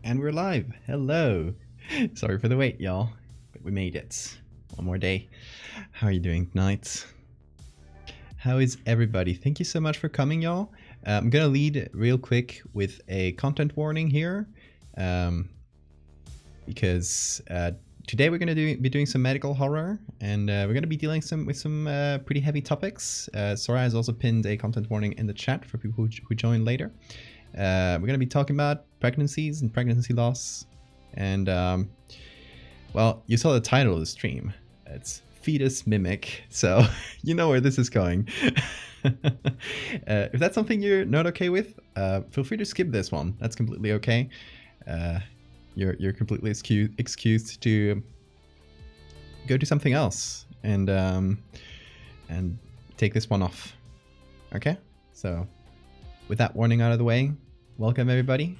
And we're live. Hello. Sorry for the wait, y'all, but we made it. One more day. How are you doing tonight? How is everybody? Thank you so much for coming, y'all. I'm gonna lead real quick with a content warning here, because today we're gonna be doing some medical horror, and we're gonna be dealing with some pretty heavy topics. Sora has also pinned a content warning in the chat for people who join later. We're going to be talking about pregnancies and pregnancy loss. And, well, you saw the title of the stream. It's Fetus Mimic, so you know where this is going. If that's something you're not okay with, feel free to skip this one. That's completely okay. You're completely excused to go do something else and take this one off. Okay? So, with that warning out of the way, welcome everybody.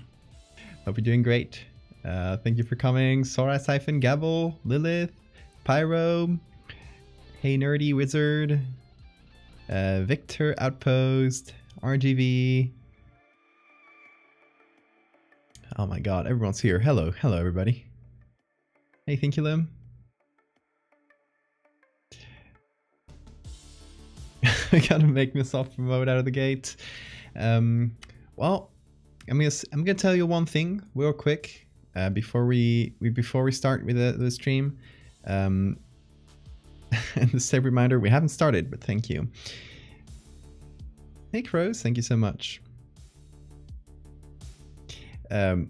Hope you're doing great. Thank you for coming. Sora, Siphon, Gabble, Lilith, Pyro, Hey Nerdy Wizard, Victor, Outpost, RGV. Oh my god, everyone's here. Hello everybody. Hey, Thinkulum. I gotta make myself promote out of the gate. Well, I'm gonna tell you one thing real quick before we start with the stream. And just a reminder, we haven't started, but thank you. Hey Crows, thank you so much. One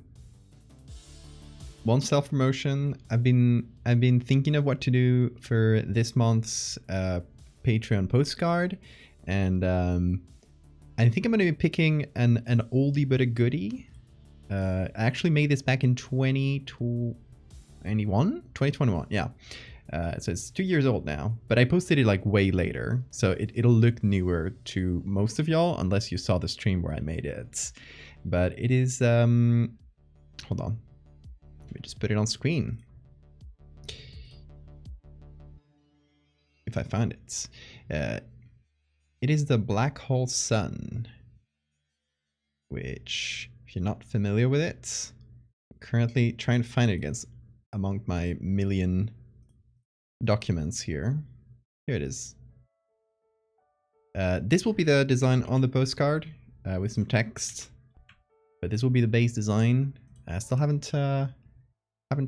self-promotion. I've been thinking of what to do for this month's Patreon postcard, and I think I'm going to be picking an oldie but a goodie. I actually made this back in 2021, yeah. So it's 2 years old now, but I posted it like way later, so it'll look newer to most of y'all unless you saw the stream where I made it. But it is, hold on, let me just put it on screen. If I find it. It is the Black Hole Sun, which, if you're not familiar with it, I'm currently trying to find it among my million documents here. Here it is. This will be the design on the postcard with some text, but this will be the base design. I still haven't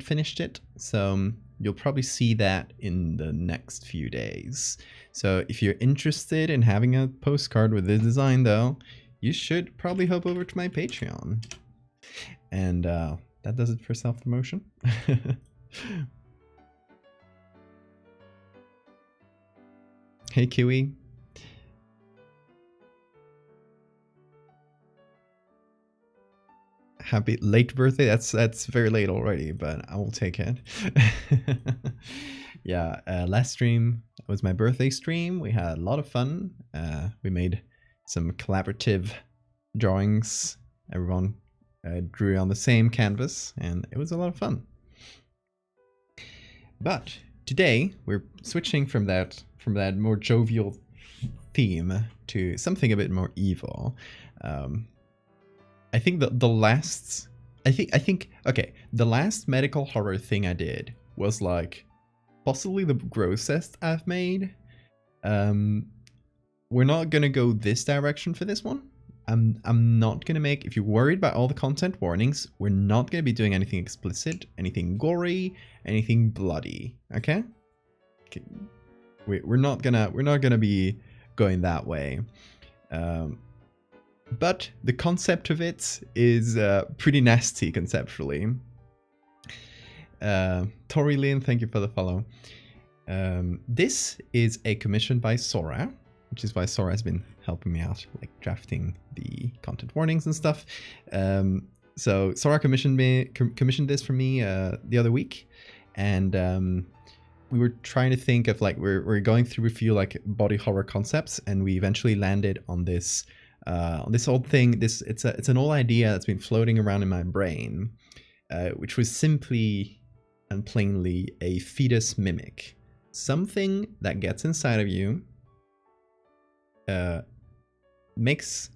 finished it, so you'll probably see that in the next few days. So if you're interested in having a postcard with this design, though, you should probably hop over to my Patreon. And that does it for self-promotion. Hey Kiwi. Happy late birthday. That's very late already, but I will take it. Yeah, last stream was my birthday stream. We had a lot of fun. We made some collaborative drawings. Everyone drew on the same canvas, and it was a lot of fun. But today we're switching from that more jovial theme to something a bit more evil. I think the last medical horror thing I did was like possibly the grossest I've made. We're not gonna go this direction for this one. I'm not gonna make, if you're worried about all the content warnings, we're not gonna be doing anything explicit, anything gory, anything bloody. Okay? We're not gonna be going that way. But the concept of it is pretty nasty conceptually. Tori Lynn, thank you for the follow. This is a commission by Sora, which is why Sora has been helping me out, like drafting the content warnings and stuff. So Sora commissioned this for me the other week, and we were trying to think of like we're going through a few like body horror concepts, and we eventually landed on this old thing. It's an old idea that's been floating around in my brain, which was simply and plainly a fetus mimic, something that gets inside of you, makes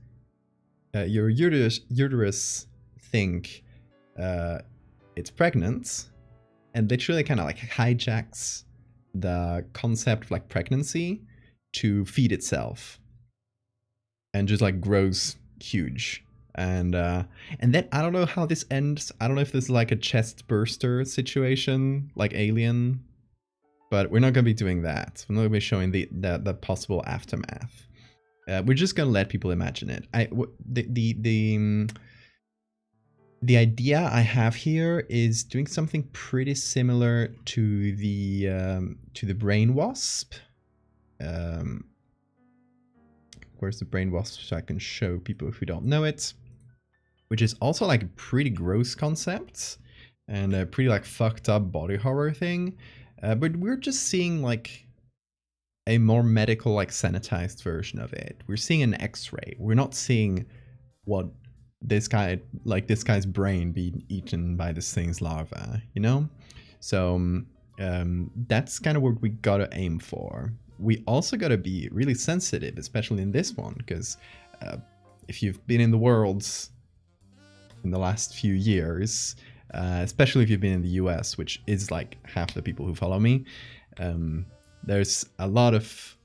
your uterus think it's pregnant, and literally kind of like hijacks the concept of like pregnancy to feed itself, and just like grows huge. And then I don't know how this ends. I don't know if this is like a chest burster situation, like Alien, but we're not gonna be doing that. We're not gonna be showing the possible aftermath. We're just gonna let people imagine it. The idea I have here is doing something pretty similar to the brain wasp. Where's the brain wasp, so I can show people who don't know it, which is also like a pretty gross concept and a pretty like fucked up body horror thing. But we're just seeing like a more medical, like sanitized version of it. We're seeing an X-ray. We're not seeing what this guy's brain being eaten by this thing's larva, you know? So that's kind of what we gotta aim for. We also gotta be really sensitive, especially in this one, because if you've been in the worlds in the last few years, especially if you've been in the US, which is like half the people who follow me, there's a lot of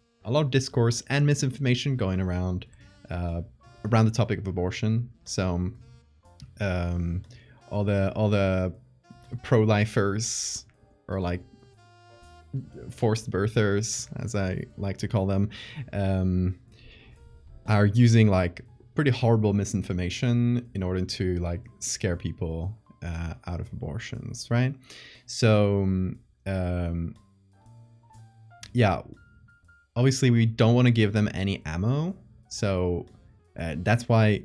discourse and misinformation going around the topic of abortion. So all the pro-lifers, or like forced birthers, as I like to call them, are using like pretty horrible misinformation in order to like scare people out of abortions, right? So yeah, obviously we don't want to give them any ammo, so that's why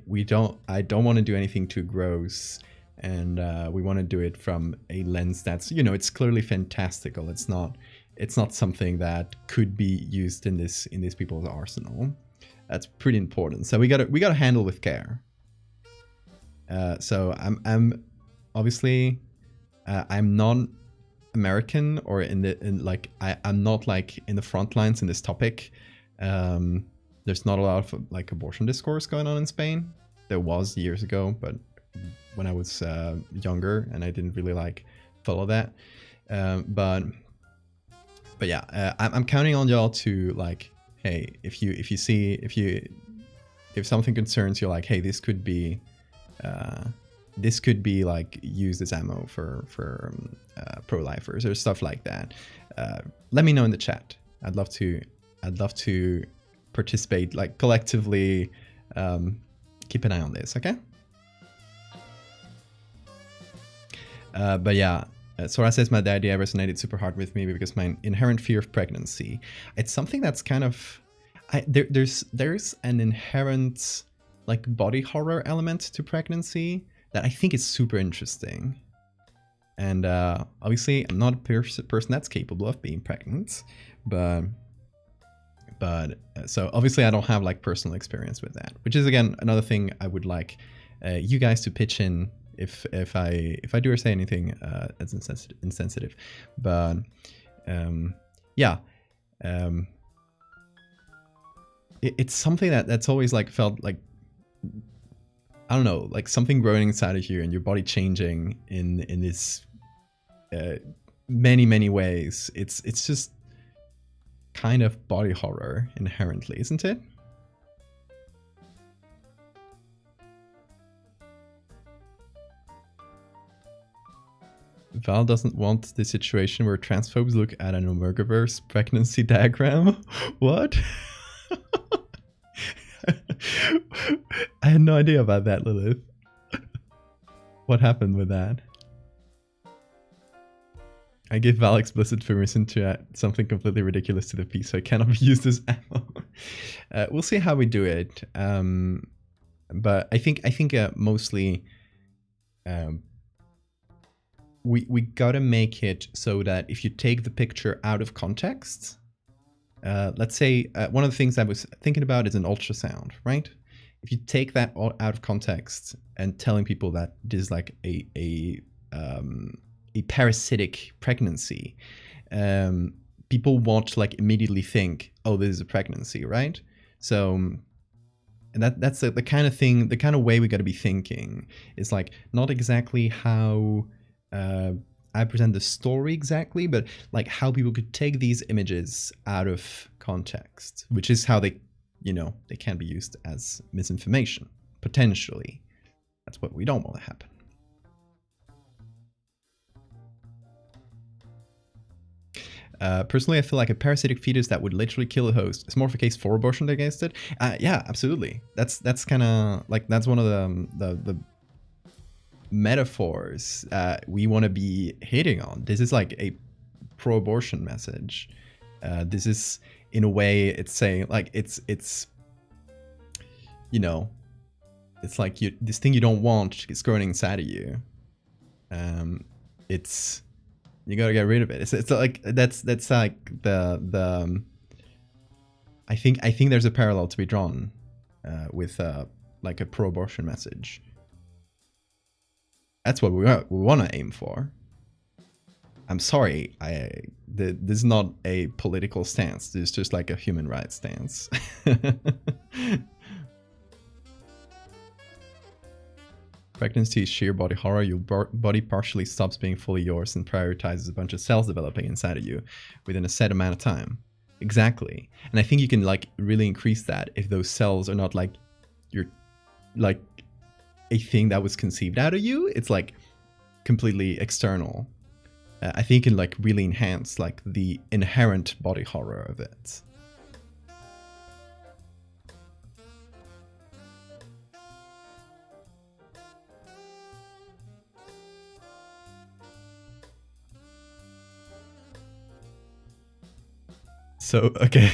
I don't want to do anything too gross, and we want to do it from a lens that's, you know, it's clearly fantastical. It's not something that could be used in these people's arsenal. That's pretty important. So we gotta handle with care. So I'm obviously I'm non-American, or I'm not like in the front lines in this topic. There's not a lot of like abortion discourse going on in Spain. There was years ago, but when I was younger, and I didn't really like follow that. But yeah, I'm counting on y'all to like, hey, if something concerns you, like, hey, this could be like used as ammo for pro-lifers or stuff like that. Let me know in the chat. I'd love to participate, like collectively. Keep an eye on this, okay? But yeah, Sora says, my idea resonated super hard with me because my inherent fear of pregnancy. It's something that's kind of, there's an inherent like body horror element to pregnancy that I think is super interesting. And obviously I'm not a person that's capable of being pregnant, but so obviously I don't have like personal experience with that, which is again another thing I would like you guys to pitch in if I do or say anything that's insensitive. But yeah, it's something that's always like felt like, I don't know, like something growing inside of you and your body changing in this many ways. It's just kind of body horror inherently, isn't it? Val doesn't want the situation where transphobes look at an Omegaverse pregnancy diagram. What? I had no idea about that, Lilith. What happened with that? I give Val explicit permission to add something completely ridiculous to the piece, so it cannot be used as ammo. We'll see how we do it. But I think mostly we gotta make it so that if you take the picture out of context, let's say one of the things I was thinking about is an ultrasound, right? If you take that out of context and telling people that this is like a parasitic pregnancy, people won't like immediately think, oh, this is a pregnancy, right? So And that's the kind of thing, the kind of way we got to be thinking. Is like not exactly how I present the story exactly, but like how people could take these images out of context, which is how they, they can be used as misinformation, potentially. That's what we don't want to happen. Personally, I feel like a parasitic fetus that would literally kill a host is more of a case for abortion against it. Yeah, absolutely. That's kind of like, that's one of the metaphors we want to be hitting on. This is like a pro-abortion message. This is, in a way, it's saying like it's it's like this thing you don't want is growing inside of you. It's, you gotta get rid of it. It's like that's like the I think there's a parallel to be drawn with like a pro-abortion message. That's what we want to aim for. I'm sorry, this is not a political stance. This is just like a human rights stance. Pregnancy is sheer body horror. Your body partially stops being fully yours and prioritizes a bunch of cells developing inside of you within a set amount of time. Exactly. And I think you can like really increase that if those cells are not like you're like a thing that was conceived out of you. It's like completely external. I think it can like really enhance like the inherent body horror of it. So, okay.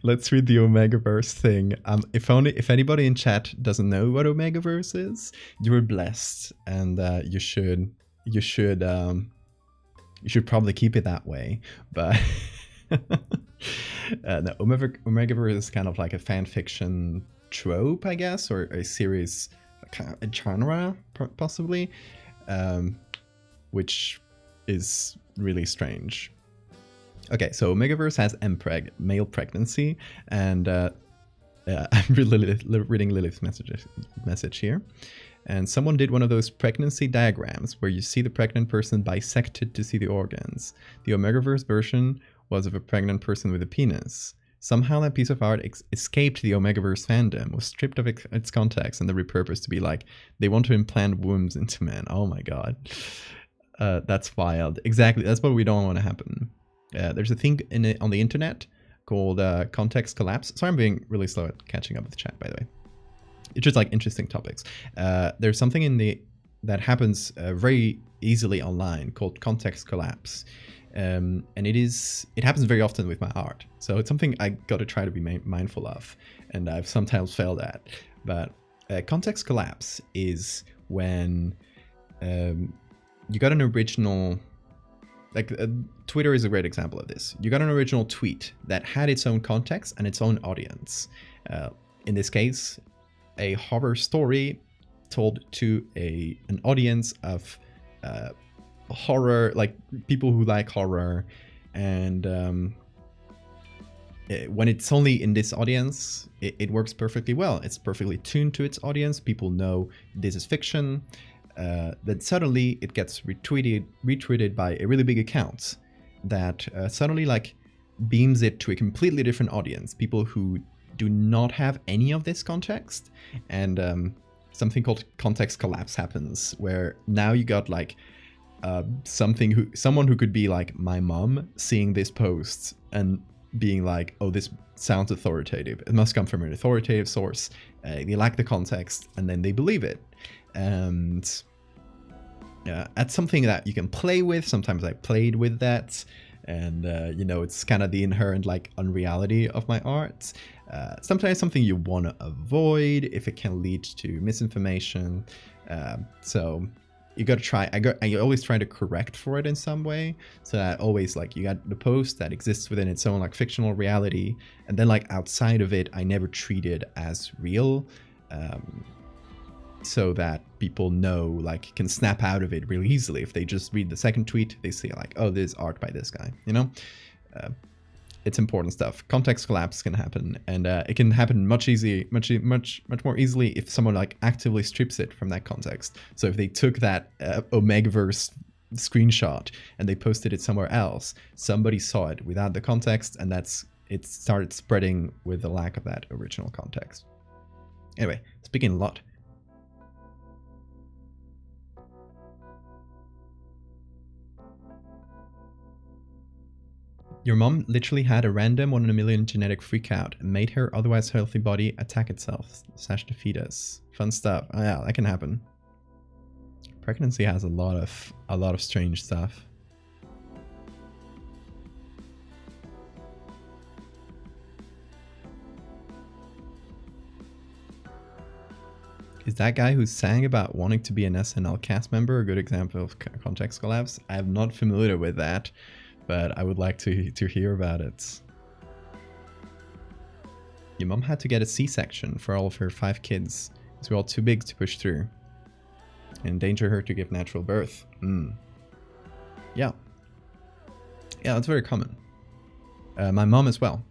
Let's read the Omegaverse thing. If anybody in chat doesn't know what Omegaverse is, you're blessed, and you should probably keep it that way. But the Omegaverse is kind of like a fan fiction trope, I guess, or a series, a genre, possibly, which is really strange. Okay, so Omegaverse has MPreg, male pregnancy, and I'm reading Lilith's message here. And someone did one of those pregnancy diagrams where you see the pregnant person bisected to see the organs. The Omegaverse version was of a pregnant person with a penis. Somehow that piece of art escaped the Omegaverse fandom, was stripped of its context, and then repurposed to be like, they want to implant wombs into men. Oh my god. That's wild. Exactly, that's what we don't want to happen. There's a thing on the internet called context collapse. Sorry, I'm being really slow at catching up with the chat, by the way. It's just like interesting topics. There's something that happens very easily online called context collapse. And it happens very often with my art. So it's something I got to try to be mindful of. And I've sometimes failed at. But context collapse is when you got an original... Like Twitter is a great example of this. You got an original tweet that had its own context and its own audience. In this case, a horror story told to an audience of horror, like people who like horror. And when it's only in this audience, it works perfectly well. It's perfectly tuned to its audience. People know this is fiction. Then suddenly it gets retweeted by a really big account that suddenly like beams it to a completely different audience, people who do not have any of this context, and something called context collapse happens, where now you got like someone who could be like my mom seeing this post and being like, oh, this sounds authoritative, it must come from an authoritative source. They lack the context and then they believe it. And that's something that you can play with. Sometimes I played with that, and it's kind of the inherent like unreality of my art. Sometimes something you want to avoid if it can lead to misinformation. So you got to try. I always try to correct for it in some way. So that always like you got the post that exists within its own like fictional reality, and then like outside of it, I never treat it as real. So that people like can snap out of it really easily. If they just read the second tweet, they see like, oh, this is art by this guy, it's important stuff. Context collapse can happen, and it can happen much more easily if someone like actively strips it from that context. So if they took that Omegaverse screenshot and they posted it somewhere else, somebody saw it without the context, and it started spreading with the lack of that original context. Anyway, speaking a lot. Your mom literally had a random 1 in a million genetic freakout and made her otherwise healthy body attack itself / the fetus. Fun stuff. Oh yeah, that can happen. Pregnancy has a lot of strange stuff. Is that guy who sang about wanting to be an SNL cast member a good example of context collapse? I am not familiar with that, but I would like to hear about it. Your mom had to get a C-section for all of her 5 kids. Because we're all too big to push through. Endanger her to give natural birth. Yeah. Yeah, that's very common. My mom as well.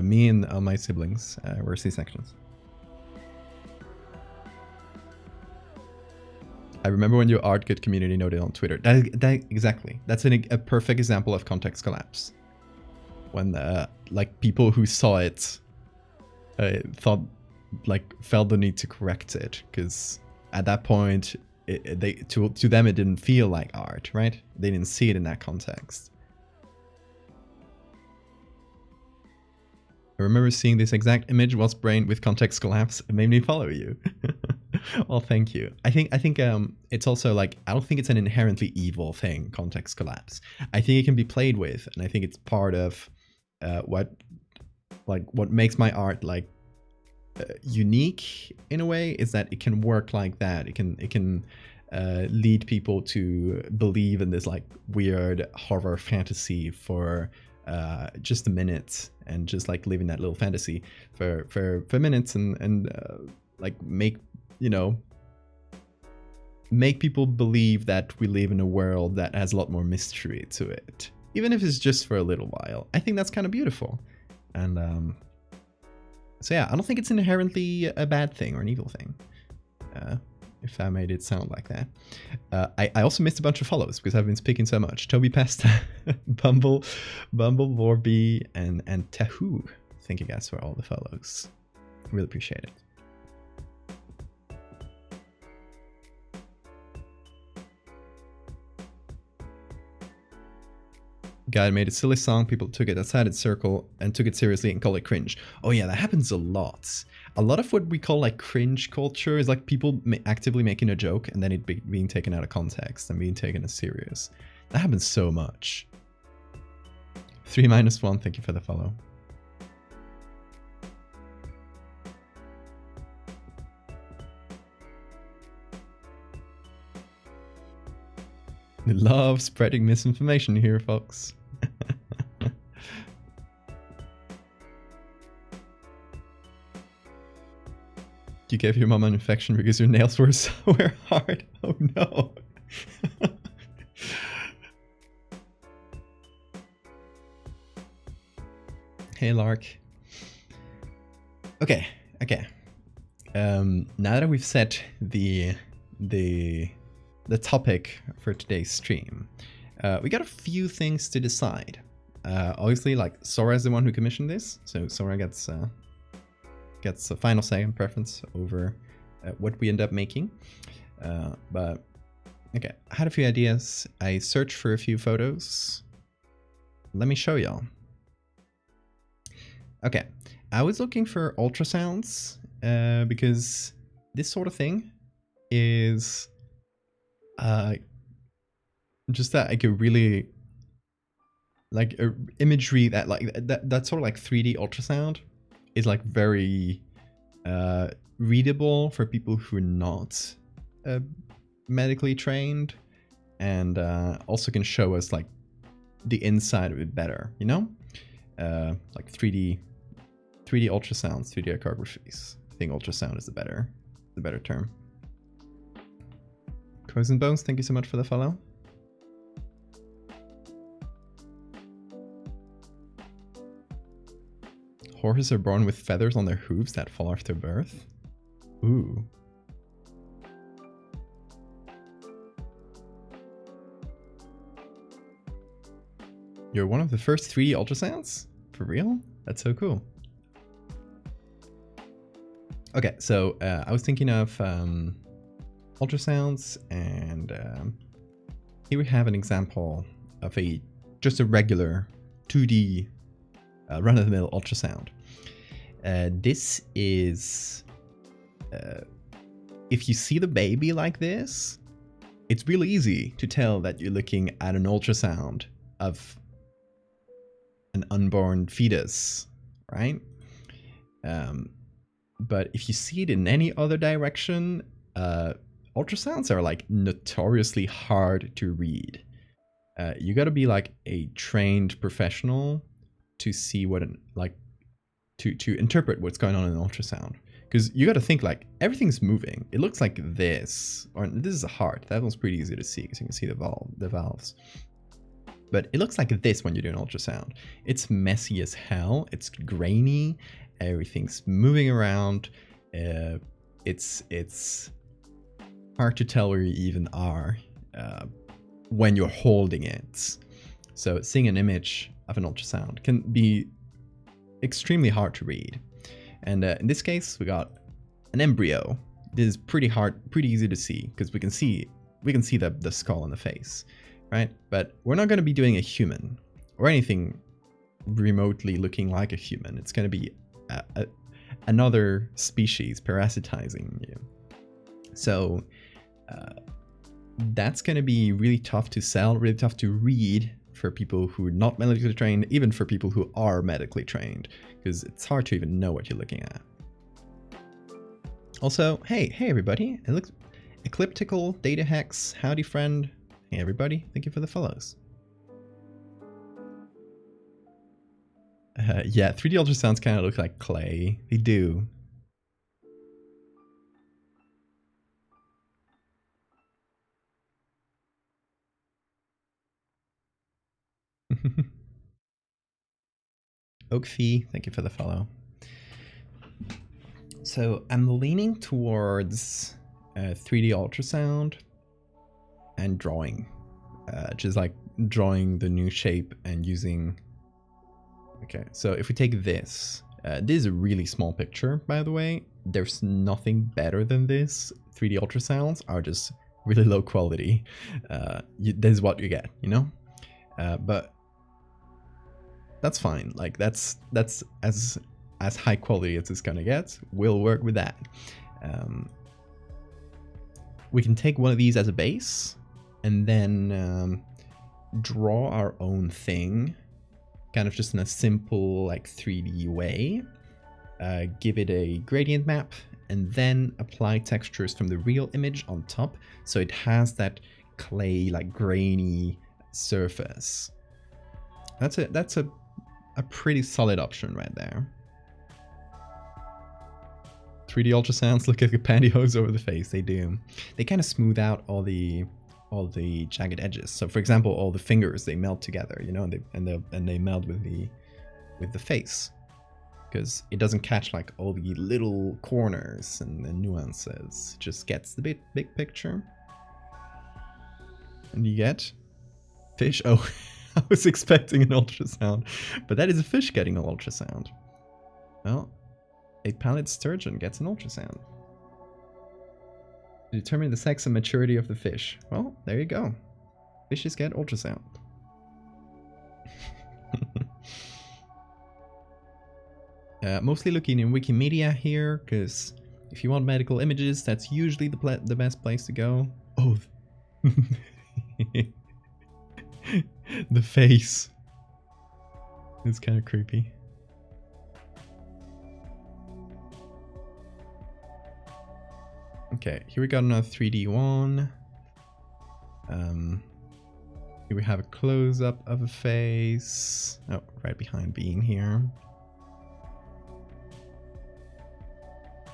Me and all my siblings were C-sections. I remember when your art good community noted on Twitter. Exactly. That's a perfect example of context collapse. When like people who saw it felt the need to correct it, because at that point to them it didn't feel like art, right? They didn't see it in that context. I remember seeing this exact image whilst brain with context collapse. It made me follow you. Well, thank you. I think it's also like, I don't think it's an inherently evil thing, context collapse. I think it can be played with, and I think it's part of what makes my art unique in a way, is that it can work like that. It can lead people to believe in this like weird horror fantasy for just a minute, and just like living that little fantasy for minutes, and like make people believe that we live in a world that has a lot more mystery to it, even if it's just for a little while. I think that's kind of beautiful. And so yeah, I don't think it's inherently a bad thing or an evil thing, if I made it sound like that. I also missed a bunch of follows because I've been speaking so much. Toby Pesta, Bumble Vorby, and Tahoo. Thank you guys for all the follows. Really appreciate it. Guy made a silly song, people took it outside its circle and took it seriously and called it cringe. Oh yeah, that happens a lot. A lot of what we call like cringe culture is like people actively making a joke and then it being taken out of context and being taken as serious. That happens so much. 3-1, thank you for the follow. Love spreading misinformation here, folks. You gave your mom an infection because your nails were hard. Oh no. Hey, Lark. Okay. Now that we've set the topic for today's stream, we got a few things to decide. Obviously, like, Sora is the one who commissioned this, so Sora gets a final say and preference over what we end up making. But okay, I had a few ideas. I searched for a few photos. Let me show y'all. Okay, I was looking for ultrasounds because this sort of thing is just that like a really like a imagery that like that sort of like 3D ultrasound is like very readable for people who are not medically trained, and also can show us like the inside of it better, you know, like 3D ultrasounds, 3D echographies. I think ultrasound is the better term. Crows and Bones, thank you so much for the follow. Horses are born with feathers on their hooves that fall after birth. Ooh. You're one of the first 3D ultrasounds? For real? That's so cool. Okay, so I was thinking of ultrasounds, and here we have an example of just a regular 2D run-of-the-mill ultrasound. This is, if you see the baby like this, it's really easy to tell that you're looking at an ultrasound of an unborn fetus, right? But if you see it in any other direction, ultrasounds are like notoriously hard to read. You got to be like a trained professional to see what to interpret what's going on in an ultrasound, because you got to think like everything's moving. It looks like this, or this is a heart. That one's pretty easy to see because you can see the valves. But it looks like this when you do an ultrasound. It's messy as hell. It's grainy. Everything's moving around. It's hard to tell where you even are when you're holding it. So seeing an image of an ultrasound can be extremely hard to read. And in this case, we got an embryo. This is pretty easy to see because we can see the skull and the face. Right? But we're not going to be doing a human or anything remotely looking like a human. It's going to be another species parasitizing you. So that's going to be really tough to sell, really tough to read for people who are not medically trained, even for people who are medically trained, because it's hard to even know what you're looking at. Also, hey everybody, it looks ecliptical data hex, howdy friend. Hey everybody, thank you for the follows. Yeah, 3D ultrasounds kind of look like clay. They do. Oakfee, thank you for the follow. So I'm leaning towards 3D ultrasound and drawing, just like drawing the new shape and using. Okay, so if we take this, this is a really small picture, by the way. There's nothing better than this. 3D ultrasounds are just really low quality. This is what you get, you know. But that's fine. Like that's as high quality as it's gonna get. We'll work with that. We can take one of these as a base and then draw our own thing, kind of just in a simple like 3D way. Give it a gradient map and then apply textures from the real image on top, so it has that clay, like grainy surface. That's a pretty solid option right there. 3D ultrasounds look like a pantyhose over the face. They do. They kind of smooth out all the jagged edges. So for example, all the fingers, they melt together, you know, and they meld with the face, because it doesn't catch like all the little corners and the nuances. It just gets the big picture. And you get fish. Oh, I was expecting an ultrasound, but that is a fish getting an ultrasound. Well, a pallid sturgeon gets an ultrasound to determine the sex and maturity of the fish. Well, there you go. Fishes get ultrasound. Mostly looking in Wikimedia here, because if you want medical images, that's usually the best place to go. Oh, the face. It's kind of creepy. Okay, here we got another 3D one. Here we have a close-up of a face. Oh, right behind Bean here.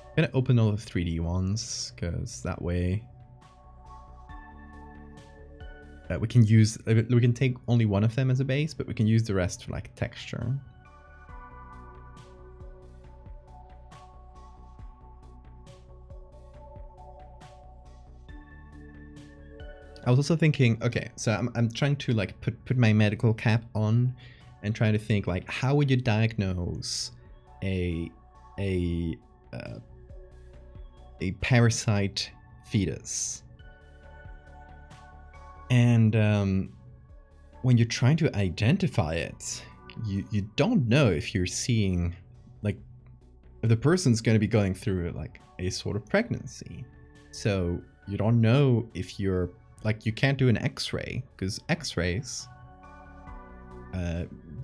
I'm gonna open all the 3D ones, because that way we can take only one of them as a base, but we can use the rest for like texture. I was also thinking, okay, so I'm trying to like put my medical cap on and trying to think like, how would you diagnose a a uh, a parasite fetus? And when you're trying to identify it, you don't know if you're seeing, like, if the person's going to be going through like a sort of pregnancy. So you don't know if you're, like, you can't do an x-ray, because x-rays,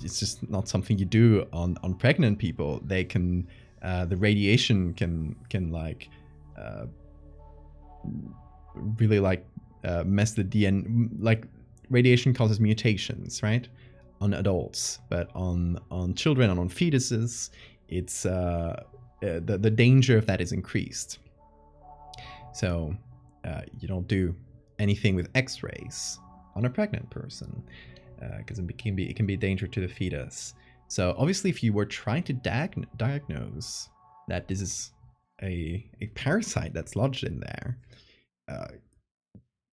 it's just not something you do on pregnant people. They can, the radiation can like really like mess the DNA. Like, radiation causes mutations, right, on adults, but on children and on fetuses, it's the danger of that is increased. So you don't do anything with x-rays on a pregnant person, because it can be a danger to the fetus. So obviously, if you were trying to diagnose that this is a parasite that's lodged in there,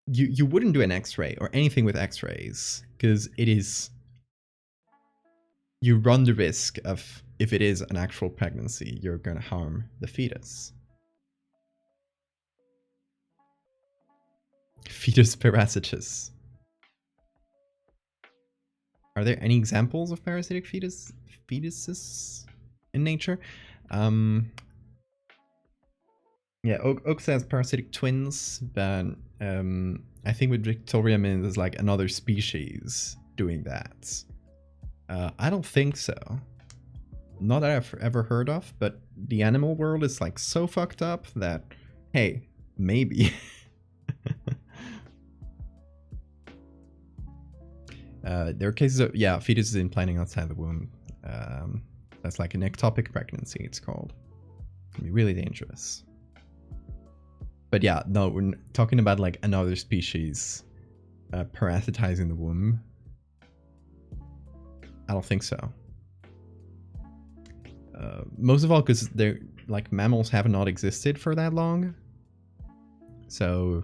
you wouldn't do an x-ray or anything with x-rays, because it is, you run the risk of, if it is an actual pregnancy, you're going to harm the fetus. Fetus parasitus. Are there any examples of parasitic fetuses in nature? Yeah, Oak says parasitic twins, but I think with Victoria means it's like another species doing that. I don't think so. Not that I've ever heard of, but the animal world is like so fucked up that, hey, maybe. There are cases of, yeah, fetuses implanting outside the womb. That's like an ectopic pregnancy, it's called. It can be really dangerous. But yeah, no, we're talking about like another species parasitizing the womb. I don't think so. Most of all because they're like, mammals have not existed for that long. So,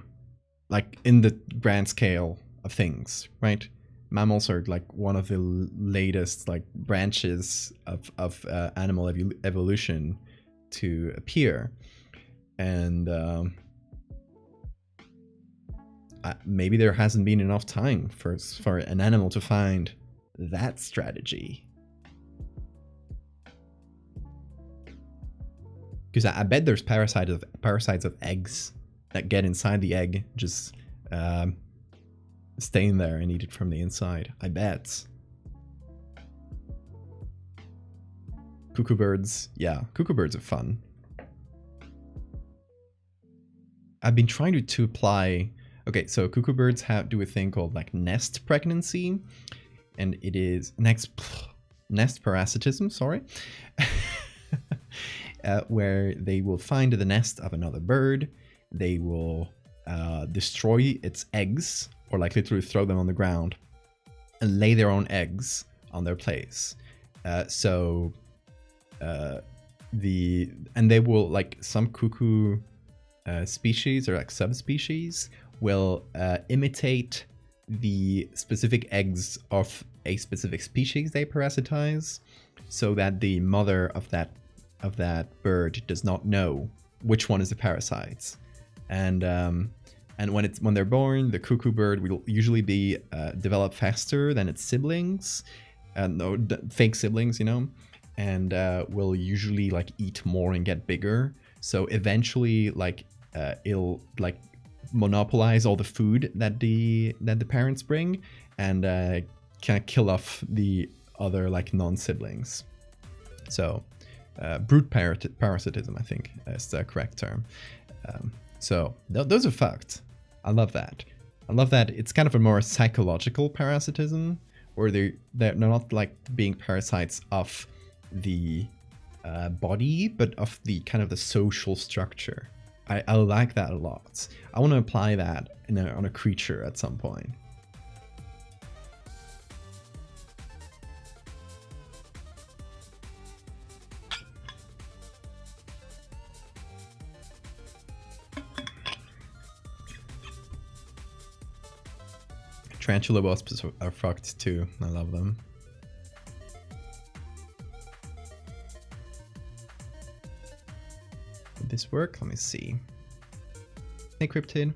like, in the grand scale of things, right? Mammals are like one of the latest like branches of animal evolution to appear, and maybe there hasn't been enough time for an animal to find that strategy. Because I bet there's parasites of eggs that get inside the egg, just stay in there and eat it from the inside. I bet. Cuckoo birds. Yeah, cuckoo birds are fun. I've been trying to apply... Okay, so cuckoo birds do a thing called like nest pregnancy. And it is... Nest parasitism, sorry. Where they will find the nest of another bird. They will destroy its eggs, or like literally throw them on the ground, and lay their own eggs on their place. And they will, like, some cuckoo species or like subspecies will imitate the specific eggs of a specific species they parasitize, so that the mother of that bird does not know which one is the parasites. And when they're born, the cuckoo bird will usually be develop faster than its siblings, no, fake siblings, you know, and will usually like eat more and get bigger. So eventually, like, it'll like monopolize all the food that the parents bring, and kind of kill off the other like non-siblings. So brute parasitism, I think, is the correct term. So those are fucked. I love that. I love that it's kind of a more psychological parasitism, where they're not like being parasites of the body, but of the kind of the social structure. I like that a lot. I want to apply that on a creature at some point. Tarantula wasps are fucked too. I love them. Would this work? Let me see. Hey, Cryptid.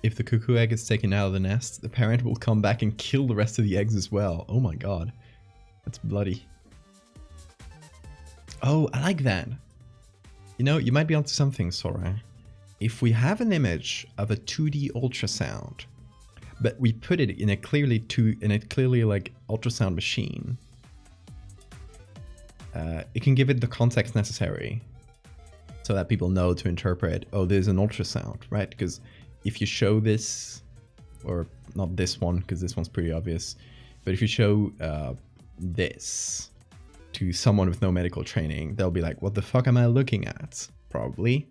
If the cuckoo egg is taken out of the nest, the parent will come back and kill the rest of the eggs as well. Oh my god. That's bloody. Oh, I like that. You know, you might be onto something, Sora. If we have an image of a 2D ultrasound, but we put it in a clearly like ultrasound machine, it can give it the context necessary so that people know to interpret, oh, there's an ultrasound, right? Because if you show this, or not this one, because this one's pretty obvious, but if you show this to someone with no medical training, they'll be like, what the fuck am I looking at? Probably.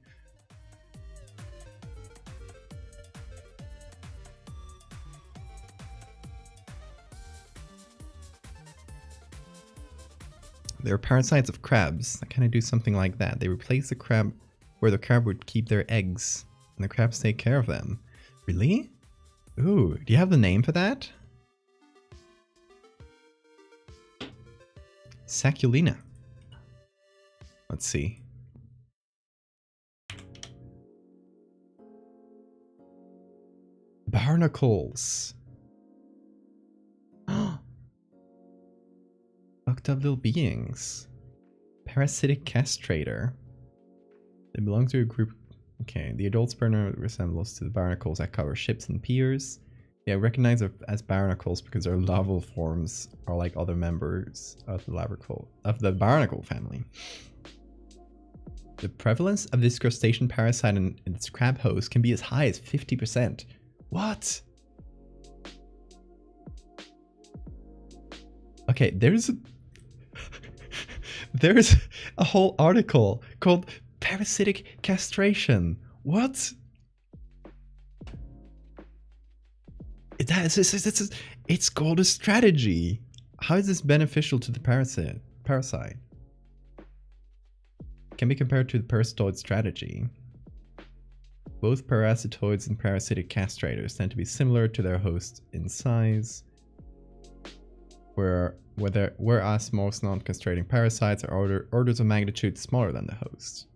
There are parasites of crabs that kind of do something like that. They replace the crab where the crab would keep their eggs, and the crabs take care of them. Really? Ooh, do you have the name for that? Saculina. Let's see. Barnacles. Fucked up little beings. Parasitic castrator. They belong to a group. Okay, the adult sperm resembles to the barnacles that cover ships and piers. Yeah, recognized as barnacles because their larval forms are like other members of the barnacle family. The prevalence of this crustacean parasite in its crab host can be as high as 50%. What? Okay, there's a whole article called Parasitic Castration. What? It's called a strategy. How is this beneficial to the parasite? Can be compared to the parasitoid strategy. Both parasitoids and parasitic castrators tend to be similar to their host in size, whereas most non-castrating parasites are orders of magnitude smaller than the host.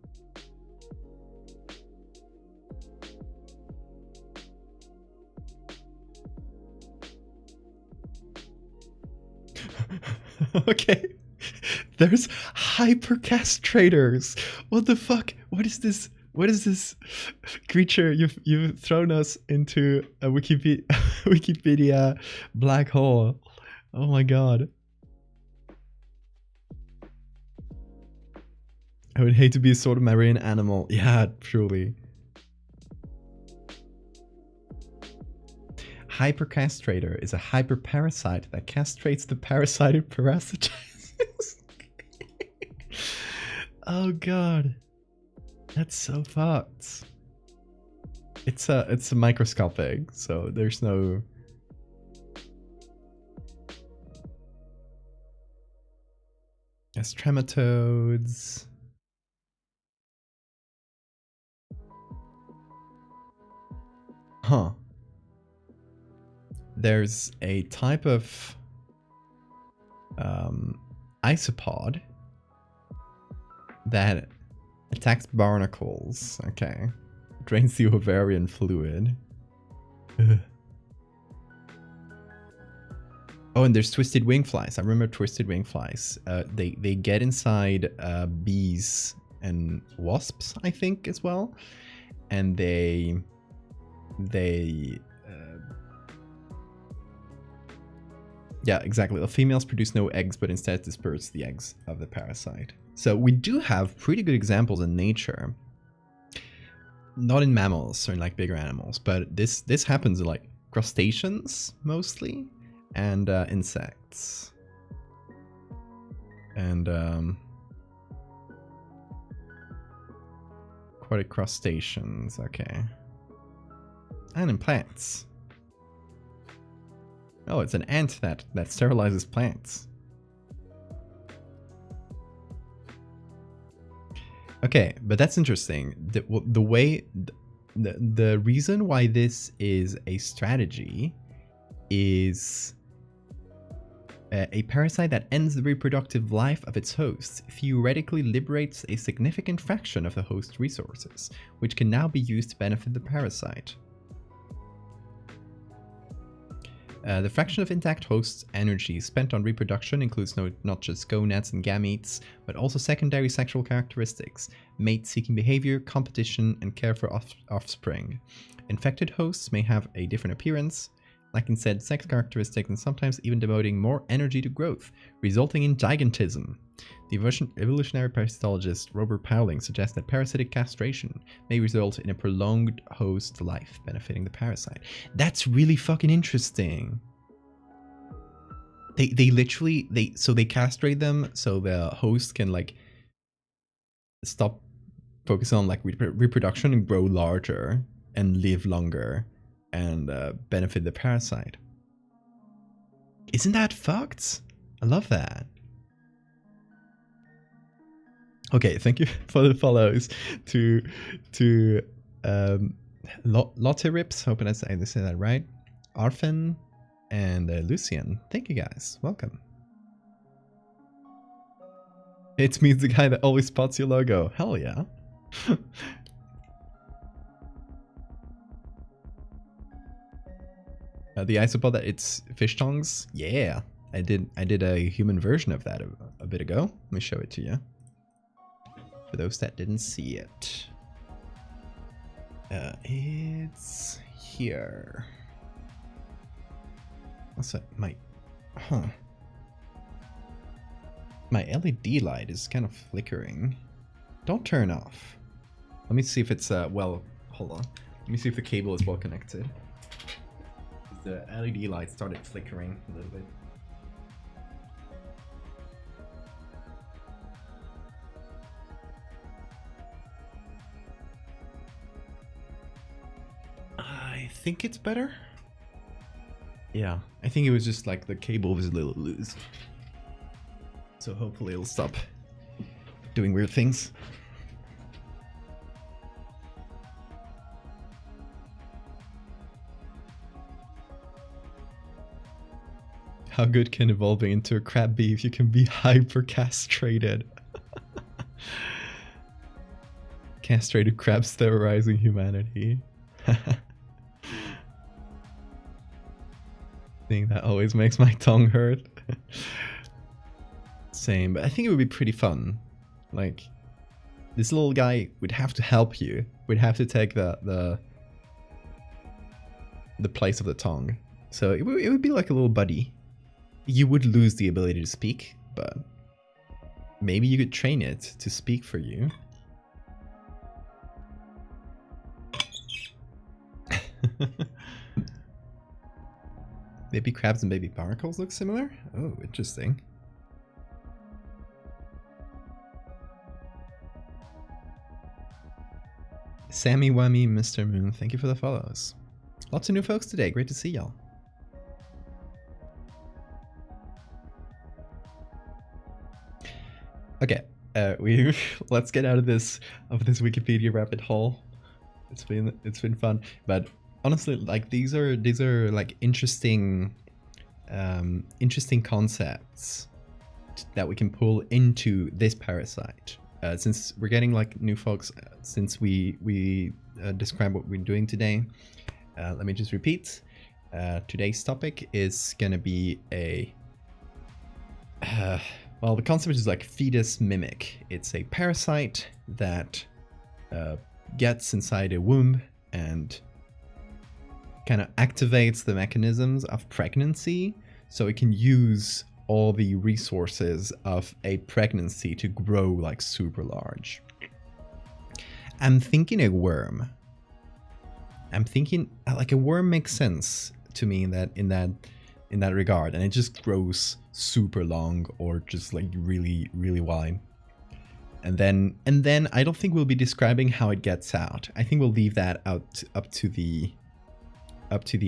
Okay, there's hypercastrators. What the fuck? What is this? What is this creature? You've thrown us into a Wikipedia black hole. Oh my god. I would hate to be a sort of marine animal. Yeah, truly. Hypercastrator is a hyperparasite that castrates the parasite it parasitizes. Oh god. That's so fucked. It's a microscopic, so there's no... There's trematodes. Huh. There's a type of isopod that attacks barnacles. Okay. Drains the ovarian fluid. Ugh. Oh, and there's twisted wing flies. I remember twisted wing flies. They get inside bees and wasps, I think, as well. And they yeah, exactly. The females produce no eggs, but instead disperse the eggs of the parasite. So we do have pretty good examples in nature. Not in mammals or in like bigger animals, but this happens in like crustaceans mostly, and insects. And aquatic crustaceans, okay. And in plants. Oh, it's an ant that sterilizes plants. Okay, but that's interesting. The way, the reason why this is a strategy is a parasite that ends the reproductive life of its host theoretically liberates a significant fraction of the host's resources, which can now be used to benefit the parasite. The fraction of intact host's energy spent on reproduction includes not just gonads and gametes, but also secondary sexual characteristics, mate-seeking behavior, competition, and care for offspring. Infected hosts may have a different appearance, lacking said sex characteristics, and sometimes even devoting more energy to growth, resulting in gigantism. The evolutionary parasitologist Robert Powling suggests that parasitic castration may result in a prolonged host life, benefiting the parasite. That's really fucking interesting. They literally, they castrate them so the host can like stop focusing on like reproduction and grow larger and live longer and benefit the parasite. Isn't that fucked? I love that. Okay, thank you for the follows to Lotte hoping I say that right. Arfen and Lucian. Thank you guys. Welcome. It's me, the guy that always spots your logo. Hell yeah. The isopod that it's fish tongues. Yeah, I did a human version of that a bit ago. Let me show it to you. For those that didn't see it. It's here. What's that? My LED light is kind of flickering. Don't turn off. Let me see if it's well, hold on. Let me see if the cable is well connected. The LED light started flickering a little bit. I think it's better. Yeah, I think it was just like the cable was a little loose. So hopefully it'll stop doing weird things. How good can evolving into a crab be if you can be hyper castrated? Castrated crabs terrorizing humanity. Thing that always makes my tongue hurt. Same, but I think it would be pretty fun. Like, this little guy would have to help you. Would have to take the place of the tongue. So it would be like a little buddy. You would lose the ability to speak, but maybe you could train it to speak for you. Baby crabs and baby barnacles look similar? Oh, interesting. Sammy Whammy, Mr. Moon, thank you for the follows. Lots of new folks today. Great to see y'all. Okay, let's get out of this Wikipedia rabbit hole. It's been fun, but honestly, like these are like interesting concepts that we can pull into this parasite. Since we're getting like new folks, since we describe what we're doing today, let me just repeat. Today's topic is gonna be a well, the concept is like Fetus Mimic. It's a parasite that gets inside a womb and kind of activates the mechanisms of pregnancy, so it can use all the resources of a pregnancy to grow like super large. I'm thinking a worm. I'm thinking like a worm makes sense to me in that regard, and it just grows super long or just like really wide. And then I don't think we'll be describing how it gets out. I think we'll leave that up to the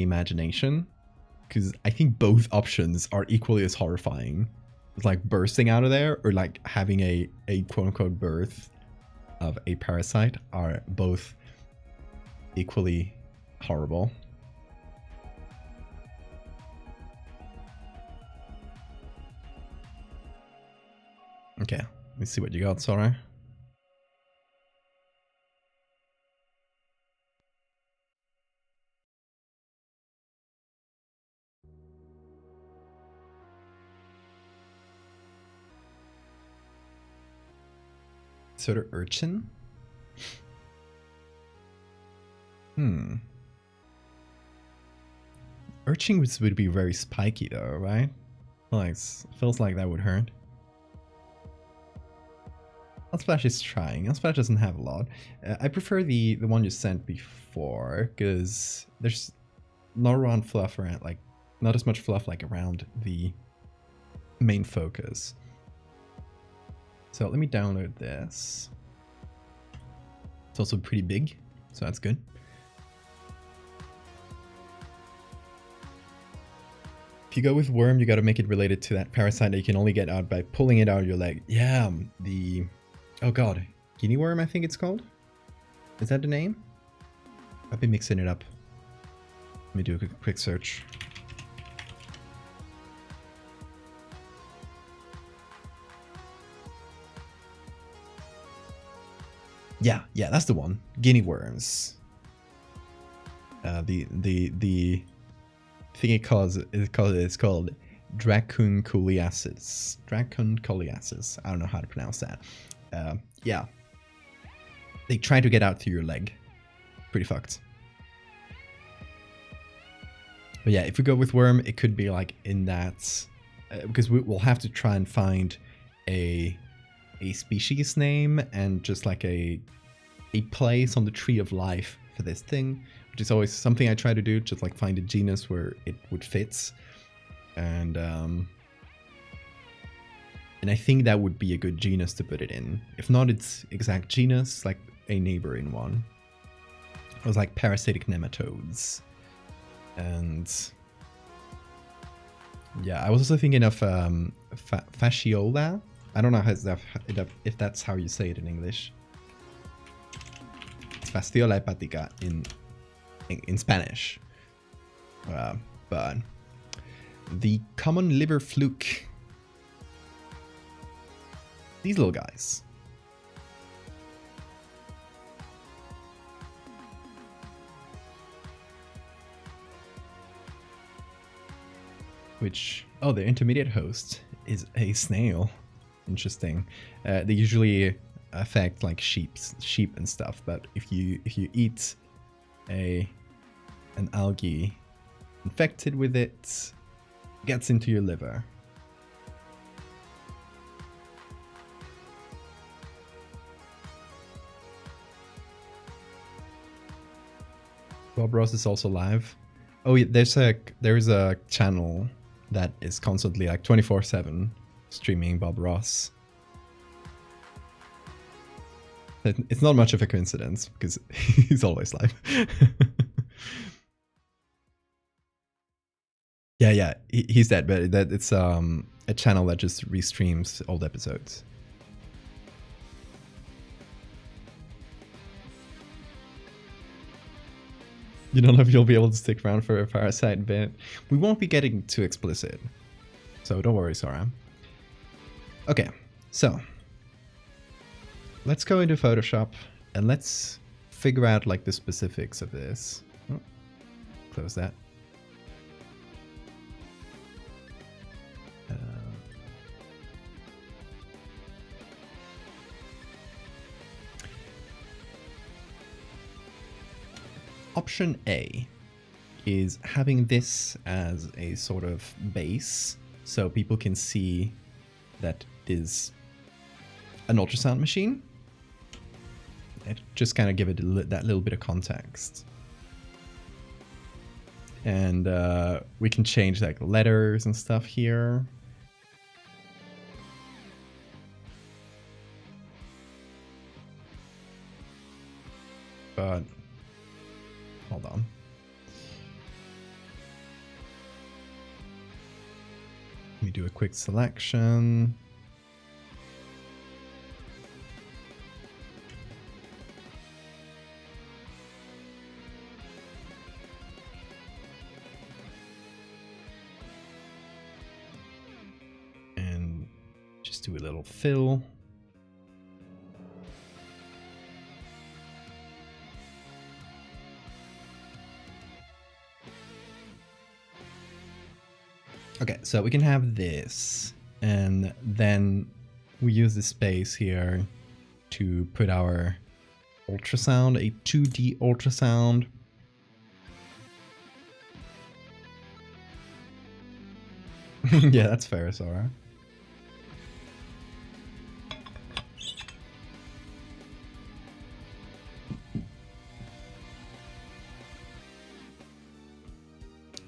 imagination, because I think both options are equally as horrifying. It's like bursting out of there or like having a quote unquote birth. of a parasite are both equally horrible. Okay, let me see what you got, Sora. Sort of urchin? Urchin would be very spiky though, right? Like, feels like that would hurt. Unsplash is trying. Unsplash doesn't have a lot. I prefer the one you sent before, because there's not around fluff around, like, not as much fluff like around the main focus. So let me download this. It's also pretty big, so that's good. If you go with worm, you got to make it related to that parasite that you can only get out by pulling it out of your leg. Yeah, the... Oh god, guinea worm I think it's called? Is that the name? I've been mixing it up. Let me do a quick search. Yeah, that's the one. Guinea worms. The thing it's called Dracunculiasis. Dracunculiasis. I don't know how to pronounce that. Yeah. They try to get out through your leg. Pretty fucked. But yeah, if we go with worm, it could be like in that... because we'll have to try and find a species name and just like a place on the tree of life for this thing, which is always something I try to do, just like find a genus where it would fit. And I think that would be a good genus to put it in. If not its exact genus, like a neighboring one. It was like parasitic nematodes. And yeah, I was also thinking of fasciola. I don't know if that's how you say it in English. It's fasciola hepatica in Spanish. But the common liver fluke. These little guys. Which, oh, their intermediate host is a snail. Interesting. They usually affect like sheep and stuff, but if you eat an algae infected with it, it gets into your liver. Bob Ross is also live. Oh, yeah, there's a channel that is constantly like 24/7 streaming Bob Ross. It's not much of a coincidence because he's always live. yeah, he's dead, but it's a channel that just restreams old episodes. You don't know if you'll be able to stick around for a parasite bit. We won't be getting too explicit, so don't worry, Sora. Okay, so let's go into Photoshop and let's figure out like the specifics of this. Oh, close that. Option A is having this as a sort of base so people can see that it is an ultrasound machine. And just kind of give it that little bit of context. And we can change like letters and stuff here. But hold on. Let me do a quick selection. Just do a little fill. Okay, so we can have this, and then we use the space here to put our ultrasound, a 2D ultrasound. Yeah, that's fair, Sora.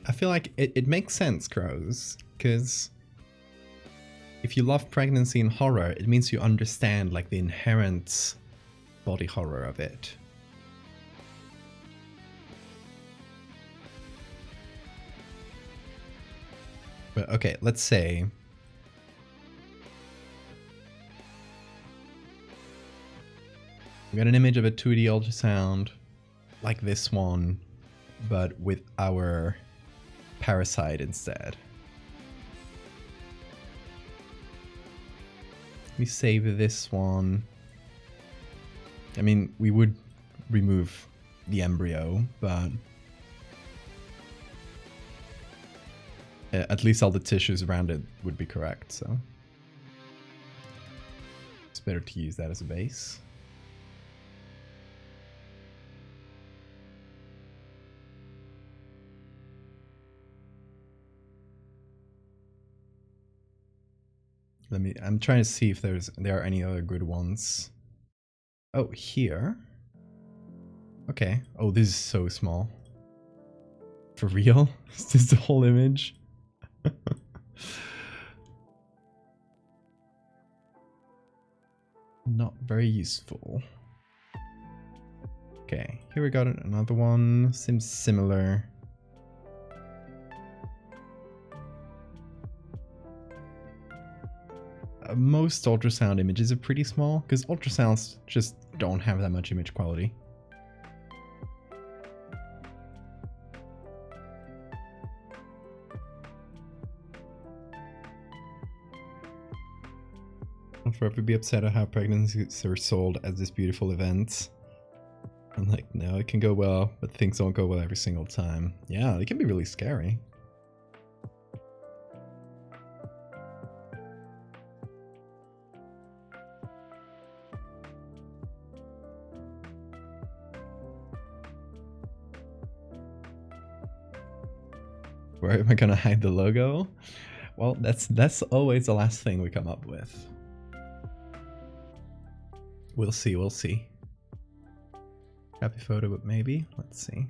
I feel like it makes sense, Crows, because if you love pregnancy and horror, it means you understand like the inherent body horror of it. But okay, let's say we got an image of a 2D ultrasound like this one, but with our parasite instead. We save this one. I mean, we would remove the embryo, but at least all the tissues around it would be correct, so it's better to use that as a base. I'm trying to see if there are any other good ones. Oh, here. Okay. Oh, this is so small. For real? Is this the whole image? Not very useful. Okay, here we got another one. Seems similar. Most ultrasound images are pretty small because ultrasounds just don't have that much image quality. I'll forever be upset at how pregnancies are sold as this beautiful event. I'm like, no, it can go well, but things don't go well every single time. Yeah, it can be really scary. Where am I gonna hide the logo? Well, that's always the last thing we come up with. We'll see, we'll see. Happy photo, but maybe. Let's see.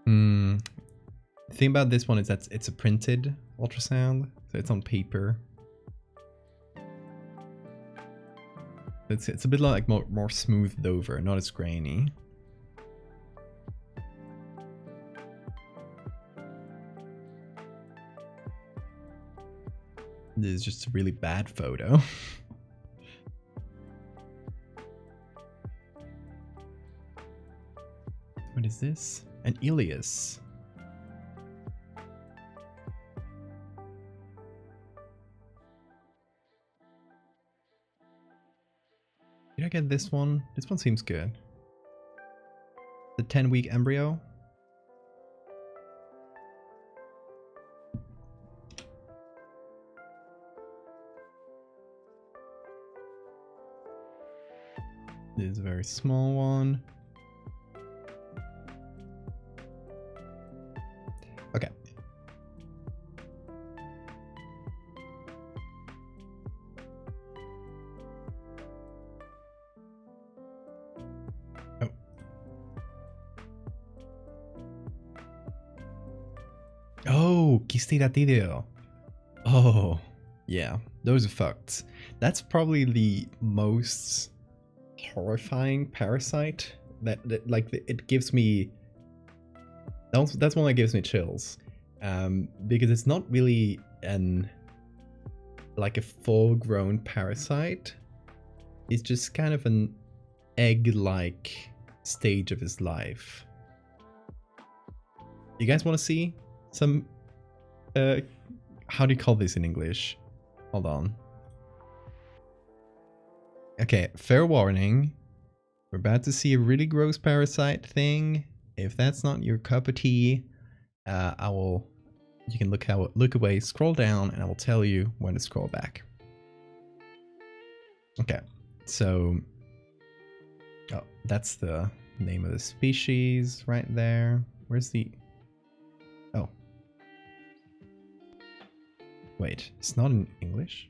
The thing about this one is that it's a printed ultrasound, so it's on paper. It's a bit like more smoothed over, not as grainy. This is just a really bad photo. What is this? An Ilias. Did I get this one? This one seems good. The 10-week embryo. This is a very small one. Okay. Oh. Oh, Kistiratideo. Oh, yeah. Those are fucked. That's probably the most horrifying parasite that like it gives me. That's one that gives me chills, because it's not really like a full-grown parasite. It's just kind of an egg-like stage of his life. You guys want to see some? How do you call this in English? Hold on. Okay, fair warning. We're about to see a really gross parasite thing. If that's not your cup of tea, you can look away, scroll down, and I will tell you when to scroll back. Okay, so that's the name of the species right there. Where's the... Oh. Wait, it's not in English?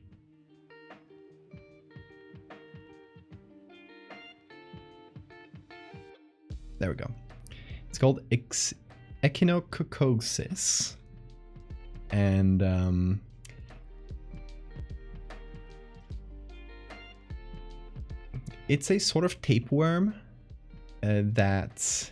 There we go. It's called Echinococosis. And it's a sort of tapeworm that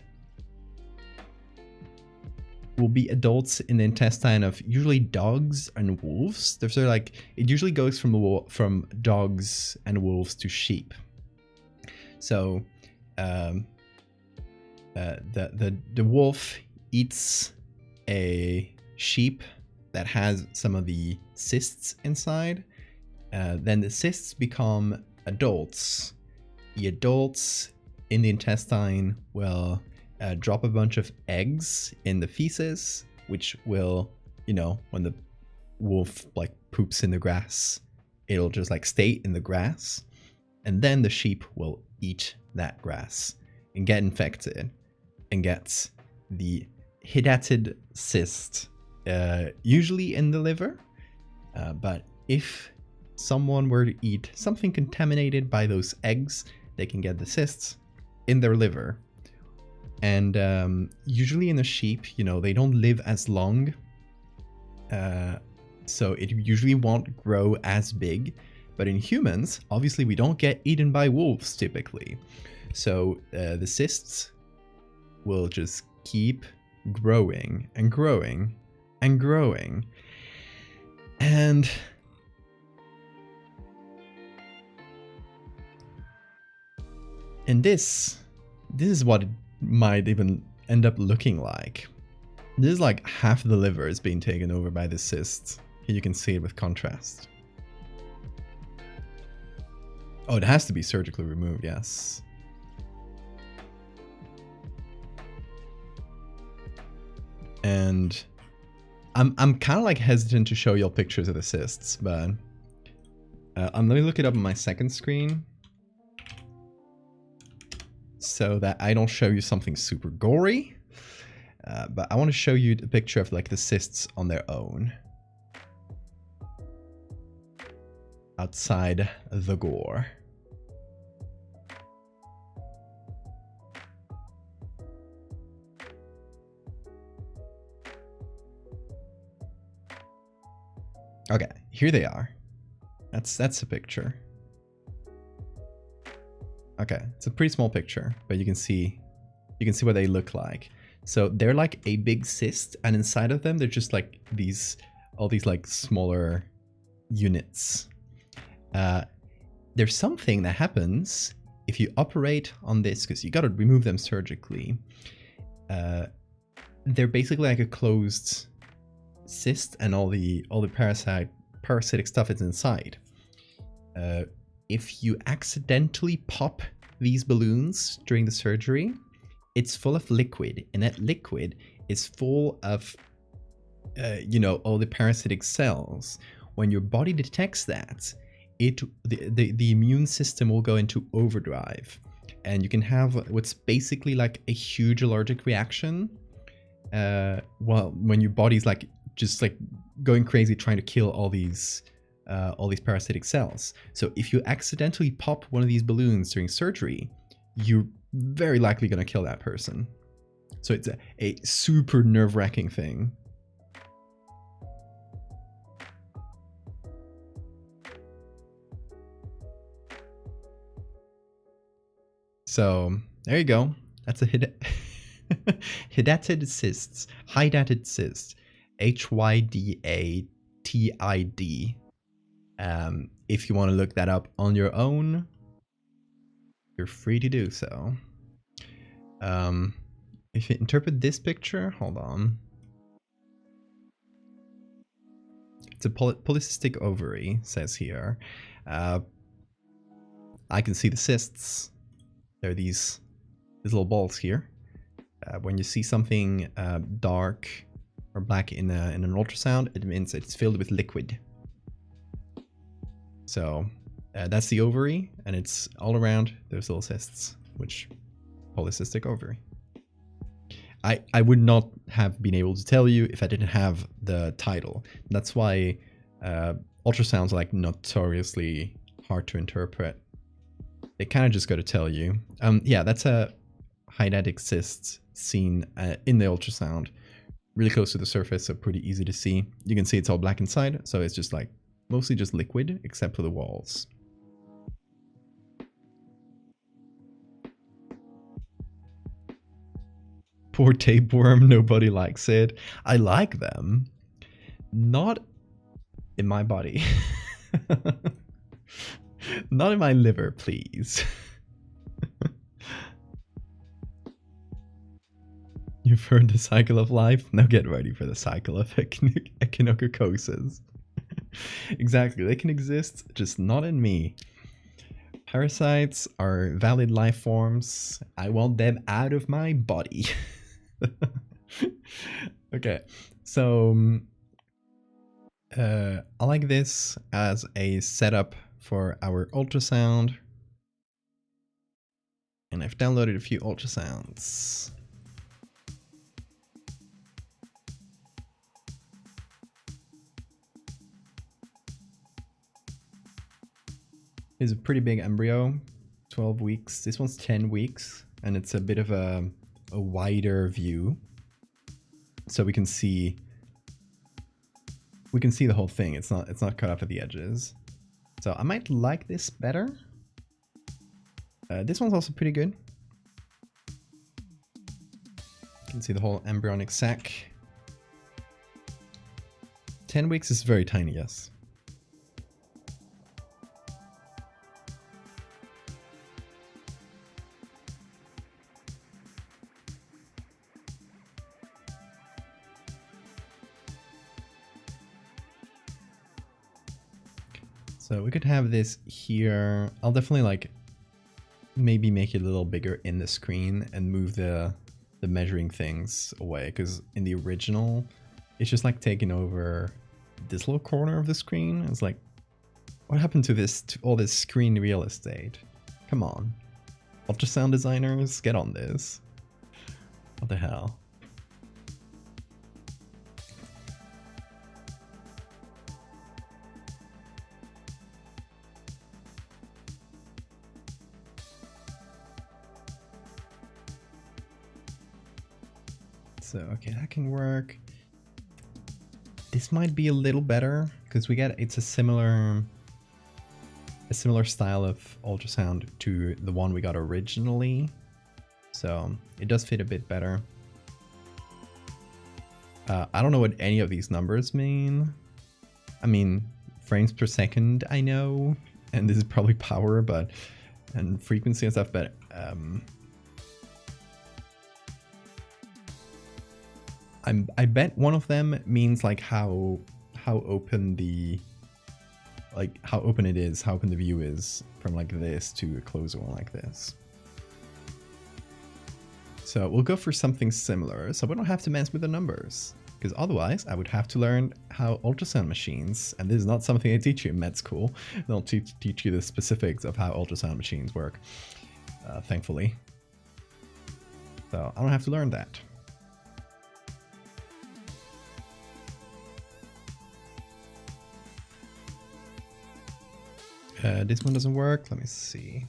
will be adults in the intestine of usually dogs and wolves. There's sort of like, it usually goes from dogs and wolves to sheep. So the wolf eats a sheep that has some of the cysts inside. Then the cysts become adults. The adults in the intestine will drop a bunch of eggs in the feces, which will, you know, when the wolf like poops in the grass, it'll just like stay in the grass. And then the sheep will eat that grass and get infected and get the hydatid cyst, usually in the liver. But if someone were to eat something contaminated by those eggs, they can get the cysts in their liver. And usually in a sheep, you know, they don't live as long. So it usually won't grow as big. But in humans, obviously we don't get eaten by wolves typically. So the cysts will just keep growing and growing and growing. And this is what it might even end up looking like. This is like half the liver is being taken over by the cysts. Here you can see it with contrast. Oh, it has to be surgically removed, yes. And I'm kind of like hesitant to show y'all pictures of the cysts, but let me look it up on my second screen so that I don't show you something super gory. But I want to show you a picture of like the cysts on their own, outside the gore. Okay, here they are. That's a picture. Okay, it's a pretty small picture, but you can see what they look like. So they're like a big cyst, and inside of them they're just like all these like smaller units. There's something that happens if you operate on this, because you got to remove them surgically. They're basically like a closed cyst, and all the parasitic stuff is inside. If you accidentally pop these balloons during the surgery, it's full of liquid, and that liquid is full of all the parasitic cells. When your body detects that, the immune system will go into overdrive, and you can have what's basically like a huge allergic reaction. When your body's like just like going crazy trying to kill all these parasitic cells. So if you accidentally pop one of these balloons during surgery, you're very likely going to kill that person. So it's a super nerve-wracking thing. So there you go. That's a hydatid cysts. Hydatid cyst. HYDATID. If you want to look that up on your own, you're free to do so. If you interpret this picture, hold on. It's a polycystic ovary, says here. I can see the cysts. There are these little balls here. When you see something dark or black in an ultrasound, it means it's filled with liquid. So that's the ovary, and it's all around those little cysts, which polycystic ovary. I would not have been able to tell you if I didn't have the title. That's why ultrasounds are like notoriously hard to interpret. They kind of just got to tell you. Yeah, that's a hydatid cyst seen in the ultrasound, really close to the surface, so pretty easy to see. You can see it's all black inside, so it's just like mostly just liquid, except for the walls. Poor tapeworm, nobody likes it. I like them. Not in my body. Not in my liver, please. You've heard the cycle of life? Now get ready for the cycle of echinococosis. Exactly, they can exist, just not in me. Parasites are valid life forms. I want them out of my body. Okay, so I like this as a setup for our ultrasound. And I've downloaded a few ultrasounds. It's a pretty big embryo, 12 weeks. This one's 10 weeks, and it's a bit of a wider view. So we can see the whole thing. It's not cut off at the edges. So I might like this better. This one's also pretty good. You can see the whole embryonic sac. 10 weeks is very tiny, yes. So we could have this here. I'll definitely like maybe make it a little bigger in the screen and move the measuring things away, because in the original it's just like taking over this little corner of the screen. It's like, what happened to all this screen real estate? Come on, ultrasound designers, get on this. What the hell? So, okay, that can work. This might be a little better because it's a similar style of ultrasound to the one we got originally. So it does fit a bit better. I don't know what any of these numbers mean. I mean, frames per second, I know, and this is probably power, and frequency and stuff, but I bet one of them means like how open how open it is, how open the view is from like this to a closer one like this. So we'll go for something similar, so we don't have to mess with the numbers, because otherwise I would have to learn how ultrasound machines, and this is not something they teach you in med school. They'll teach you the specifics of how ultrasound machines work, thankfully. So I don't have to learn that. This one doesn't work. Let me see.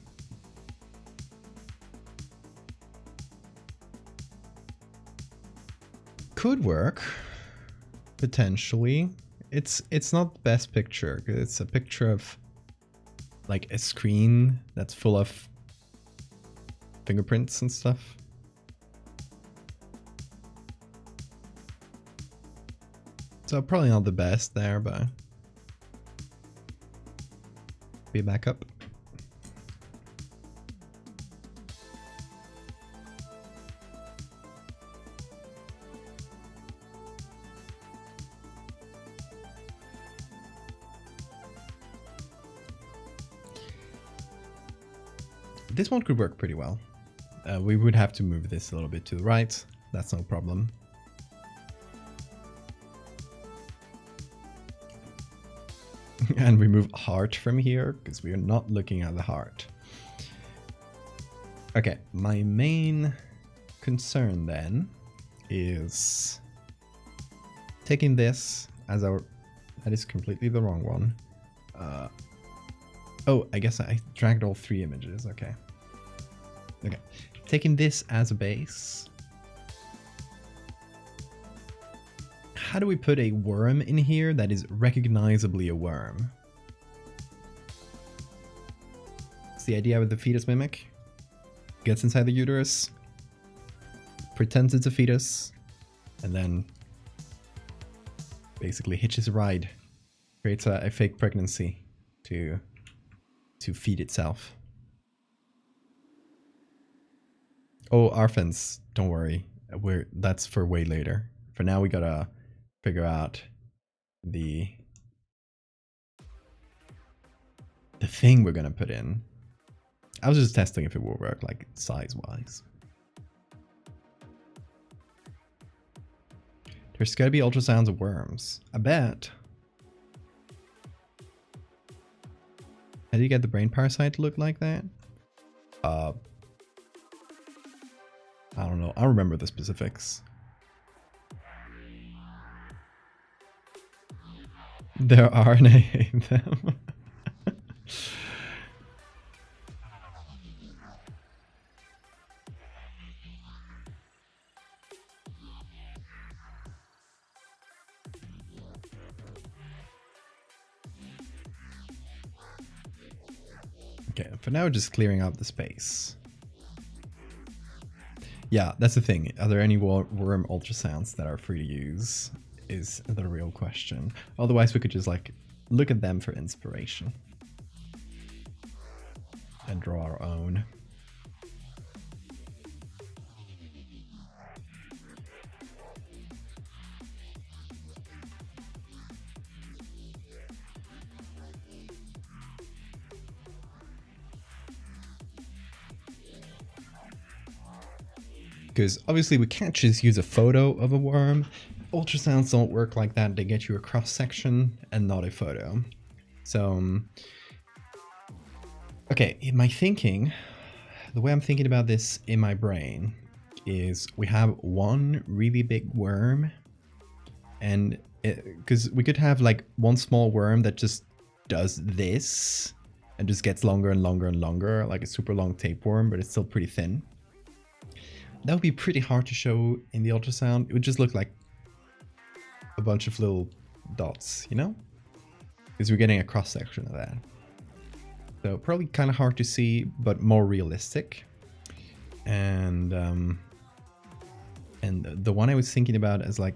Could work, potentially. It's not the best picture. It's a picture of like a screen that's full of fingerprints and stuff. So probably not the best there, but be a backup. this one could work pretty well. We would have to move this a little bit to the right. That's no problem. And we move heart from here because we are not looking at the heart. Okay, my main concern then is taking this as our... That is completely the wrong one. Oh, I guess I dragged all 3 images. Okay. Okay. Taking this as a base. How do we put a worm in here that is recognizably a worm? It's the idea with the fetus mimic. Gets inside the uterus, pretends it's a fetus, and then basically hitches a ride. Creates a fake pregnancy to feed itself. Oh, Arfens, don't worry. That's for way later. For now, we gotta figure out the thing we're gonna put in. I was just testing if it will work, like size-wise. There's gotta be ultrasounds of worms. I bet. How do you get the brain parasite to look like that? I don't know. I remember the specifics. There are, and I hate them. Okay, for now, just clearing out the space. Yeah, that's the thing. Are there any worm ultrasounds that are free to use? Is the real question. Otherwise, we could just like look at them for inspiration and draw our own. Because obviously we can't just use a photo of a worm. Ultrasounds don't work like that. They get you a cross section and not a photo. So, okay, in my thinking, the way I'm thinking about this in my brain is we have one really big worm, and because we could have like one small worm that just does this and just gets longer and longer and longer, like a super long tapeworm, but it's still pretty thin. That would be pretty hard to show in the ultrasound. It would just look like a bunch of little dots, you know? Because we're getting a cross section of that. So probably kind of hard to see, but more realistic. And the one I was thinking about as like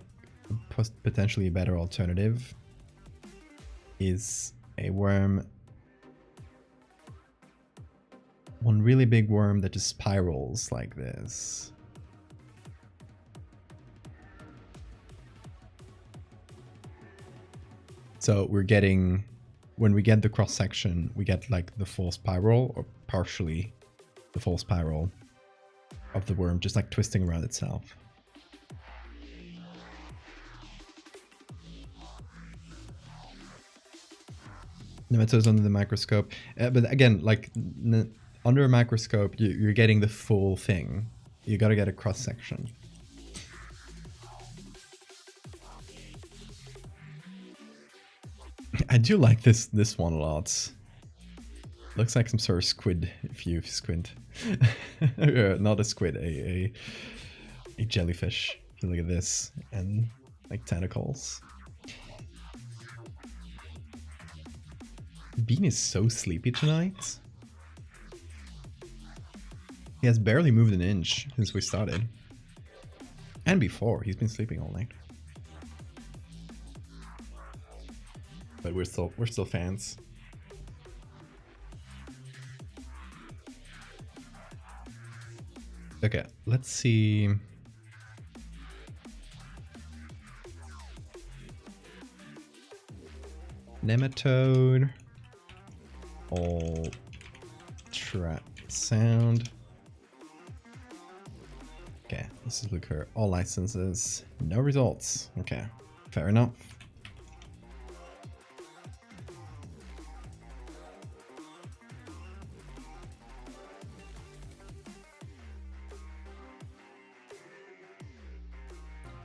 potentially a better alternative is a worm. One really big worm that just spirals like this. So we're getting, when we get the cross section, we get like the full spiral or partially the full spiral of the worm, just like twisting around itself. Nematodes under the microscope. But again, like under a microscope, you're getting the full thing. You gotta get a cross section. I do like this one a lot. Looks like some sort of squid if you squint. Not a squid, a jellyfish. If you look at this, and like tentacles. Bean is so sleepy tonight. He has barely moved an inch since we started. And before, he's been sleeping all night. But we're still fans. Okay, let's see. Nematode. Ultra Sound. Okay, this is look for all licenses. No results. Okay, fair enough.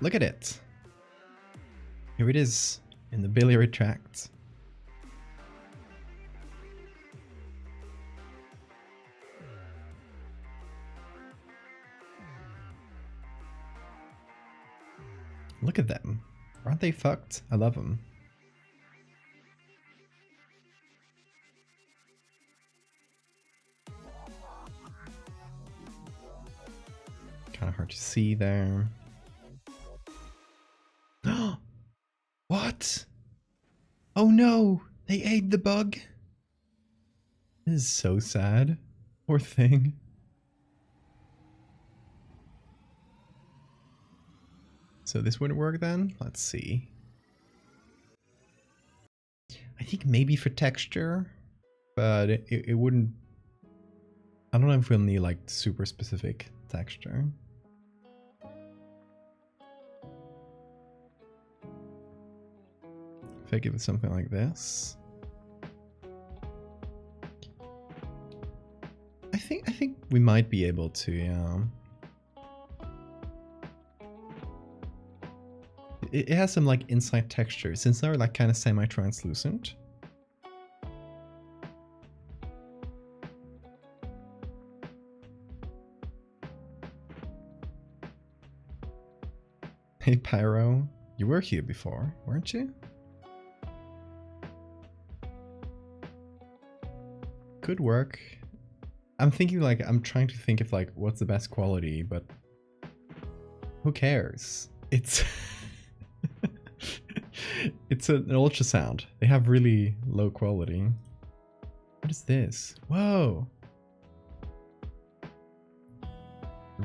Look at it. Here it is in the biliary tract. Look at them. Aren't they fucked? I love them. Kind of hard to see there. What? Oh no! They ate the bug! This is so sad. Poor thing. So this wouldn't work then? Let's see. I think maybe for texture, but it wouldn't... I don't know if we'll need like super specific texture. If I give it something like this. I think we might be able to, yeah. It has some like inside texture since they're like kind of semi-translucent. Hey Pyro, you were here before, weren't you? Good work. I'm thinking like, I'm trying to think of like what's the best quality, but who cares? It's it's an ultrasound. They have really low quality. What is this? Whoa!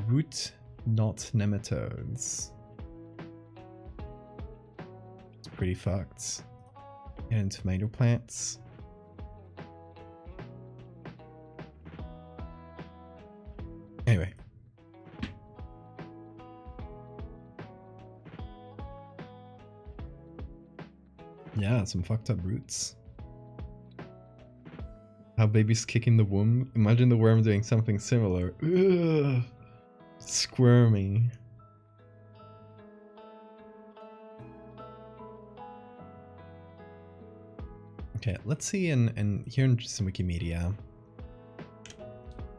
Root knot nematodes. It's pretty fucked. And tomato plants. Anyway. Yeah, some fucked up roots. How babies kicking the womb. Imagine the worm doing something similar. Ugh. Squirmy. Okay, let's see in here in some Wikimedia.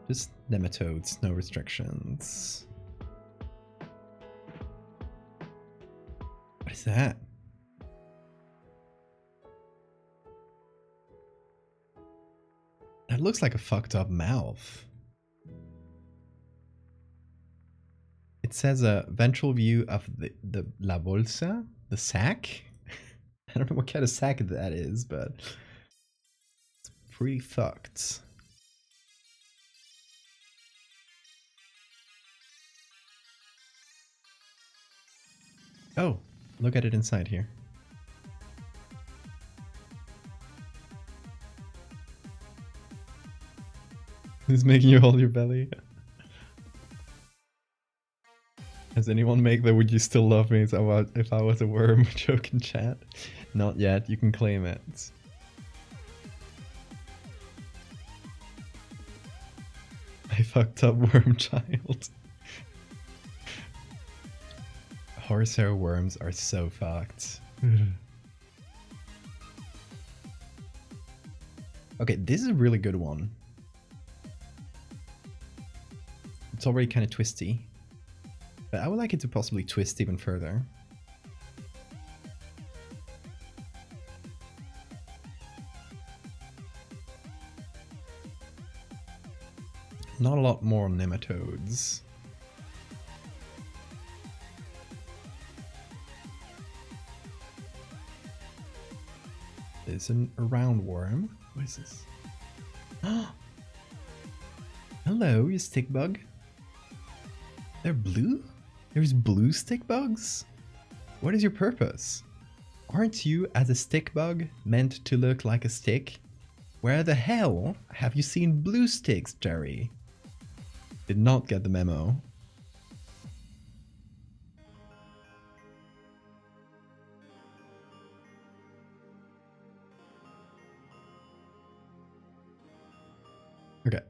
Just nematodes, no restrictions. What is that? That looks like a fucked up mouth. It says a ventral view of the la bolsa, the sac. I don't know what kind of sac that is, but it's pretty fucked. Oh, look at it inside here. Who's making you hold your belly? Has anyone make the "would you still love me if I was a worm" joke in chat? Not yet, you can claim it. I fucked up worm child. Horsehair worms are so fucked. Okay, this is a really good one. It's already kind of twisty, but I would like it to possibly twist even further. Not a lot more nematodes. There's a roundworm. What is this? Hello, you stick bug. They're blue? There's blue stick bugs? What is your purpose? Aren't you, as a stick bug, meant to look like a stick? Where the hell have you seen blue sticks, Jerry? Did not get the memo. Okay,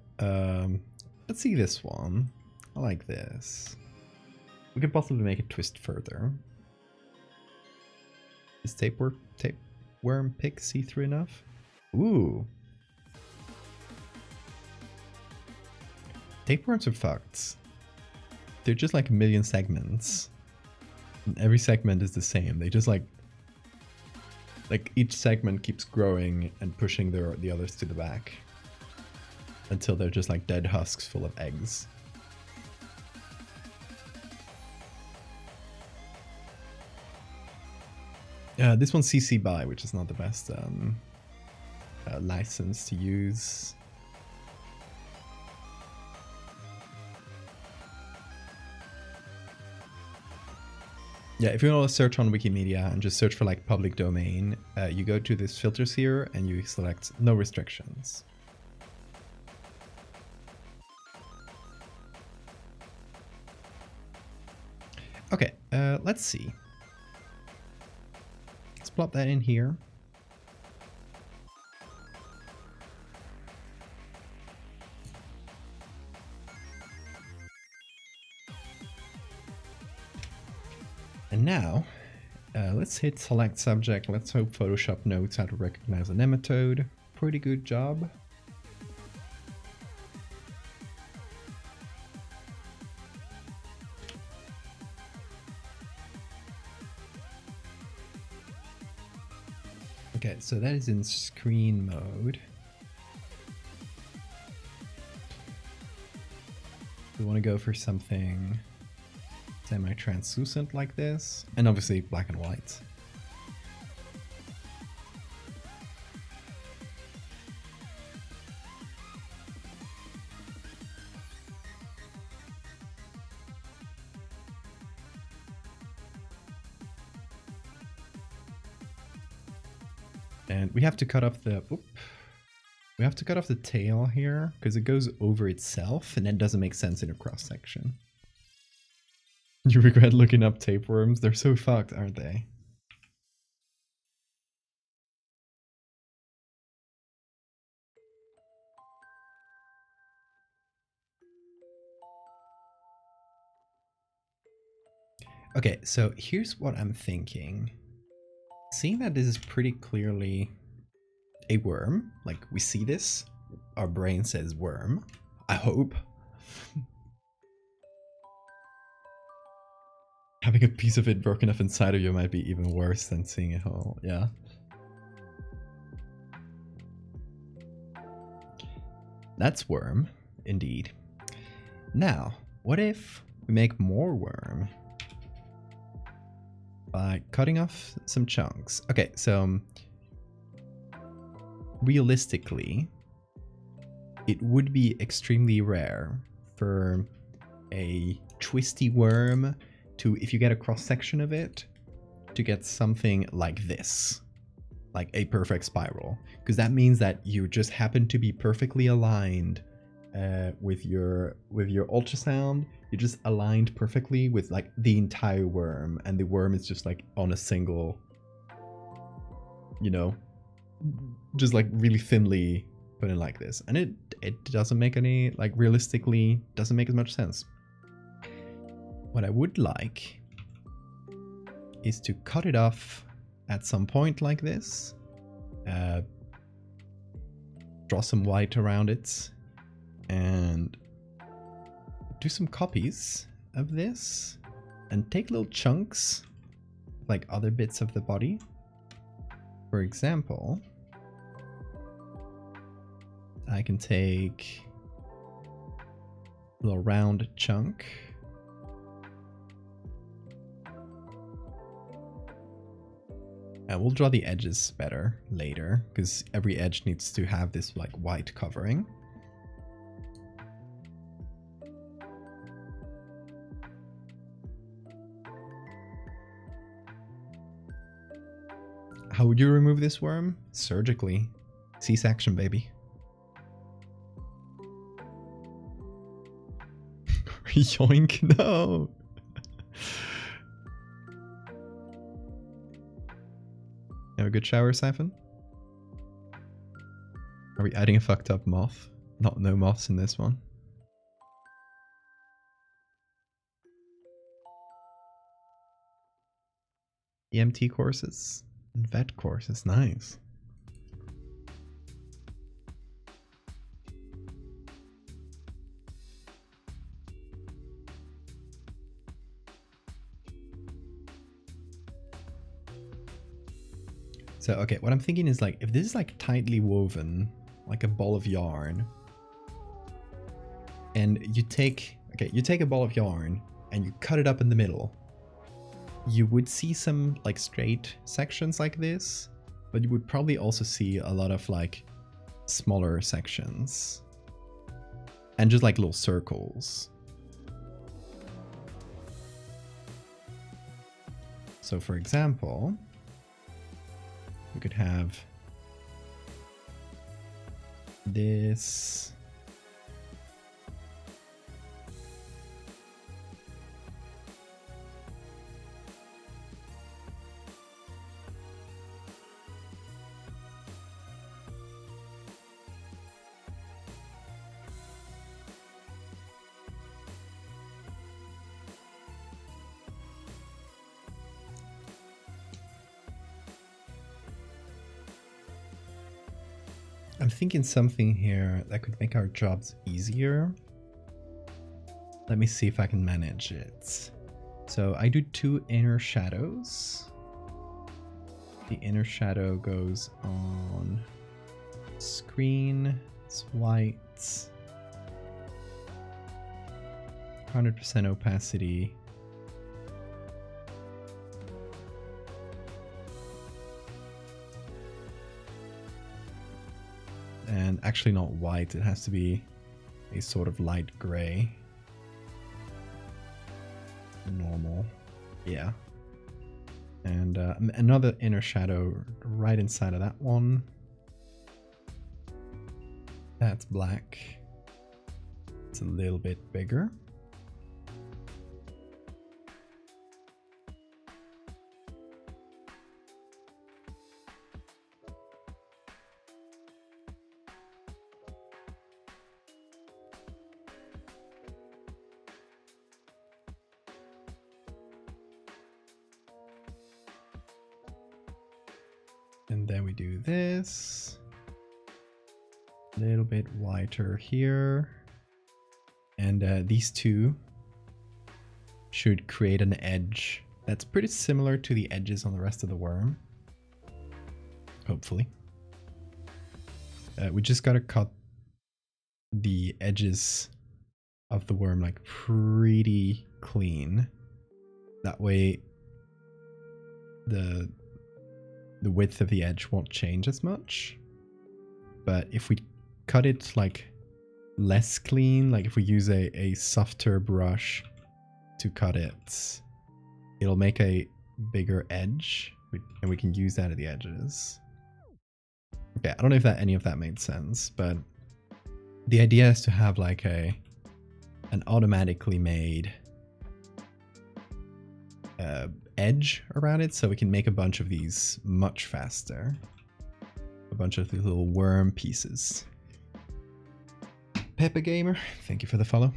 let's see this one. I like this. We could possibly make it twist further. Is tapeworm pick see-through enough? Ooh. Tapeworms are fucked. They're just like a million segments. And every segment is the same. They just like each segment keeps growing and pushing the others to the back. Until they're just like dead husks full of eggs. This one's CC BY, which is not the best license to use. Yeah, if you want to search on Wikimedia and just search for like public domain, you go to this filters here and you select no restrictions. Okay, let's see. Let's plop that in here. And now, let's hit select subject. Let's hope Photoshop knows how to recognize a nematode. Pretty good job. Okay, so that is in screen mode. We want to go for something semi-translucent like this, and obviously black and white. And we have to cut off the we have to cut off the tail here because it goes over itself and that doesn't make sense in a cross section. You regret looking up tapeworms? They're so fucked, aren't they? Okay, so here's what I'm thinking. Seeing that this is pretty clearly a worm, like we see this, our brain says worm, I hope. Having a piece of it broken off inside of you might be even worse than seeing it whole, yeah. That's worm, indeed. Now, what if we make more worm by cutting off some chunks? Okay, so realistically, it would be extremely rare for a twisty worm to, if you get a cross section of it, to get something like this, like a perfect spiral, because that means that you just happen to be perfectly aligned with your ultrasound. You're just aligned perfectly with like the entire worm, and the worm is just like on a single, you know, just like really thinly put in like this, and it doesn't make any, like, realistically doesn't make as much sense. What I would like is to cut it off at some point like this, draw some white around it, and do some copies of this, and take little chunks like other bits of the body. For example, I can take a little round chunk, and we'll draw the edges better later, because every edge needs to have this like white covering. How would you remove this worm? Surgically. C-section, baby. Yoink, no! Have a good shower, Siphon? Are we adding a fucked up moth? No moths in this one. EMT courses and vet courses, nice. So, okay, what I'm thinking is like, if this is like tightly woven, like a ball of yarn, and you take a ball of yarn and you cut it up in the middle, you would see some like straight sections like this, but you would probably also see a lot of like smaller sections and just like little circles. So for example, we could have this. I'm thinking something here that could make our jobs easier. Let me see if I can manage it. So I do 2 inner shadows. The inner shadow goes on screen. It's white. 100% opacity. And actually not white, it has to be a sort of light gray. Normal. Yeah. And another inner shadow right inside of that one. That's black. It's a little bit bigger. And then we do this. A little bit whiter here. And these two should create an edge that's pretty similar to the edges on the rest of the worm. Hopefully. We just gotta cut the edges of the worm like pretty clean. That way the width of the edge won't change as much. But if we cut it like less clean, like if we use a softer brush to cut it, it'll make a bigger edge and we can use that at the edges. Okay, I don't know if any of that made sense, but the idea is to have like an automatically made edge around it, so we can make a bunch of these much faster. A bunch of these little worm pieces. Peppa Gamer, thank you for the follow.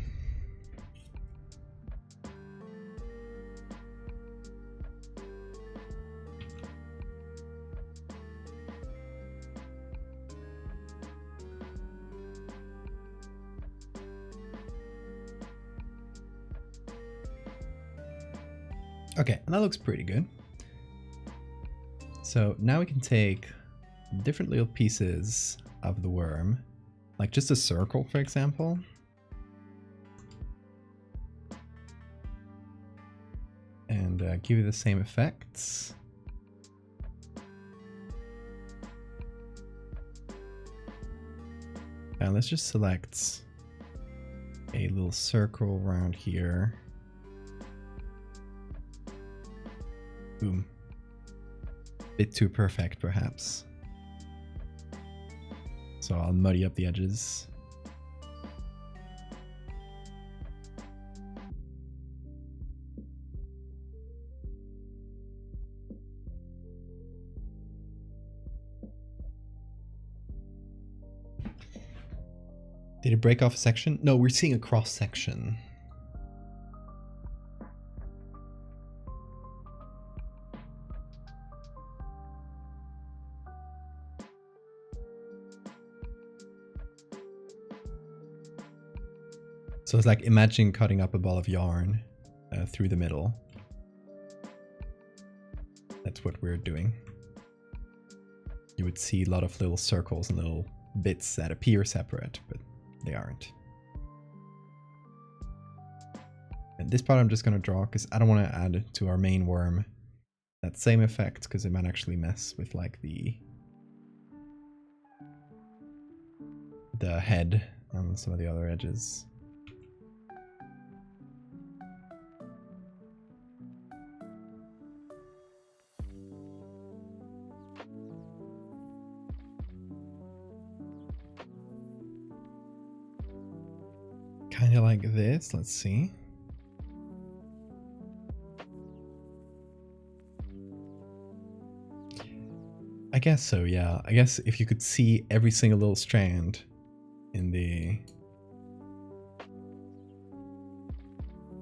Okay, that looks pretty good. So now we can take different little pieces of the worm, like just a circle, for example. And give you the same effects. And let's just select a little circle around here. Boom. Bit too perfect, perhaps. So I'll muddy up the edges. Did it break off a section? No, we're seeing a cross section. So it's like, imagine cutting up a ball of yarn through the middle. That's what we're doing. You would see a lot of little circles and little bits that appear separate, but they aren't. And this part I'm just going to draw because I don't want to add to our main worm that same effect, because it might actually mess with like the head and some of the other edges. Kind of like this. Let's see. I guess so, yeah. I guess if you could see every single little strand in the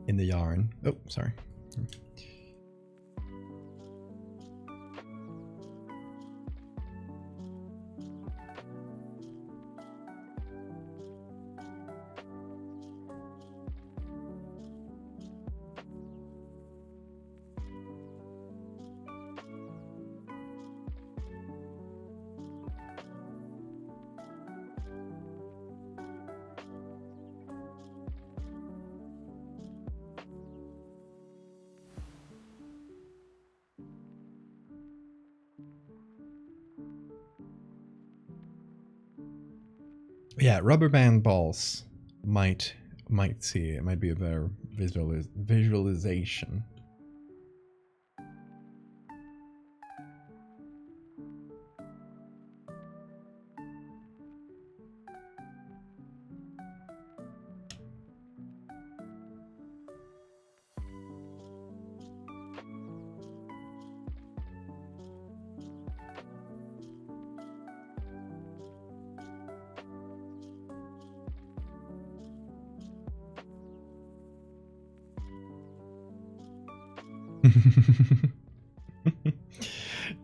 yarn. Oh, sorry. Yeah, rubber band balls might see it might be a better visualization.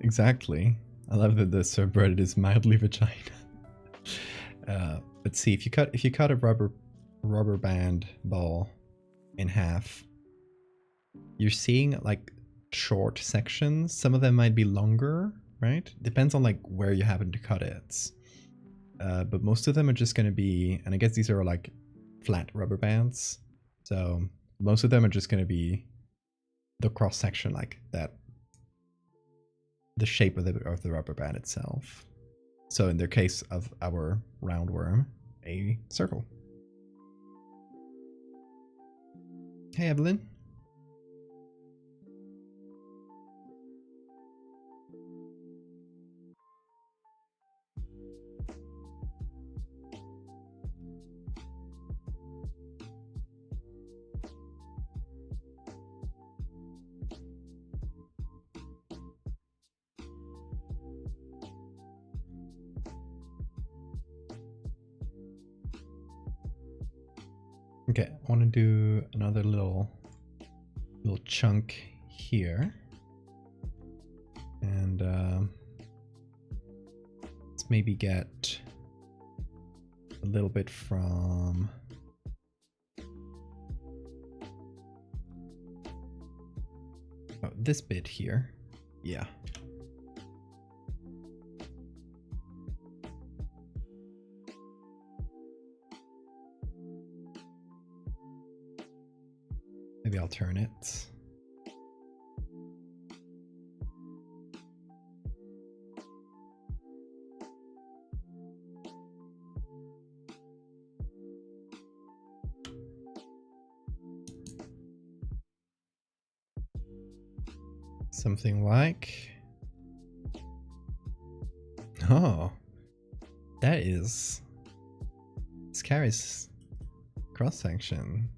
Exactly. I love that the subreddit is mildly vagina. But see, if you cut a rubber band ball in half, you're seeing like short sections. Some of them might be longer, right? Depends on like where you happen to cut it. But most of them are just going to be, and I guess these are like flat rubber bands. So most of them are just going to be the cross section like that, the shape of the rubber band itself. So in the case of our roundworm, a circle. Hey Evelyn. Okay, I want to do another little chunk here, and let's maybe get a little bit from this bit here. Yeah. Maybe I'll turn it. Something like... Oh. That is Scary's cross section.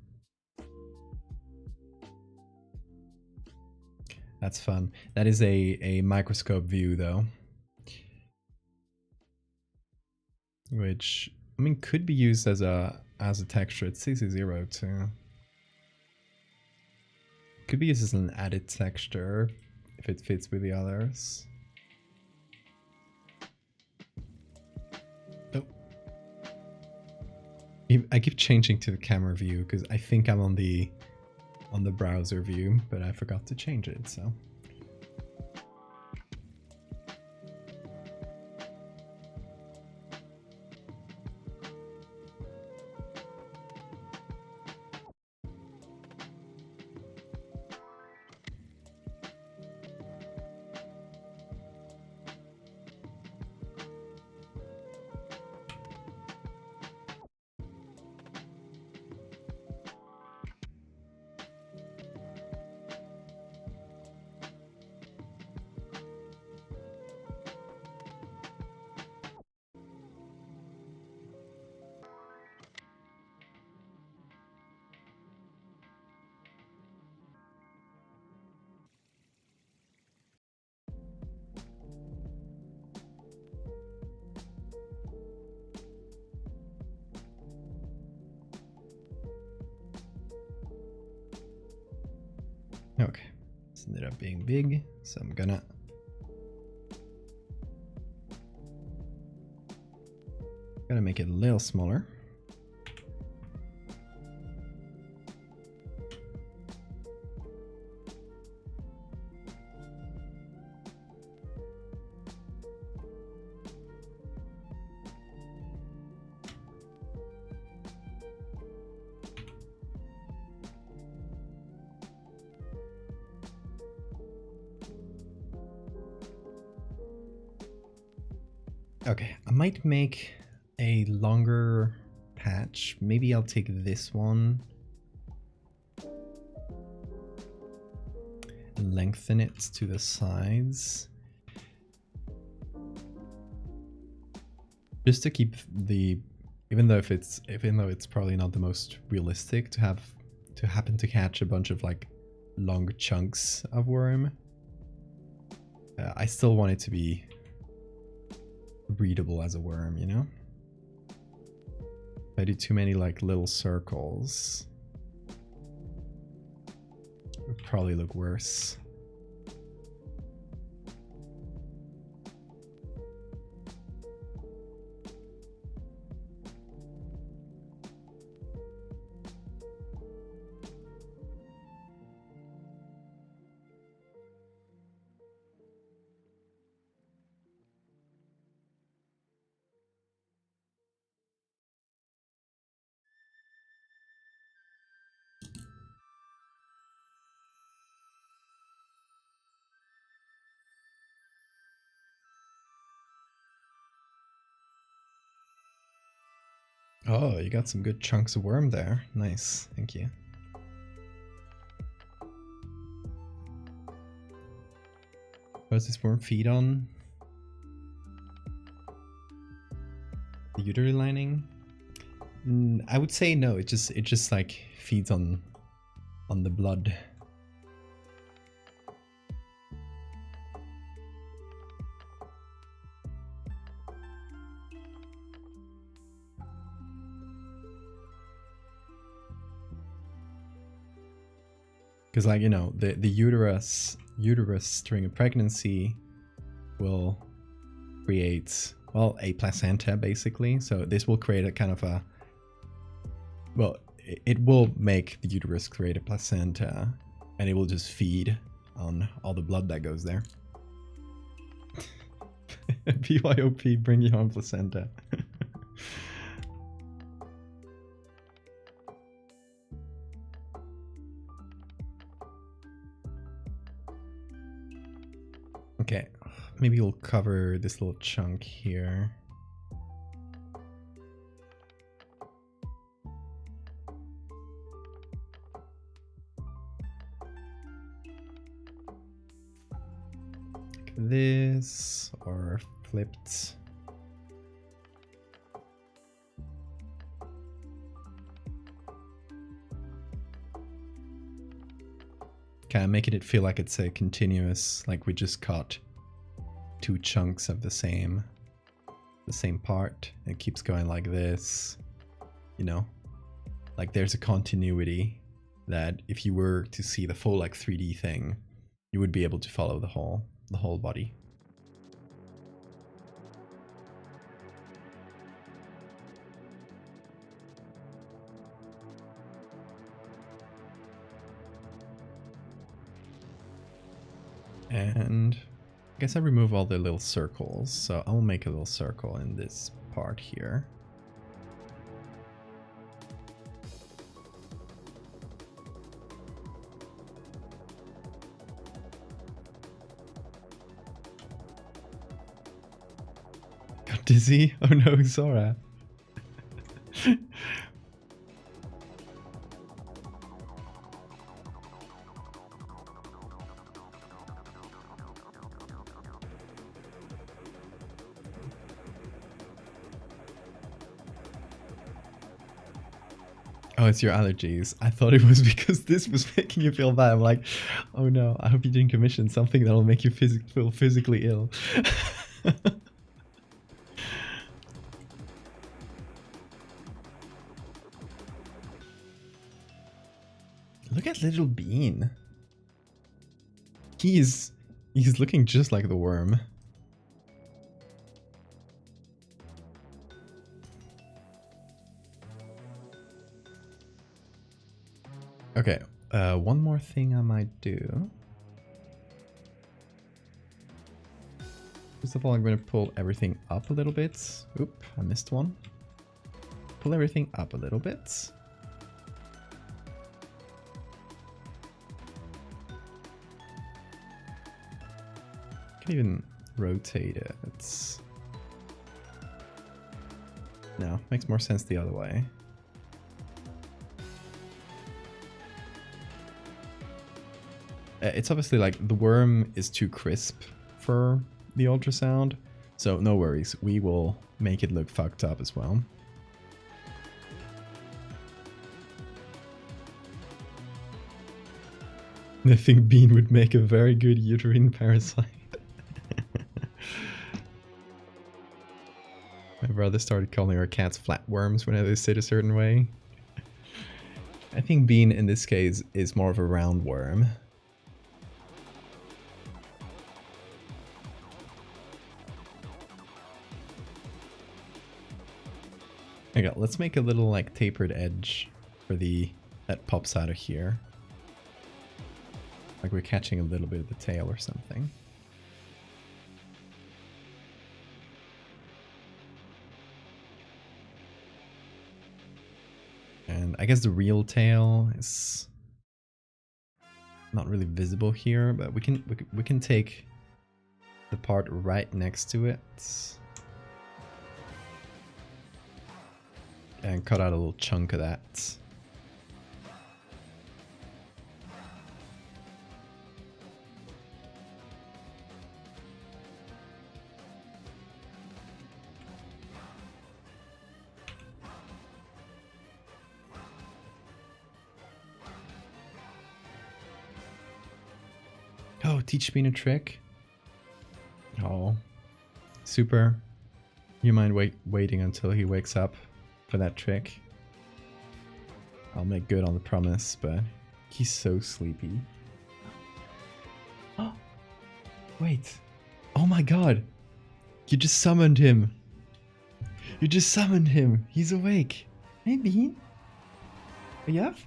That's fun. That is a microscope view though. Which, I mean, could be used as a texture. It's CC0 too. Could be used as an added texture if it fits with the others. Oh. I keep changing to the camera view because I think I'm on the browser view, but I forgot to change it, so. Okay, this ended up being big, so I'm gonna make it a little smaller. Okay, I might make a longer patch. Maybe I'll take this one and lengthen it to the sides. Just to keep the, even though it's probably not the most realistic to happen to catch a bunch of like long chunks of worm, I still want it to be readable as a worm, you know? If I do too many like little circles, it would probably look worse. Oh, you got some good chunks of worm there. Nice, thank you. What does this worm feed on? The uterine lining? I would say no. It just like feeds on the blood. Because, like, you know, the uterus during a pregnancy will create, well, a placenta basically. So this will create a kind of a, well, it will make the uterus create a placenta, and it will just feed on all the blood that goes there. BYOP, bring your own placenta. Okay, maybe we'll cover this little chunk here. Like this, or flipped. Kind of making it feel like it's a continuous, like we just cut 2 chunks of the same part. It keeps going like this, you know, like there's a continuity that if you were to see the full like 3D thing, you would be able to follow the whole body. And I guess I remove all the little circles, so I'll make a little circle in this part here. Got dizzy? Oh no, Sora. Oh, it's your allergies. I thought it was because this was making you feel bad. I'm like, oh no, I hope you didn't commission something that'll make you feel physically ill. Look at little Bean. He's looking just like the worm. Okay, one more thing I might do. First of all, I'm going to pull everything up a little bit. Oop, I missed one. Pull everything up a little bit. Can even rotate it. No, makes more sense the other way. It's obviously like the worm is too crisp for the ultrasound, so no worries, we will make it look fucked up as well. I think Bean would make a very good uterine parasite. My brother started calling our cats flatworms whenever they sit a certain way. I think Bean in this case is more of a round worm. Okay, let's make a little like tapered edge for that pops out of here. Like we're catching a little bit of the tail or something. And I guess the real tail is not really visible here, but we can take the part right next to it and cut out a little chunk of that. Oh, teach me a trick. Oh, super. You mind waiting until he wakes up for that trick? I'll make good on the promise, but he's so sleepy. Oh, wait. Oh my god. You just summoned him. You just summoned him. He's awake. Hey, Bean. Are you up?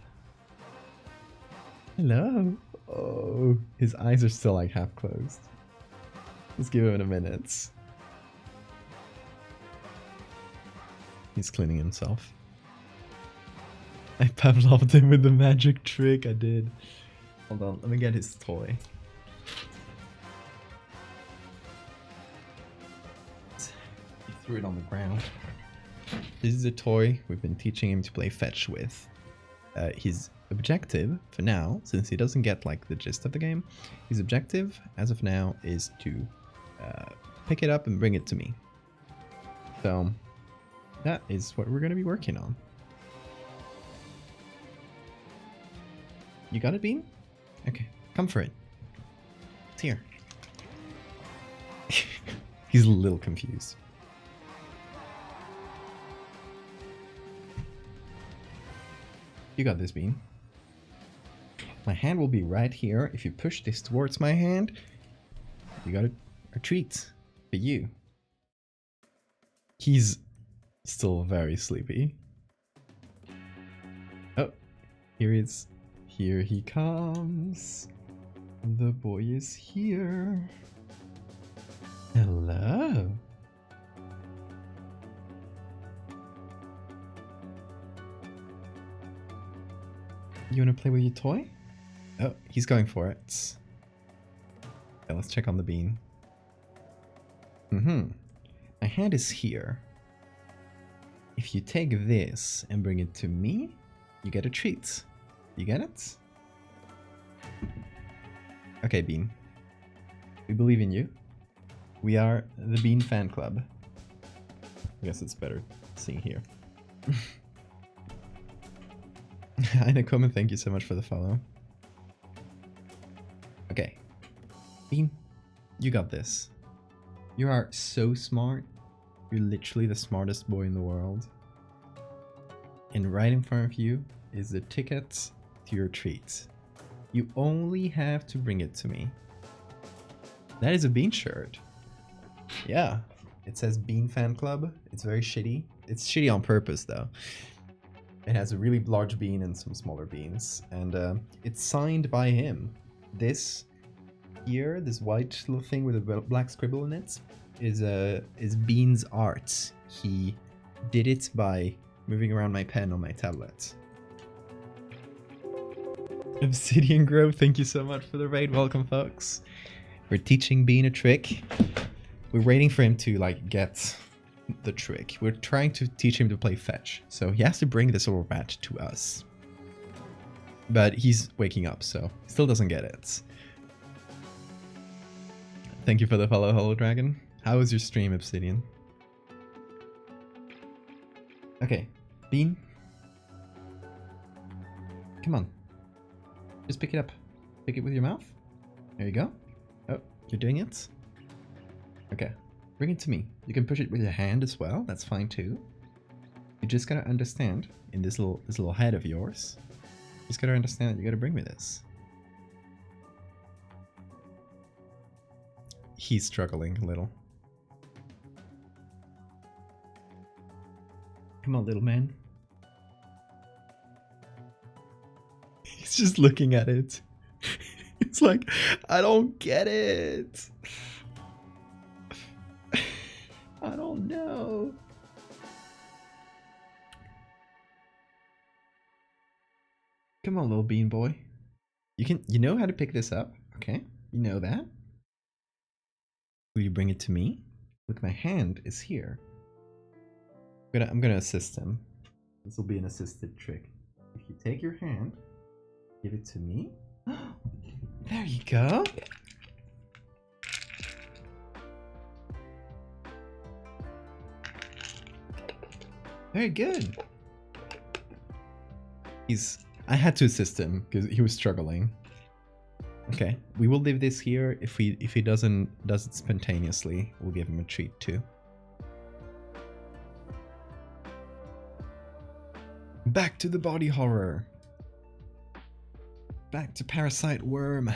Hello. Oh, his eyes are still like half closed. Let's give him a minute. He's cleaning himself. I Pavloved him with the magic trick. I did. Hold on, let me get his toy. He threw it on the ground. This is a toy we've been teaching him to play fetch with. His objective for now, since he doesn't get like the gist of the game, his objective as of now is to pick it up and bring it to me. So that is what we're going to be working on. You got it, Bean? Okay, Come for it. It's here. He's a little confused. You got this, Bean. My hand will be right here. If you push this towards my hand, you got a treat for you. He's still very sleepy. Oh, here he is. Here he comes. The boy is here. Hello. You want to play with your toy? Oh, he's going for it. Okay, let's check on the bean. My hand is here. If you take this and bring it to me, you get a treat. You get it? Okay, Bean. We believe in you. We are the Bean Fan Club. I guess it's better seeing here. Hi, comment. Thank you so much for the follow. Okay. Bean, you got this. You are so smart. You're literally the smartest boy in the world. And right in front of you is the ticket to your treat. You only have to bring it to me. That is a Bean shirt. Yeah. It says Bean Fan Club. It's very shitty. It's shitty on purpose though. It has a really large bean and some smaller beans. And it's signed by him. This here, this white little thing with a black scribble in it, is Bean's art. He did it by moving around my pen on my tablet. Obsidian Grove, thank you so much for the raid. Welcome, folks. We're teaching Bean a trick. We're waiting for him to like get the trick. We're trying to teach him to play fetch, so he has to bring this little rat to us. But he's waking up, so still doesn't get it. Thank you for the follow, Hollow Dragon. How was your stream, Obsidian? Okay, Bean. Come on. Just pick it up. Pick it with your mouth. There you go. Oh, you're doing it? Okay. Bring it to me. You can push it with your hand as well. That's fine too. You just gotta understand, in this little head of yours, you just gotta understand that you gotta bring me this. He's struggling a little. Come on, little man. He's just looking at it. It's like, I don't get it. I don't know. Come on, little bean boy. You know how to pick this up, okay? You know that. Will you bring it to me? Look, my hand is here. I'm gonna assist him. This will be an assisted trick. If you take your hand, give it to me. There you go. Very good. I had to assist him because he was struggling. Okay, we will leave this here. If he does it spontaneously, we'll give him a treat too. Back to the body horror. Back to Parasite Worm.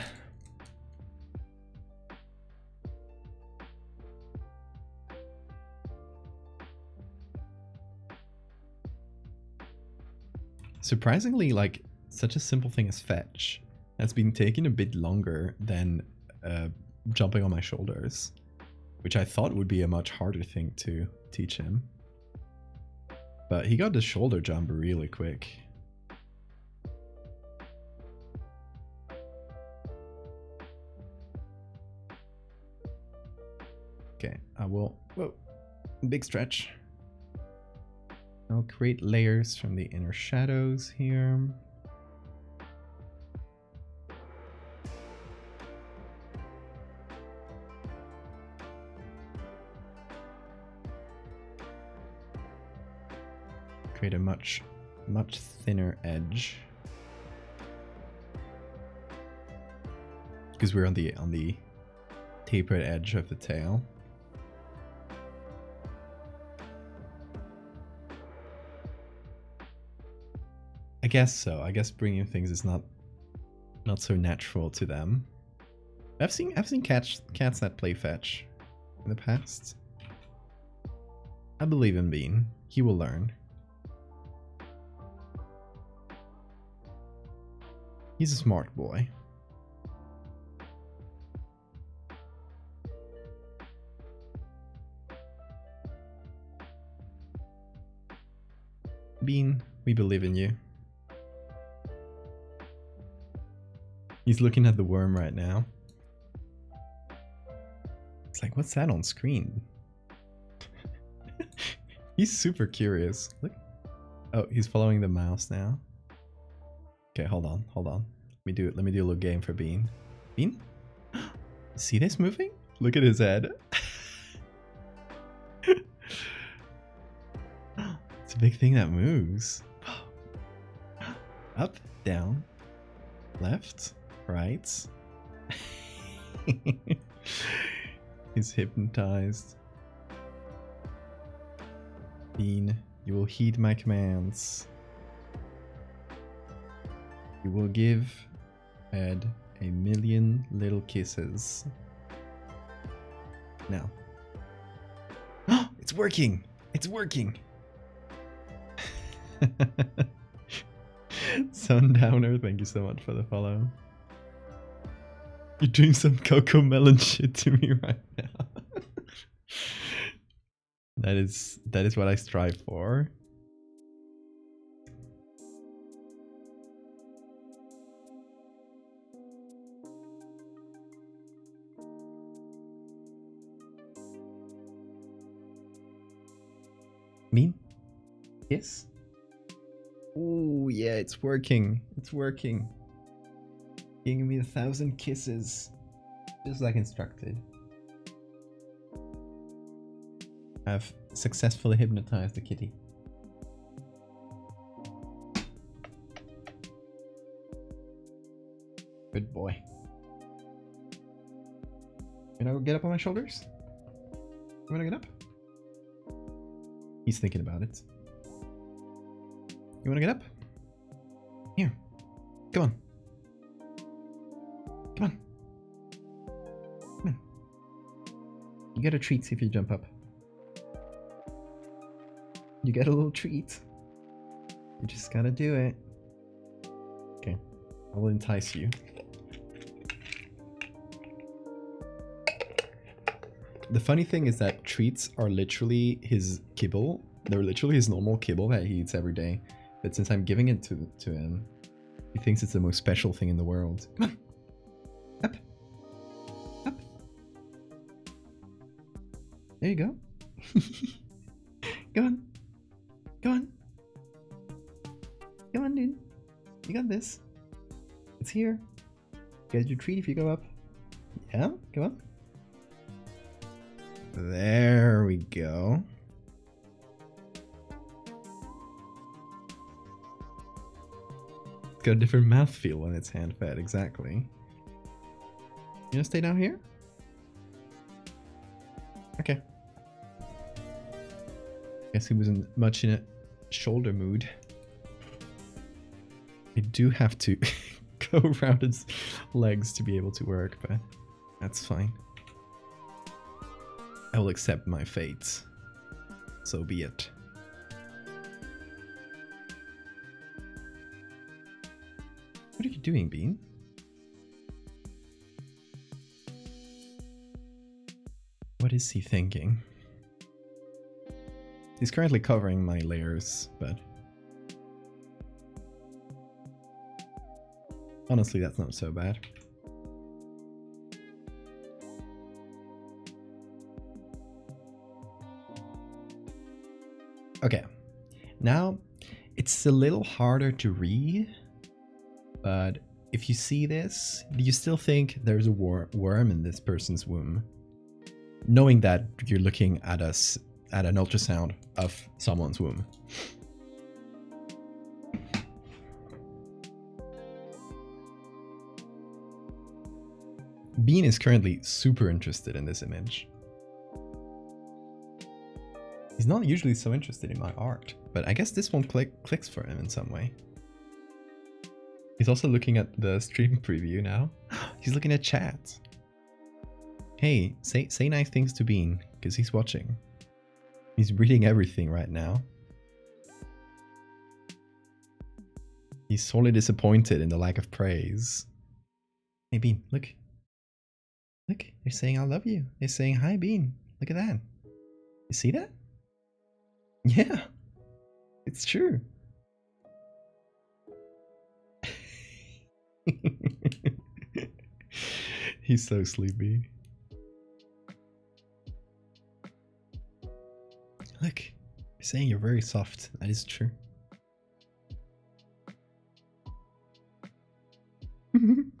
Surprisingly, like, such a simple thing as fetch has been taking a bit longer than jumping on my shoulders, which I thought would be a much harder thing to teach him. But he got the shoulder jump really quick. Okay, I will... Whoa, big stretch. I'll create layers from the inner shadows here. Create a much thinner edge. because we're on the tapered edge of the tail. I guess so. I guess bringing things is not so natural to them. I've seen cats that play fetch in the past. I believe in Bean. He will learn. He's a smart boy. Bean, we believe in you. He's looking at the worm right now. It's like, what's that on screen? He's super curious. Look. Oh, he's following the mouse now. Okay, hold on. Let me do a little game for Bean. Bean? See this moving? Look at his head. It's a big thing that moves. Up, down, left, right. He's hypnotized. Bean, you will heed my commands. You will give Ed 1,000,000 little kisses. Now. It's working! It's working! Sundowner, thank you so much for the follow. You're doing some Coco Melon shit to me right now. That is what I strive for. Me? Yes? Oh yeah, it's working. It's working. Giving me 1,000 kisses. Just like instructed. I've successfully hypnotized the kitty. Good boy. You wanna get up on my shoulders? You wanna get up? He's thinking about it. You wanna get up? Here. Come on. Come on. Come on. You get a treat if you jump up. You get a little treat. You just gotta do it. Okay. I will entice you. The funny thing is that treats are literally his kibble. They're literally his normal kibble that he eats every day. But since I'm giving it to him, he thinks it's the most special thing in the world. Come on. Up. Up. There you go. Go on. Go on. Come on, dude. You got this. It's here. Get your treat if you go up. Yeah, come on. There we go. It's got a different mouthfeel when it's hand fed, exactly. You gonna stay down here? Okay. Guess he wasn't much in a shoulder mood. I do have to go around his legs to be able to work, but that's fine. I will accept my fate. So be it. What are you doing, Bean? What is he thinking? He's currently covering my layers, but honestly, that's not so bad. Okay, now it's a little harder to read, but if you see this, do you still think there's a worm in this person's womb? Knowing that you're looking at us at an ultrasound of someone's womb. Bean is currently super interested in this image. He's not usually so interested in my art, but I guess this one clicks for him in some way. He's also looking at the stream preview now. He's looking at chat. Hey, say nice things to Bean, because he's watching. He's reading everything right now. He's sorely disappointed in the lack of praise. Hey Bean, look. Look, they're saying I love you. They're saying hi Bean. Look at that. You see that? Yeah, it's true. He's so sleepy. Look, they're saying you're very soft. That is true.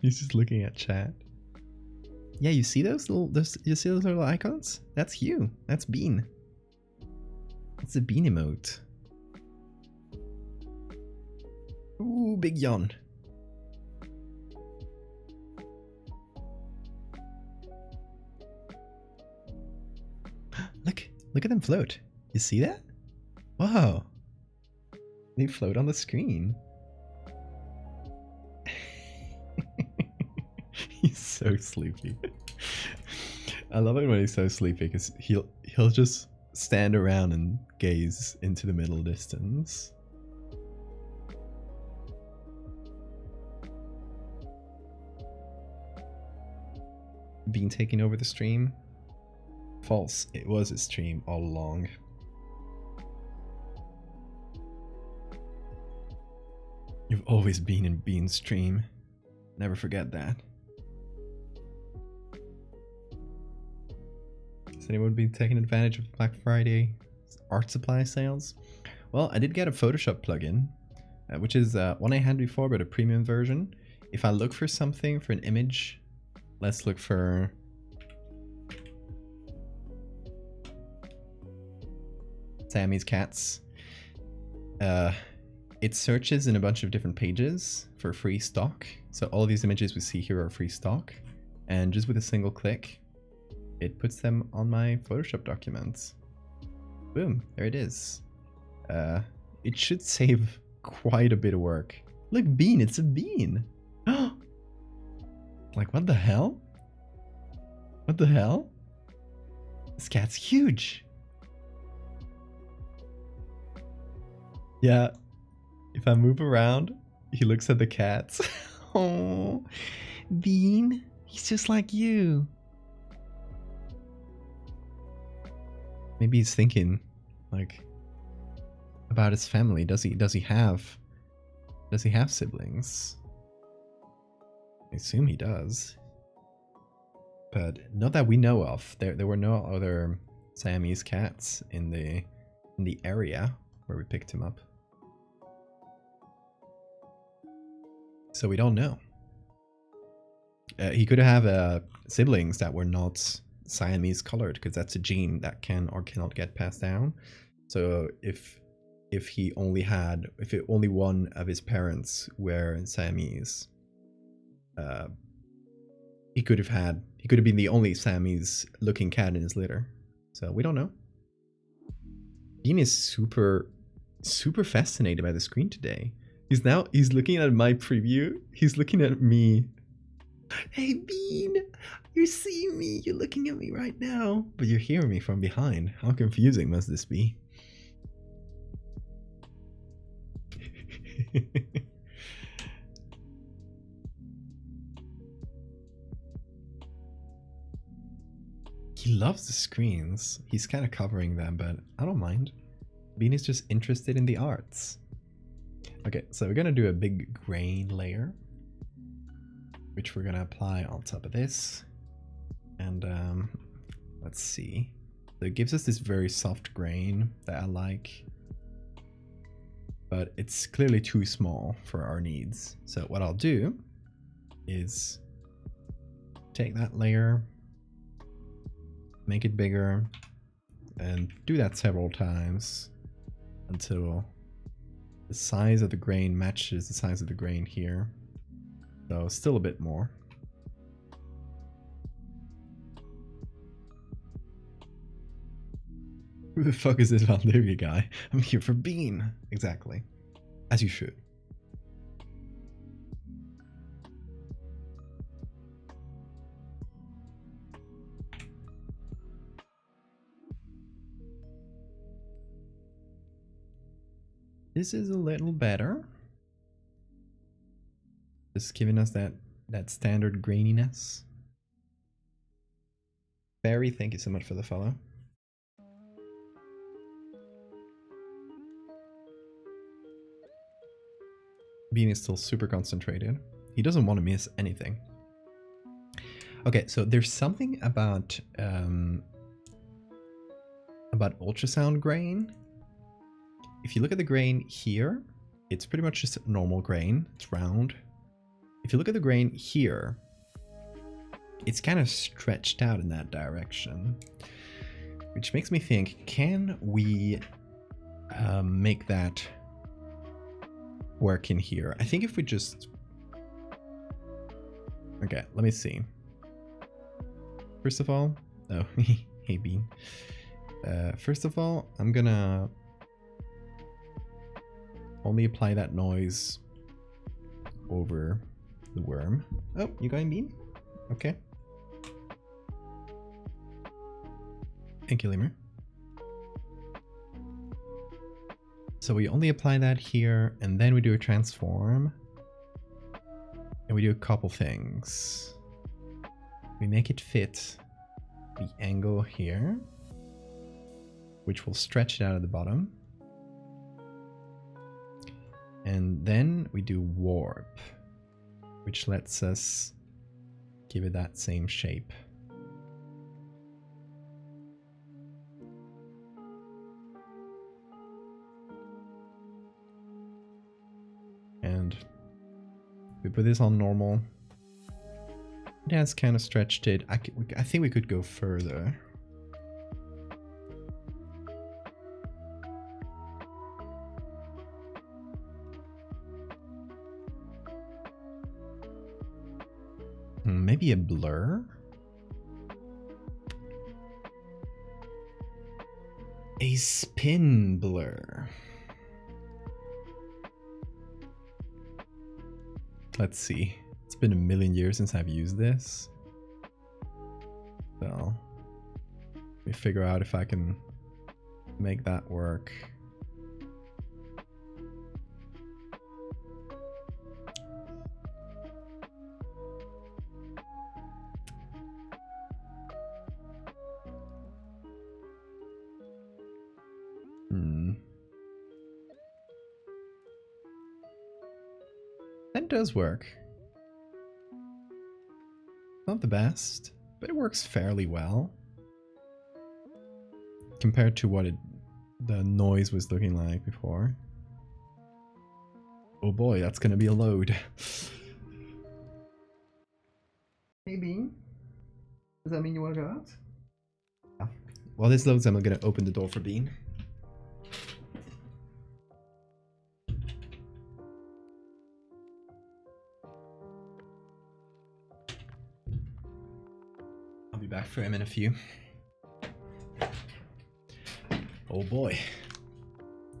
He's just looking at chat. Yeah, you see those little you see those little icons? That's you. That's Bean. It's a Bean emote. Ooh, big yawn. Look at them float. You see that? Wow. They float on the screen. He's so sleepy. I love it when he's so sleepy because he'll just stand around and gaze into the middle distance. Bean taking over the stream? False. It was a stream all along. You've always been in Bean's stream. Never forget that. Has anyone been taking advantage of Black Friday art supply sales? Well, I did get a Photoshop plugin, which is one I had before, but a premium version. If I look for something, for an image, let's look for... Sammy's cats. It searches in a bunch of different pages for free stock. So all these images we see here are free stock. And just with a single click, it puts them on my Photoshop documents. Boom, there it is. It should save quite a bit of work. Look, Bean, it's a bean. Like, what the hell? What the hell? This cat's huge. Yeah, if I move around, he looks at the cats. Oh, Bean, he's just like you. Maybe he's thinking, like, about his family. Does he have siblings? I assume he does, but not that we know of. There were no other Siamese cats in the area where we picked him up. So we don't know. He could have siblings that were not Siamese colored, because that's a gene that can or cannot get passed down. So if only one of his parents were Siamese, he could have been the only Siamese looking cat in his litter. So we don't know. Bean is super fascinated by the screen today. He's looking at my preview. He's looking at me. Hey Bean, you're seeing me. You're looking at me right now, but you're hearing me from behind. How confusing must this be? He loves the screens. He's kind of covering them, but I don't mind. Bean is just interested in the arts. Okay, so we're gonna do a big grain layer, which we're gonna apply on top of this. And let's see. So it gives us this very soft grain that I like, but it's clearly too small for our needs. So what I'll do is take that layer, make it bigger, and do that several times until the size of the grain matches the size of the grain here. So still a bit more. Who the fuck is this Valdevia guy? I'm here for Bean. Exactly. As you should. This is a little better. Just giving us that standard graininess. Barry, thank you so much for the follow. Bean is still super concentrated. He doesn't want to miss anything. Okay, so there's something about ultrasound grain. If you look at the grain here, it's pretty much just a normal grain. It's round. If you look at the grain here, it's kind of stretched out in that direction, which makes me think, can we make that work in here? I think if we just... Okay, let me see. First of all... Oh, hey Bean. First of all, I'm gonna only apply that noise over the worm. Oh, you going Bean? Okay. Thank you, Lemur. So we only apply that here, and then we do a transform. And we do a couple things. We make it fit the angle here, which will stretch it out at the bottom. And then we do warp, which lets us give it that same shape. And we put this on normal. It has kind of stretched it. I think we could go further. Maybe a blur? A spin blur. Let's see. It's been a million years since I've used this. So, let me figure out if I can make that work. That does work. Not the best, but it works fairly well compared to what the noise was looking like before. Oh boy, that's gonna be a load. Hey Bean, does that mean you want to go out? Yeah. While this loads, I'm gonna open the door for Bean. I'll be back for him in a few. Oh boy,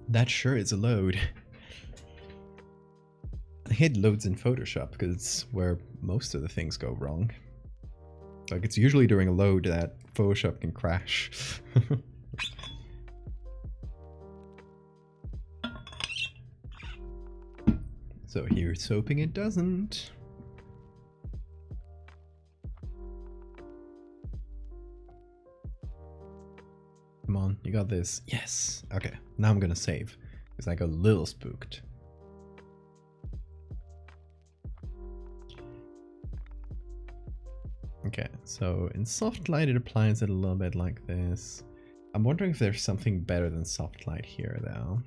that sure is a load. I hate loads in Photoshop because it's where most of the things go wrong. Like, it's usually during a load that Photoshop can crash. So here's hoping it doesn't. Come on, you got this. Yes. Okay, now I'm gonna save because I got a little spooked. Okay, so in soft light it applies it a little bit like this. I'm wondering if there's something better than soft light here though.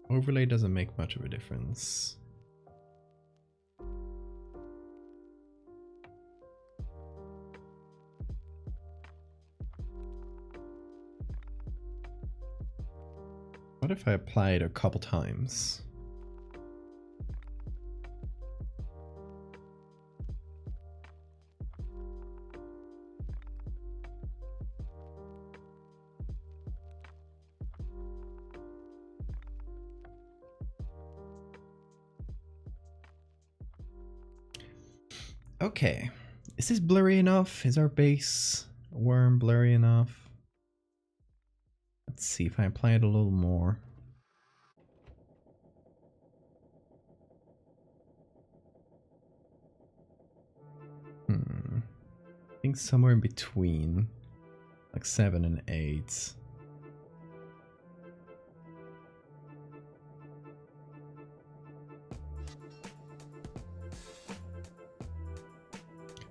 Overlay doesn't make much of a difference. What if I apply it a couple times? Okay. Is this blurry enough? Is our base worm blurry enough? Let's see if I apply it a little more. I think somewhere in between, like 7 and 8.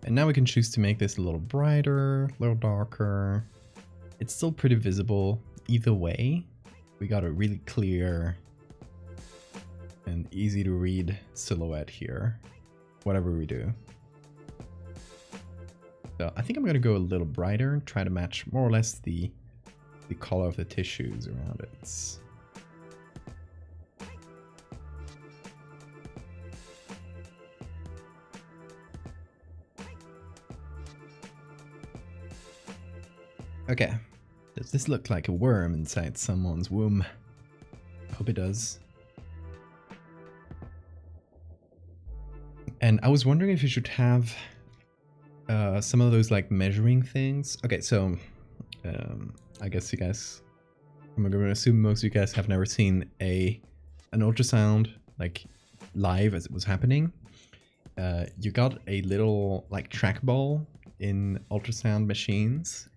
And now we can choose to make this a little brighter, a little darker. It's still pretty visible either way. We got a really clear and easy to read silhouette here, whatever we do. So I think I'm gonna go a little brighter and try to match more or less the color of the tissues around it. Okay, does this look like a worm inside someone's womb? Hope it does. And I was wondering if you should have some of those like measuring things. Okay, so I guess you guys, I'm gonna assume most of you guys have never seen an ultrasound like live as it was happening. You got a little like trackball in ultrasound machines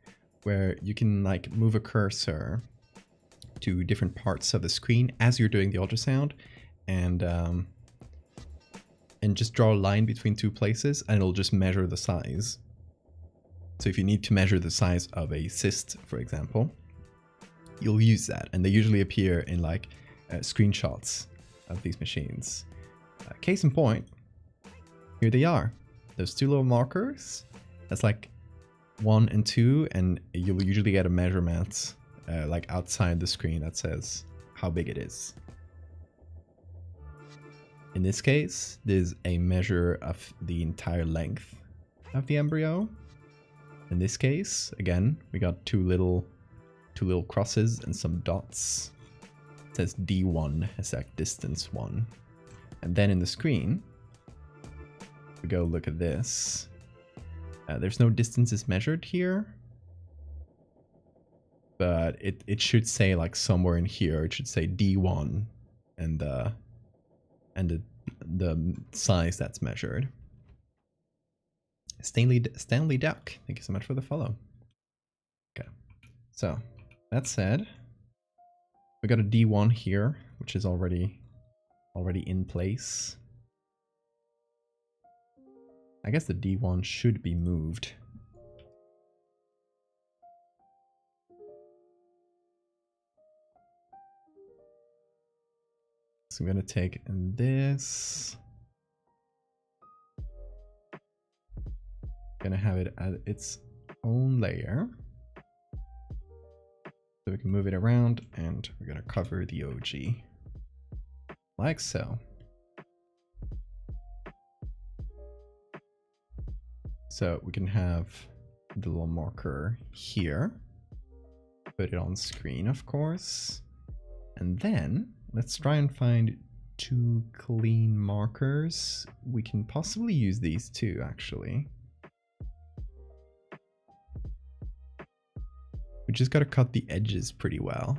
where you can like move a cursor to different parts of the screen as you're doing the ultrasound, and just draw a line between two places and it'll just measure the size. So if you need to measure the size of a cyst, for example, you'll use that, and they usually appear in like screenshots of these machines. Case in point, here they are. Those two little markers, that's like 1 and 2, and you'll usually get a measurement like outside the screen that says how big it is. In this case, there's a measure of the entire length of the embryo. In this case, again, we got two little crosses and some dots. It says D1, it's like distance 1. And then in the screen, we go look at this. There's no distances measured here, but it should say like somewhere in here, it should say D1 and the size that's measured. Stanley Duck, thank you so much for the follow. Okay, so that said, we got a D1 here, which is already in place. I guess the D1 should be moved. So I'm gonna take this. Gonna have it as its own layer. So we can move it around, and we're gonna cover the OG. Like so. So we can have the little marker here. Put it on screen, of course. And then let's try and find 2 clean markers. We can possibly use these 2, actually. We just gotta cut the edges pretty well.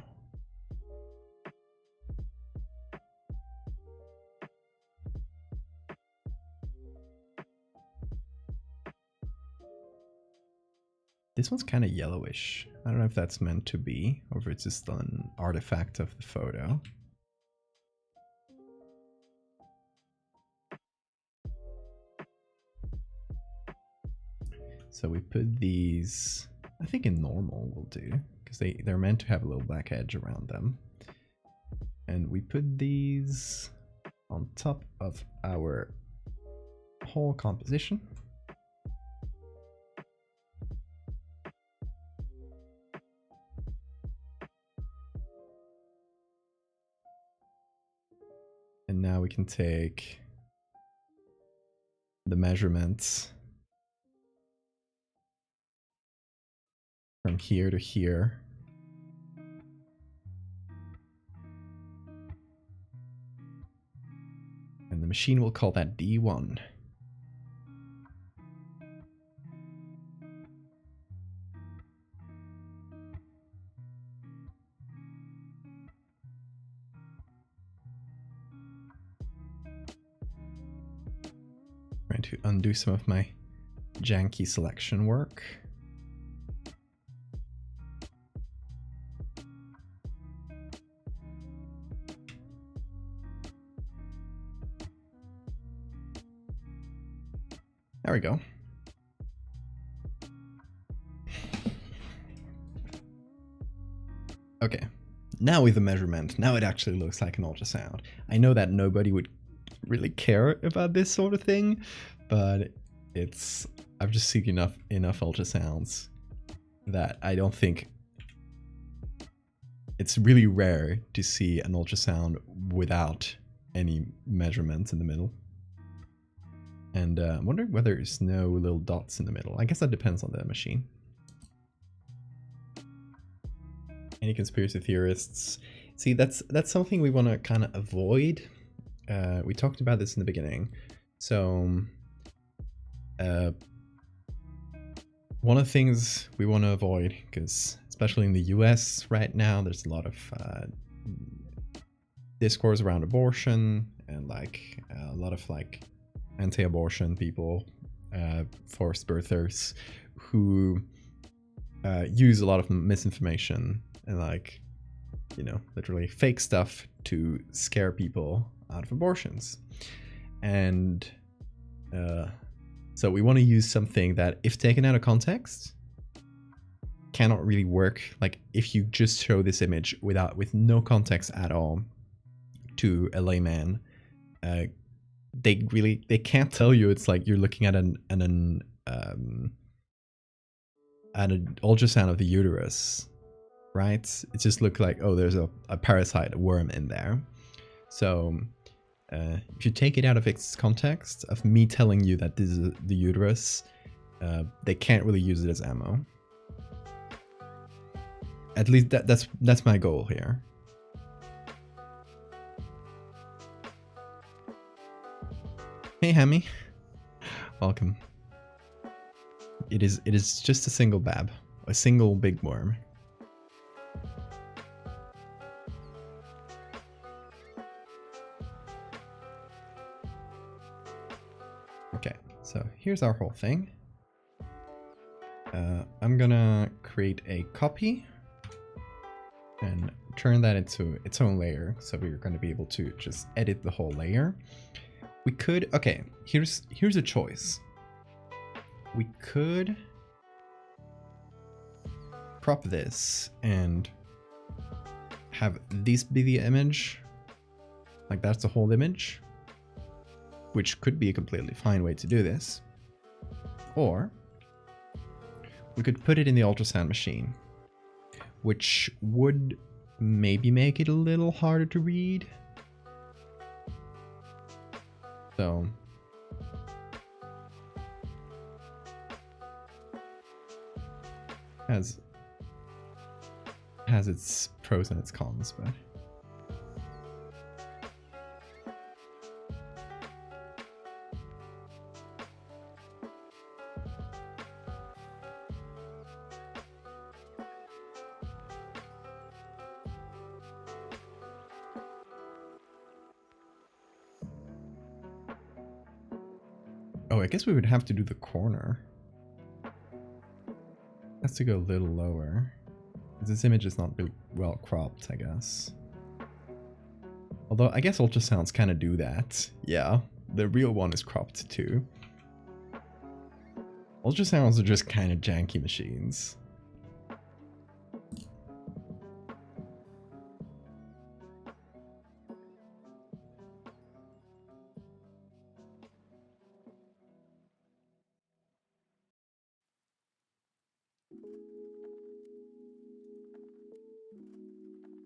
This one's kind of yellowish. I don't know if that's meant to be, or if it's just an artifact of the photo. So we put these, I think in normal will do, because they're meant to have a little black edge around them. And we put these on top of our whole composition. And now we can take the measurements from here to here. And the machine will call that D1. undo some of my janky selection work. There we go. Okay, now with the measurement, now it actually looks like an ultrasound. I know that nobody would really care about this sort of thing, but I've just seen enough ultrasounds that I don't think it's really rare to see an ultrasound without any measurements in the middle. And I'm wondering whether there's no little dots in the middle. I guess that depends on the machine. Any conspiracy theorists? See, that's something we want to kind of avoid. We talked about this in the beginning. So one of the things we want to avoid, because especially in the US right now, there's a lot of discourse around abortion and like a lot of like anti-abortion people, forced birthers, who use a lot of misinformation and like, you know, literally fake stuff to scare people out of abortions. And so we want to use something that, if taken out of context, cannot really work. Like if you just show this image with no context at all to a layman, they can't tell you it's like you're looking at an ultrasound of the uterus, right? It just looks like, oh, there's a parasite, a worm in there. So if you take it out of its context of me telling you that this is the uterus, they can't really use it as ammo. At least that's my goal here. Hey Hammy, welcome. It is just a single bab, a single big worm. Okay, so here's our whole thing. I'm gonna create a copy and turn that into its own layer, so we're going to be able to just edit the whole layer. We could, okay, here's a choice. We could crop this and have this be the image, like that's the whole image, which could be a completely fine way to do this. Or we could put it in the ultrasound machine, which would maybe make it a little harder to read. So has its pros and its cons, but oh, I guess we would have to do the corner. Has to go a little lower. This image is not really well cropped, I guess. Although I guess ultrasounds kind of do that. Yeah, the real one is cropped too. Ultrasounds are just kind of janky machines.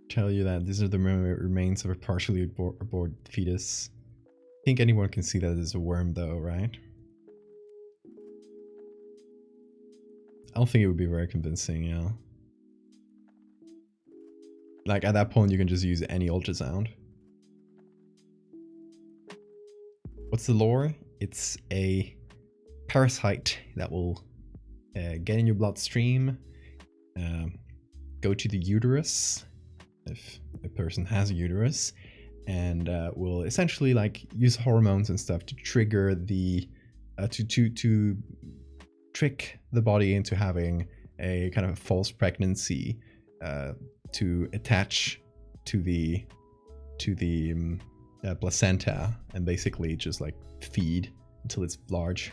Tell you that these are the remains of a partially aborted fetus. I think anyone can see that as a worm though, right? I don't think it would be very convincing, yeah. Like at that point you can just use any ultrasound. What's the lore? It's a parasite that will get in your bloodstream, go to the uterus, if a person has a uterus, and will essentially like use hormones and stuff to trigger the to trick the body into having a kind of false pregnancy to attach to the placenta and basically just like feed until it's large.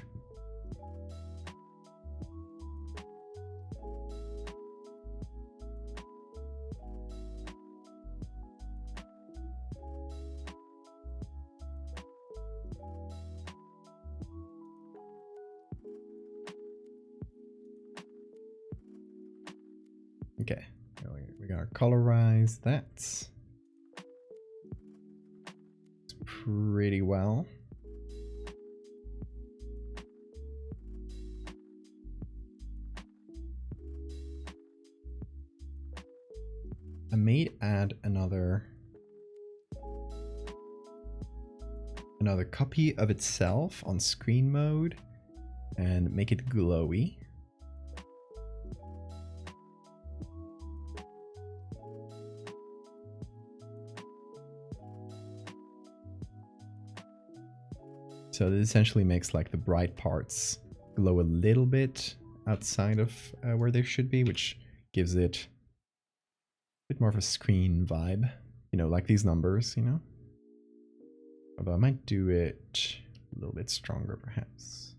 Okay, we're gonna colorize that pretty well. I may add another copy of itself on screen mode and make it glowy. So this essentially makes like the bright parts glow a little bit outside of where they should be, which gives it a bit more of a screen vibe, you know, like these numbers, you know. Although I might do it a little bit stronger perhaps,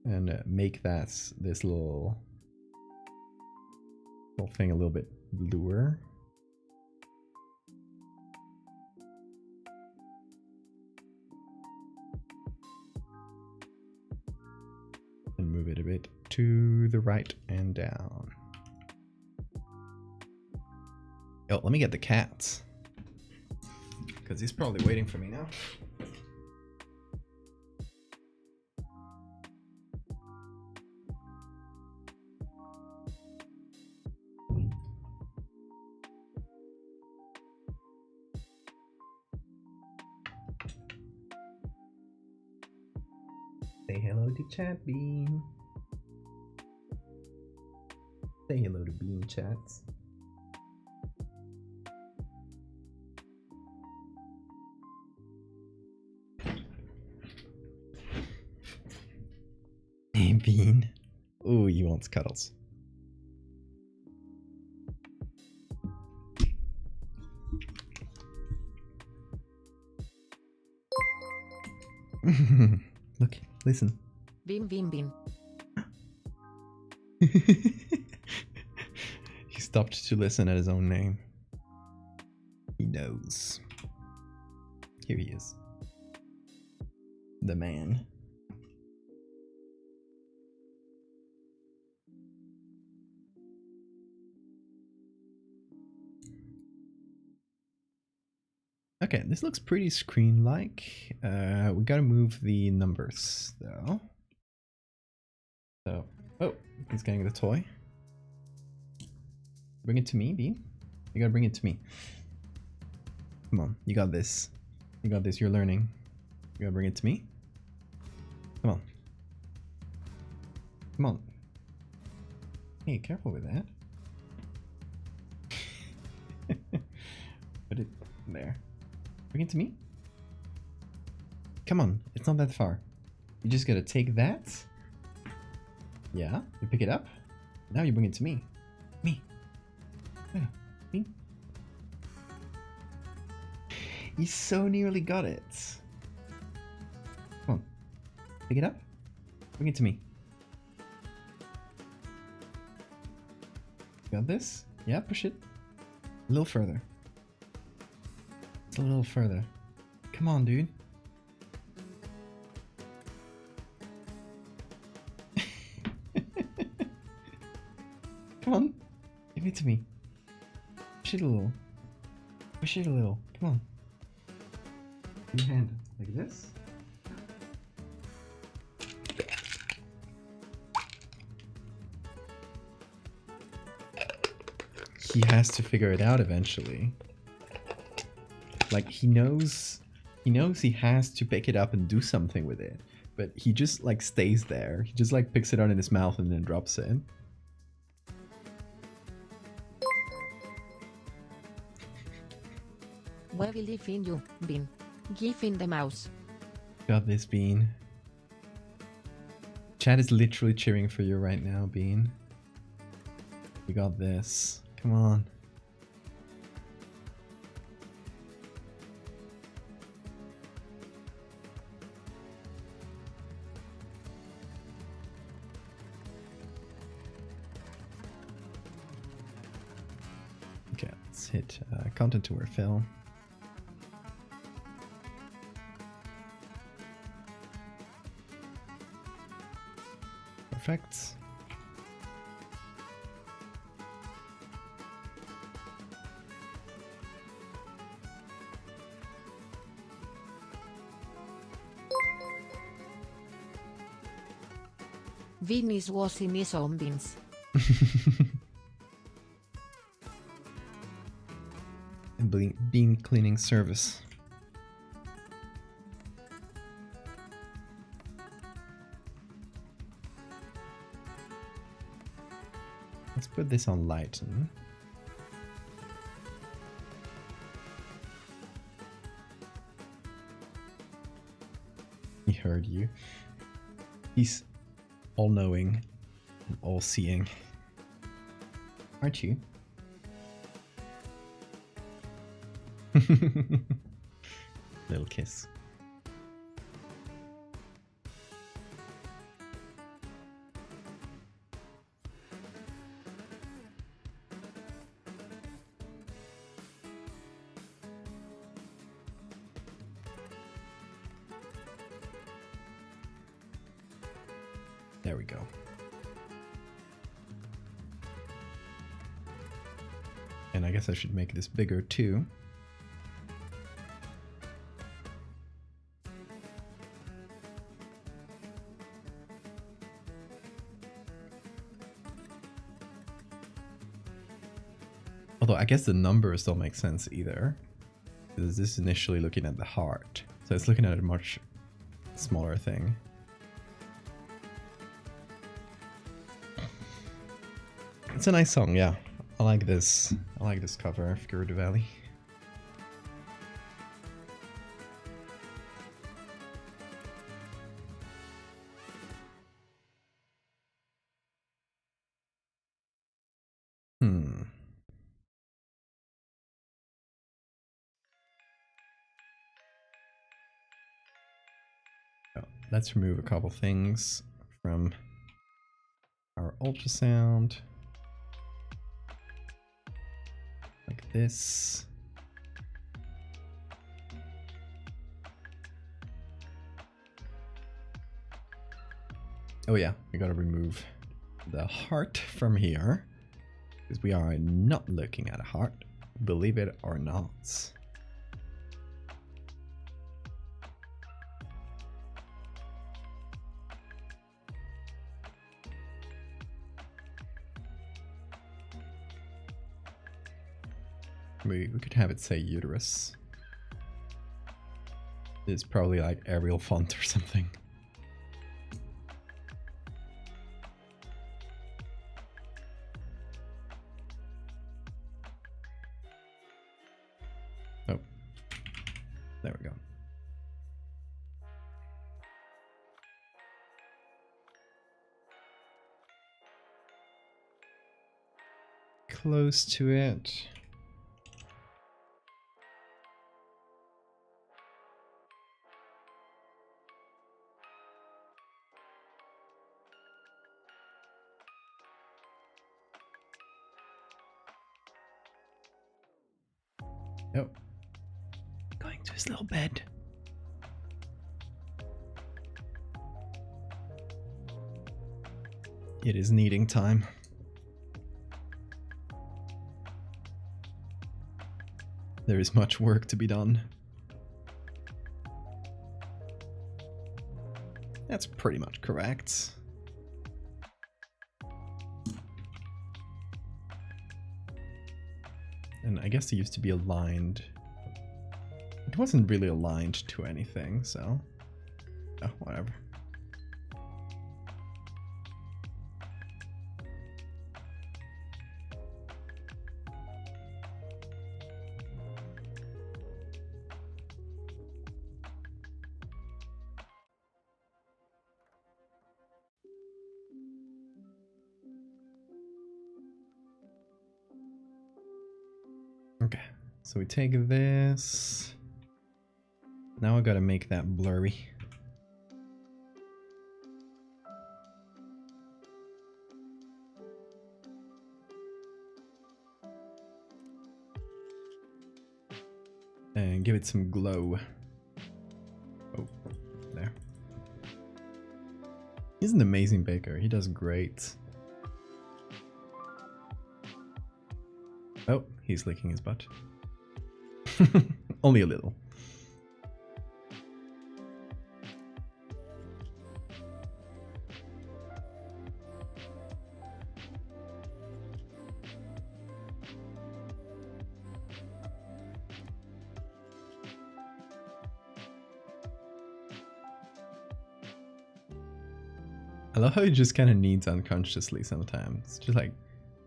and make that this little thing a little bit bluer. And move it a bit to the right and down. Oh, let me get the cat, because he's probably waiting for me now. Say hello to Chat Bean. Say hello to Bean Chats. Hey Bean. Ooh, he wants cuddles. Look, listen. Bim, bim, bim. He stopped to listen at his own name. He knows. Here he is. The man. Okay, this looks pretty screen-like. We gotta move the numbers, though. So, oh, he's getting the toy. Bring it to me, Bean. You gotta bring it to me. Come on, you got this. You got this, you're learning. You gotta bring it to me. Come on. Come on. Hey, careful with that. Put it there. Bring it to me. Come on, it's not that far. You just gotta take that. Yeah, you pick it up. Now you bring it to me. Me. Yeah, me. You so nearly got it. Come on. Pick it up. Bring it to me. Got this? Yeah, push it. A little further. It's a little further. Come on, dude. Come on. Give it to me. Push it a little. Push it a little. Come on. Your hand like this. He has to figure it out eventually. Like, he knows he has to pick it up and do something with it, but he just like stays there. He just like picks it out in his mouth and then drops it. Where will he find you, Bean? Give him the mouse. Got this, Bean. Chat is literally cheering for you right now, Bean. We got this. Come on. Okay, let's hit content to fill. Perfect. Vinnis vuosi misombins. Bean cleaning service. Let's put this on lighten. He heard you. He's all-knowing and all-seeing. Aren't you? Little kiss. There we go. And I guess I should make this bigger too. Although I guess the numbers don't make sense either. Because this is initially looking at the heart. So it's looking at a much smaller thing. It's a nice song, yeah. I like this. I like this cover of Gerudo Valley. Let's remove a couple things from our ultrasound. Like this. Oh yeah, we gotta remove the heart from here. Because we are not looking at a heart, believe it or not. We could have it say uterus. It's probably like Arial font or something. Oh, there we go. Close to it. Oh, going to his little bed. It is kneading time. There is much work to be done. That's pretty much correct. And I guess it used to be aligned. It wasn't really aligned to anything, so... oh, whatever. Okay, so we take this. Now I gotta make that blurry. And give it some glow. Oh, there. He's an amazing baker. He does great. Oh, he's licking his butt. Only a little. I love how he just kind of kneads unconsciously sometimes. It's just like,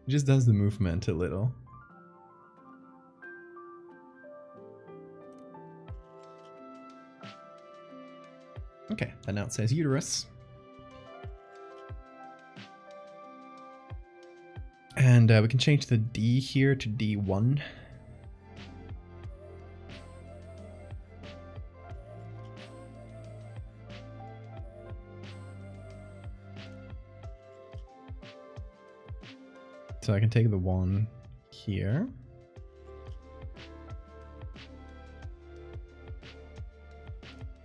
he just does the movement a little. Okay, that now it says uterus. And we can change the D here to D1. So I can take the 1 here.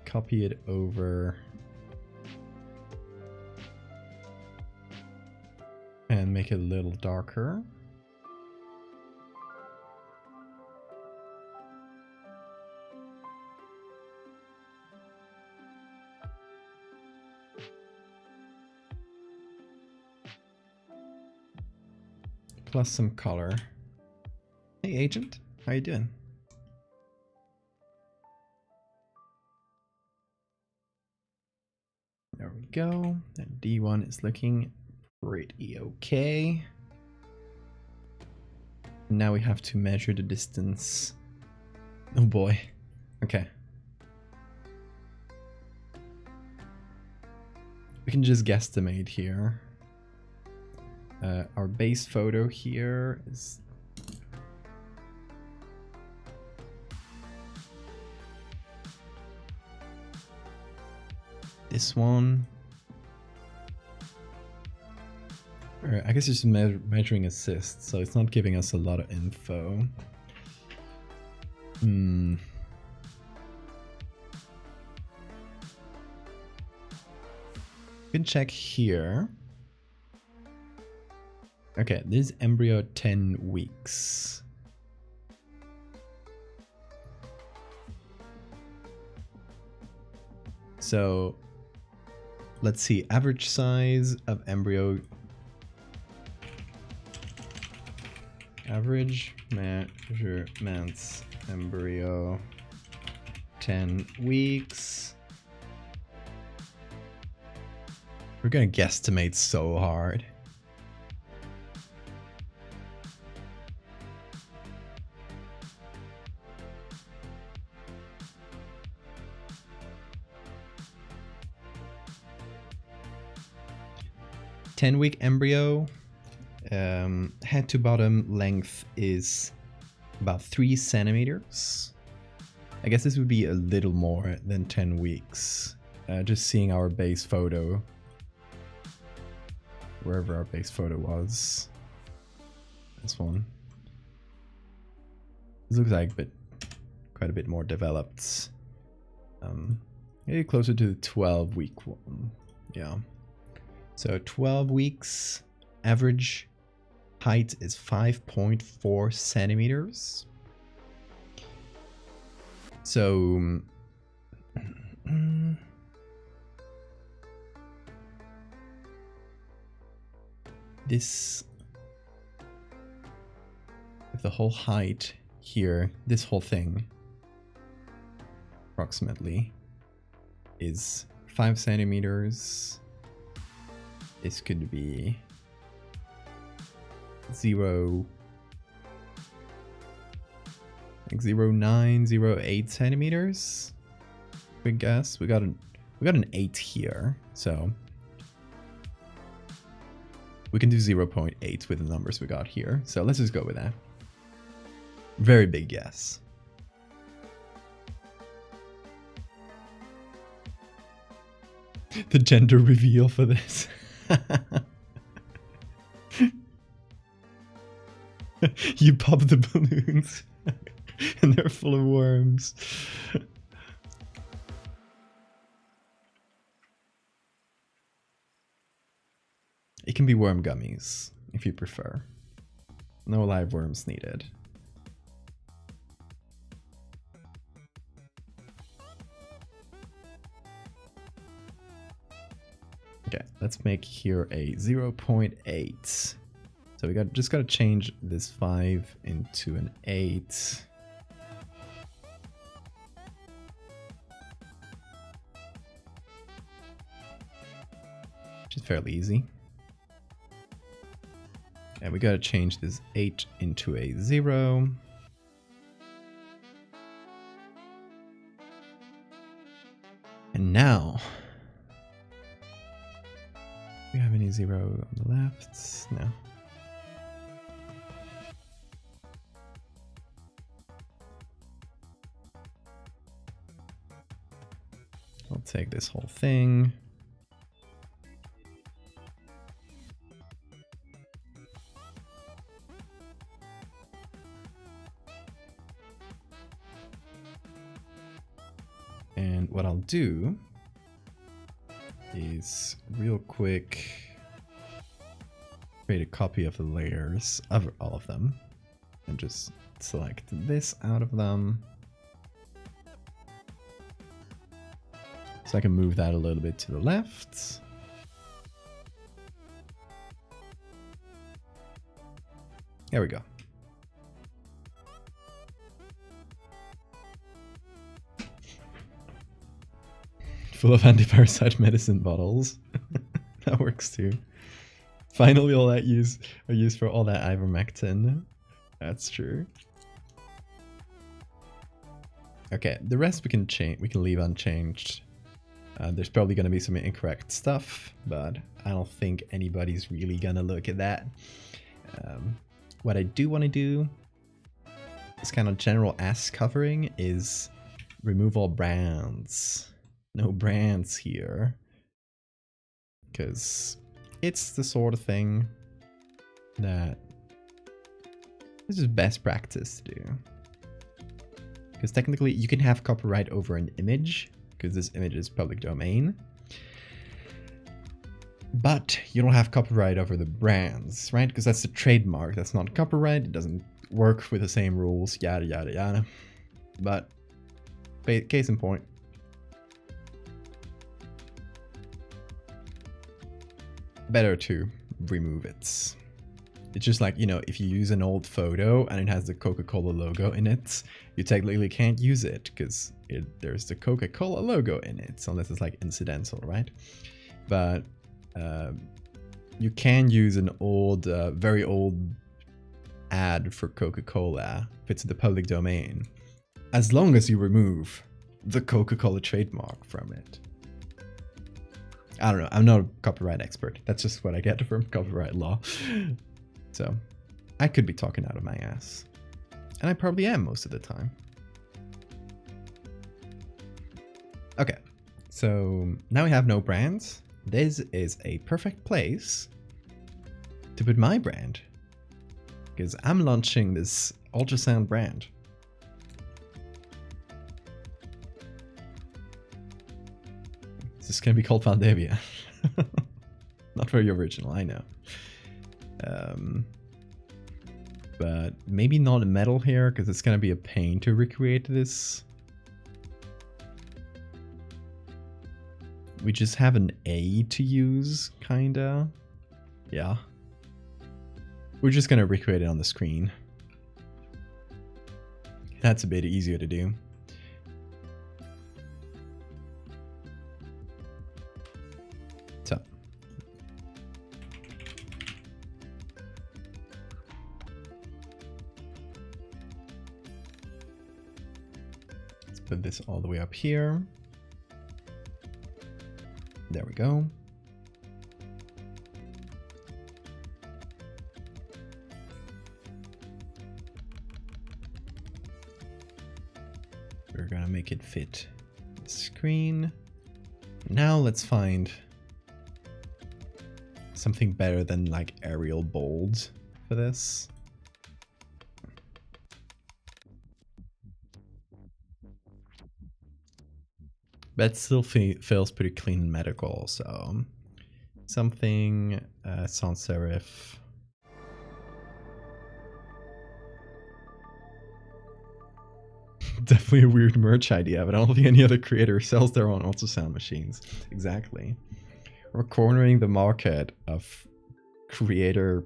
Copy it over. And make it a little darker. Plus some color. Hey agent, how you doing? There we go. That D1 is looking pretty okay. Now we have to measure the distance. Oh boy. Okay. We can just guesstimate here. Our base photo here is this one. Or I guess it's measuring assist, so it's not giving us a lot of info. We can check here. Okay, this embryo 10 weeks. So let's see, average size of embryo. Average measurements embryo 10 weeks. We're gonna guesstimate so hard. Ten-week embryo, head to bottom length is about 3 centimeters. I guess this would be a little more than 10 weeks. Just seeing our base photo, wherever our base photo was. This one. This looks like quite a bit more developed. Maybe closer to the 12-week one. Yeah. So 12 weeks, average height is 5.4 centimeters. So this, if the whole height here, this whole thing approximately is 5 centimeters. This could be 0.9, 0.8 centimeters. Quick guess. We got an 8 here, so we can do 0.8 with the numbers we got here. So let's just go with that. Very big yes. The gender reveal for this. You pop the balloons and they're full of worms. It can be worm gummies if you prefer. No live worms needed. Okay, let's make here a 0.8. So we just gotta change this 5 into an 8. Which is fairly easy. And we gotta change this 8 into a 0. And now, do we have any 0 on the left? No. I'll take this whole thing. And what I'll do is real quick create a copy of the layers of all of them and just select this out of them. So I can move that a little bit to the left. There we go. Full of anti-parasite medicine bottles. That works too. Finally, all that are used for all that ivermectin. That's true. Okay, the rest we can change. We can leave unchanged. There's probably going to be some incorrect stuff, but I don't think anybody's really going to look at that. What I do want to do, this kind of general ass covering, is remove all brands. No brands here, because it's the sort of thing that this is best practice to do. Because technically you can have copyright over an image, because this image is public domain, but you don't have copyright over the brands, right? Because that's the trademark, that's not copyright, it doesn't work with the same rules, yada yada yada. But case in point, better to remove it. It's just like, you know, if you use an old photo and it has the Coca-Cola logo in it, you technically can't use it because there's the Coca-Cola logo in it, unless it's like incidental, right? But you can use an old, very old ad for Coca-Cola if it's in the public domain, as long as you remove the Coca-Cola trademark from it. I don't know, I'm not a copyright expert. That's just what I get from copyright law. So, I could be talking out of my ass. And I probably am most of the time. Okay, so now we have no brands. This is a perfect place to put my brand, because I'm launching this ultrasound brand. This is going to be called Valdevia. Not very original, I know. But maybe not metal here, because it's going to be a pain to recreate this. We just have an A to use, kinda. Yeah. We're just going to recreate it on the screen. That's a bit easier to do. So. Let's put this all the way up here. There we go. We're gonna make it fit the screen. Now let's find something better than like Arial bold for this. But it still feels pretty clean and medical, so something sans serif. Definitely a weird merch idea, but I don't think any other creator sells their own ultrasound machines. Exactly. We're cornering the market of creator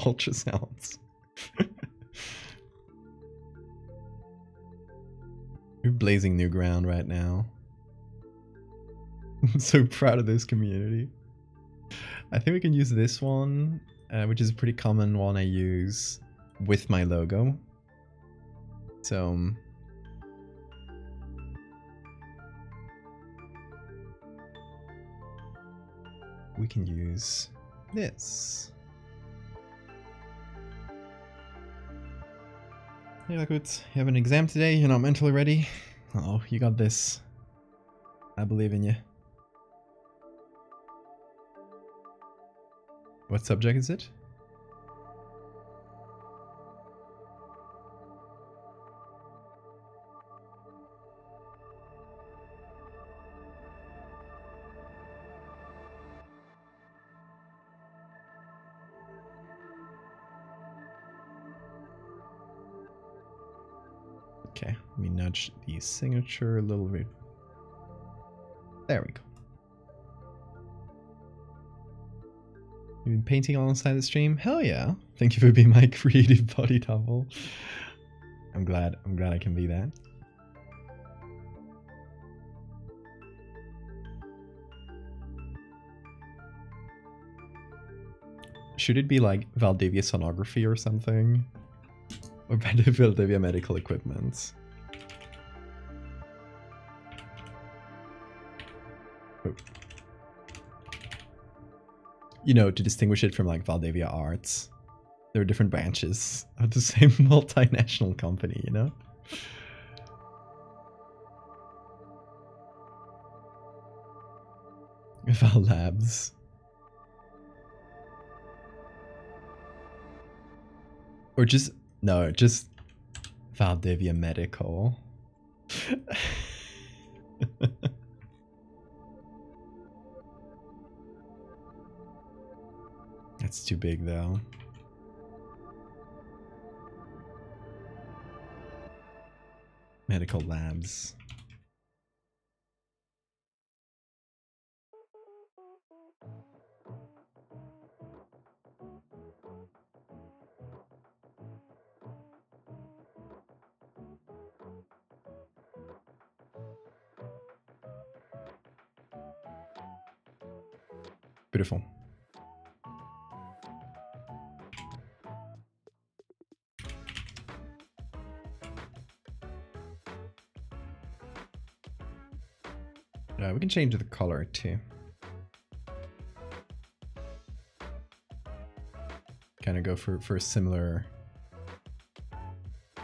ultrasounds. We're blazing new ground right now. I'm so proud of this community. I think we can use this one, which is a pretty common one I use with my logo. So we can use this. Yeah, good. You have an exam today, you're not mentally ready. Oh, you got this. I believe in you. What subject is it? Okay, let me nudge the signature a little bit. There we go. You've been painting alongside the stream? Hell yeah. Thank you for being my creative body double. I'm glad I can be that. Should it be like Valdevia sonography or something? Or Valdevia medical equipment? Oh. You know, to distinguish it from like Valdevia Arts. There are different branches of the same multinational company, you know? Val Labs. Or just, no, just Valdevia Medical. That's too big though. Medical Labs. Beautiful. We can change the color too. Kind of go for a similar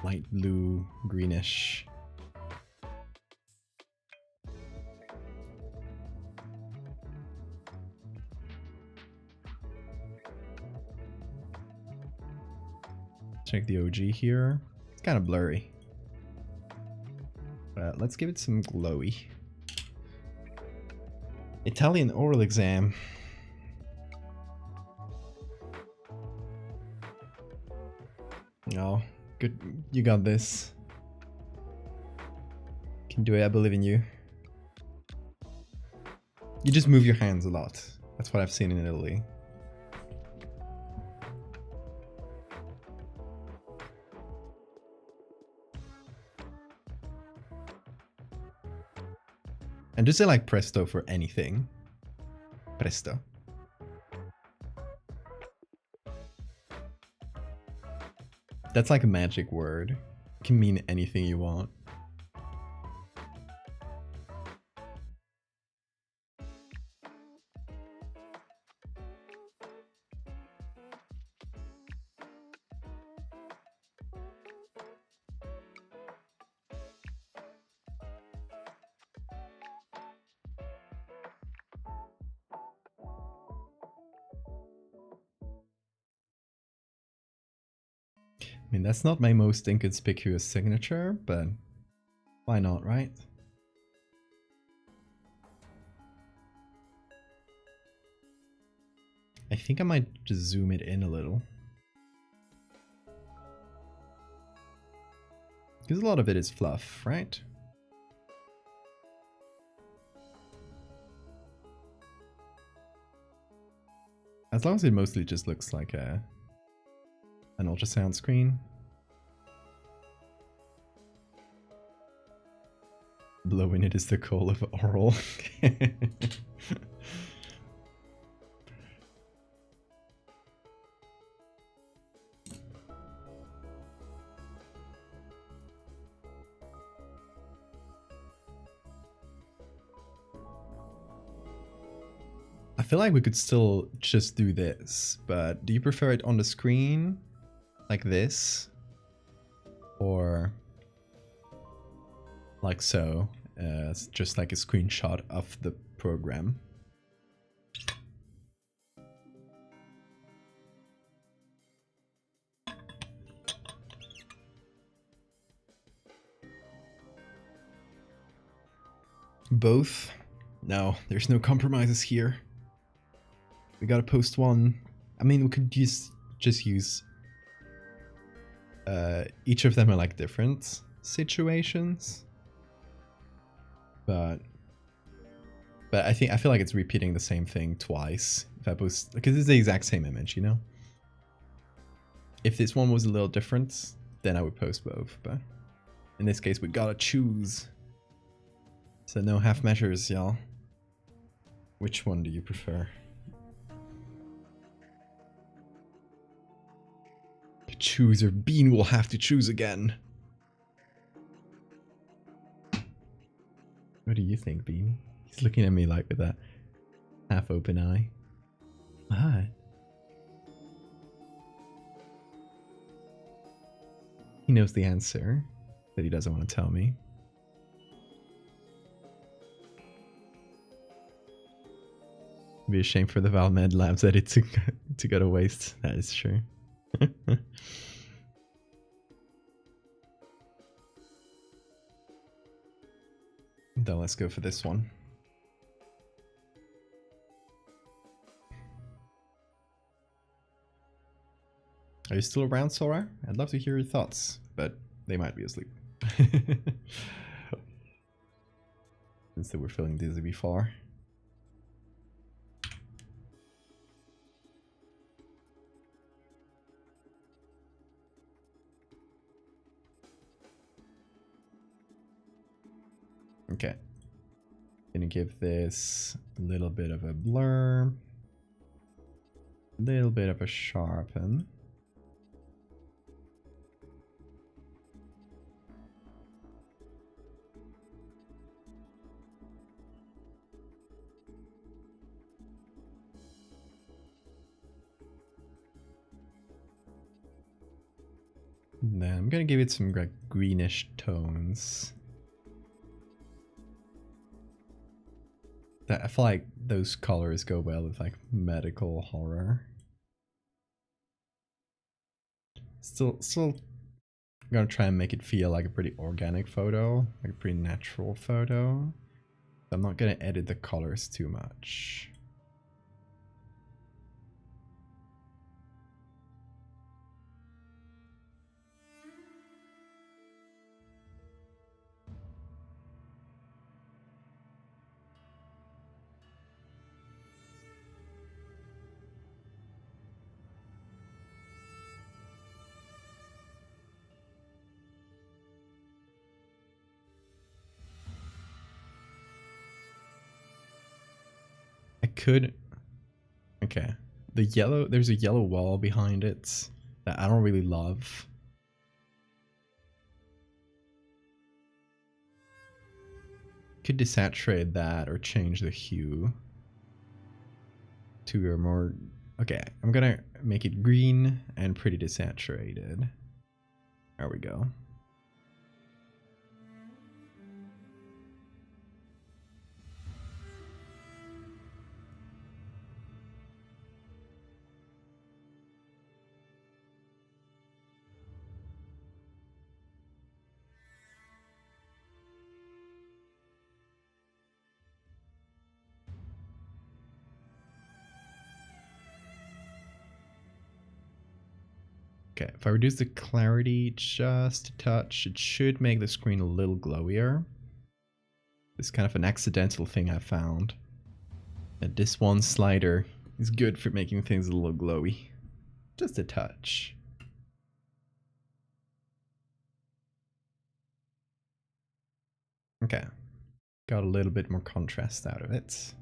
light blue, greenish. Check the OG here. It's kind of blurry. But let's give it some glowy. Italian oral exam. Oh, good. You got this. Can do it. I believe in you. You just move your hands a lot. That's what I've seen in Italy. And just say like presto for anything. Presto. That's like a magic word. It can mean anything you want. I mean, that's not my most inconspicuous signature, but why not, right? I think I might just zoom it in a little. Because a lot of it is fluff, right? As long as it mostly just looks like an ultrasound screen. Blowing it is the call of oral. I feel like we could still just do this, but do you prefer it on the screen like this? Or like so? It's just like a screenshot of the program. Both? No, there's no compromises here. We gotta post one. I mean, we could just use... each of them are like different situations. But I feel like it's repeating the same thing twice. If I post... because it's the exact same image, you know? If this one was a little different, then I would post both. But in this case, we gotta choose. So no half measures, y'all. Which one do you prefer? Choose, or Bean will have to choose again. What do you think, Bean? He's looking at me like with that half open eye. What? He knows the answer, but he doesn't want to tell me. It'd be a shame for the Valmed Labs edit to go to waste. That is true. Then let's go for this one. Are you still around, Sora? I'd love to hear your thoughts, but they might be asleep. Since they were feeling dizzy before. Okay. Gonna give this a little bit of a blur. A little bit of a sharpen. And then I'm gonna give it some like greenish tones. I feel like those colors go well with like medical horror. Still gonna try and make it feel like a pretty organic photo, like a pretty natural photo. I'm not gonna edit the colors too much. Could okay, the yellow, there's a yellow wall behind it that I don't really love. Could desaturate that or change the hue to a more... okay, I'm gonna make it green and pretty desaturated. There we go. Okay, if I reduce the clarity just a touch, it should make the screen a little glowier. It's kind of an accidental thing I found. That this one slider is good for making things a little glowy. Just a touch. Okay, got a little bit more contrast out of it.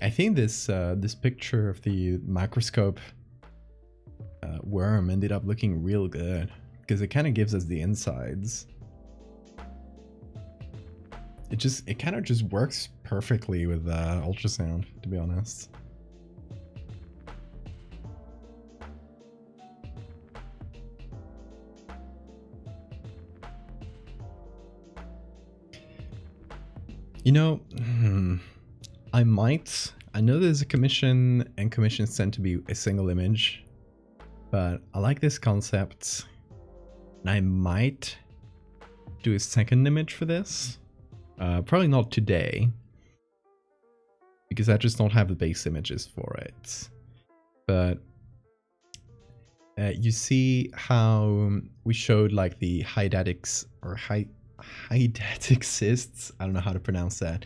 I think this this picture of the microscope worm ended up looking real good because it kind of gives us the insides. It kind of just works perfectly with ultrasound, to be honest. You know, I know there's a commission, and commissions tend to be a single image, but I like this concept, and I might do a second image for this. Probably not today, because I just don't have the base images for it. But you see how we showed like the hydatix or hydatix cysts. I don't know how to pronounce that.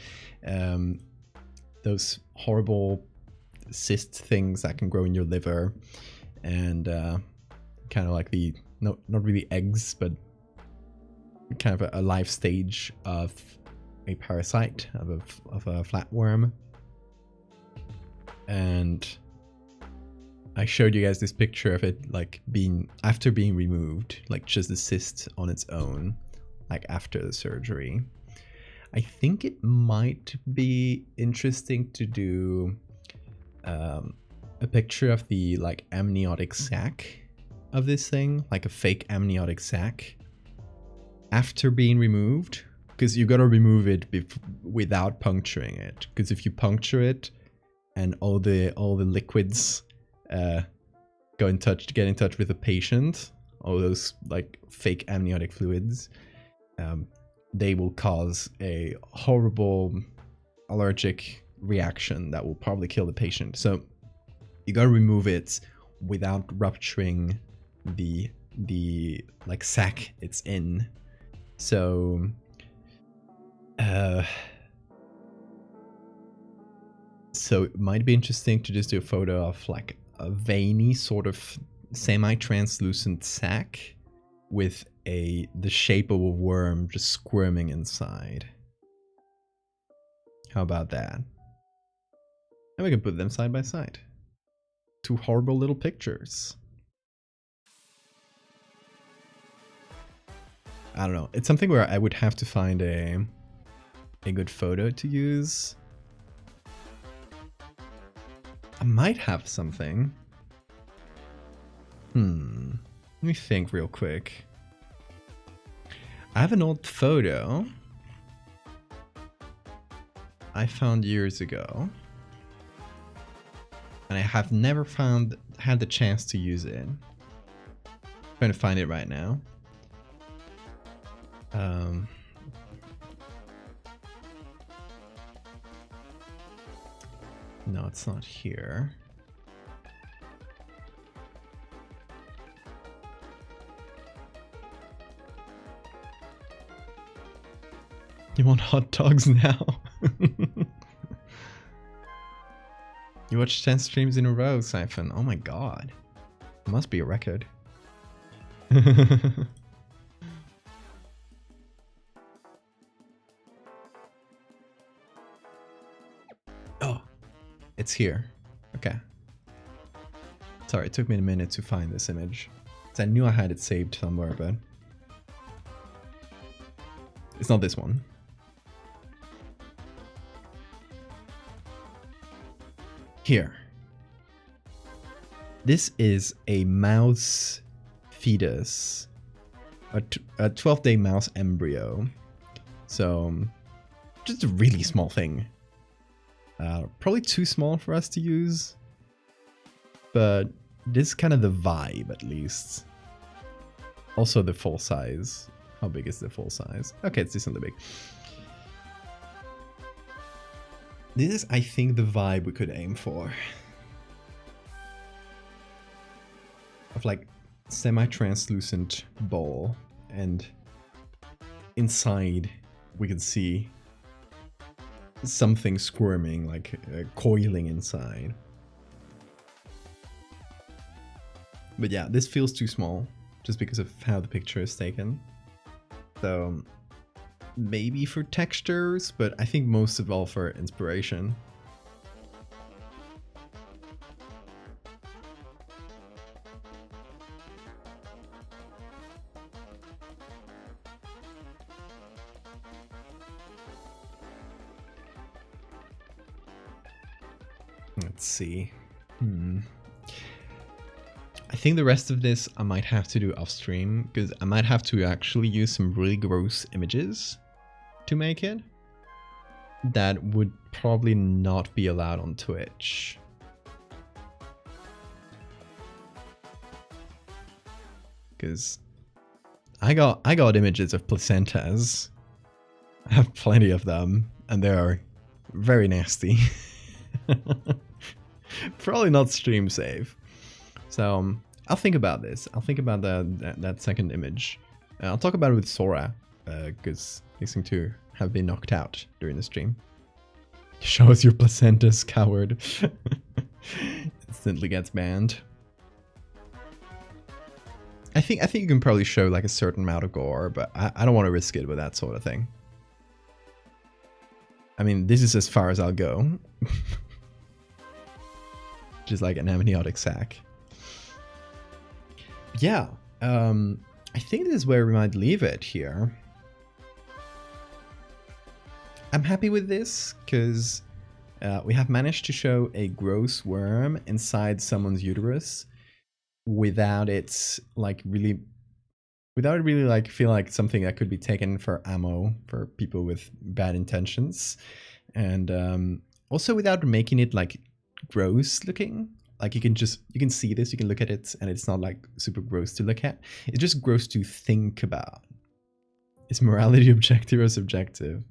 Those horrible cyst things that can grow in your liver, and kind of like the not really eggs, but kind of a life stage of a parasite, of a flatworm. And I showed you guys this picture of it like being after being removed, like just the cyst on its own, like after the surgery. I think it might be interesting to do a picture of the like amniotic sac of this thing, like a fake amniotic sac after being removed, because you got to remove it without puncturing it, because if you puncture it and all the liquids get in touch with the patient, all those like fake amniotic fluids, they will cause a horrible allergic reaction that will probably kill the patient. So you gotta remove it without rupturing the like sac it's in. So so it might be interesting to just do a photo of like a veiny sort of semi-translucent sac with the shape of a worm just squirming inside. How about that? And we can put them side by side. Two horrible little pictures. I don't know. It's something where I would have to find a good photo to use. I might have something. Let me think real quick. I have an old photo I found years ago, and I have never had the chance to use it. I'm trying to find it right now. No, it's not here. You want hot dogs now? You watched 10 streams in a row, Siphon. Oh my god. It must be a record. Oh, it's here. Okay. Sorry, it took me a minute to find this image. I knew I had it saved somewhere, but it's not this one. Here. This is a mouse fetus, a 12-day mouse embryo. So, just a really small thing. Probably too small for us to use, but this is kind of the vibe, at least. Also the full size. How big is the full size? Okay, it's decently big. This is, I think, the vibe we could aim for. Of like semi-translucent ball, and inside we can see something squirming, like coiling inside. But yeah, this feels too small just because of how the picture is taken. So maybe for textures, but I think most of all for inspiration. Let's see. I think the rest of this I might have to do off stream, because I might have to actually use some really gross images to make it that would probably not be allowed on Twitch. Because I got images of placentas. I have plenty of them, and they are very nasty. Probably not stream safe. So I'll think about this. I'll think about that second image. I'll talk about it with Sora, because they seem to have been knocked out during the stream. Show us your placentas, coward. Instantly gets banned. I think you can probably show like a certain amount of gore, but I don't want to risk it with that sort of thing. I mean, this is as far as I'll go. Just like an amniotic sac. Yeah, I think this is where we might leave it here. I'm happy with this because we have managed to show a gross worm inside someone's uterus without it really like feel like something that could be taken for ammo for people with bad intentions, and also without making it like gross looking. Like you can see this, you can look at it, and it's not like super gross to look at. It's just gross to think about. Is morality objective or subjective?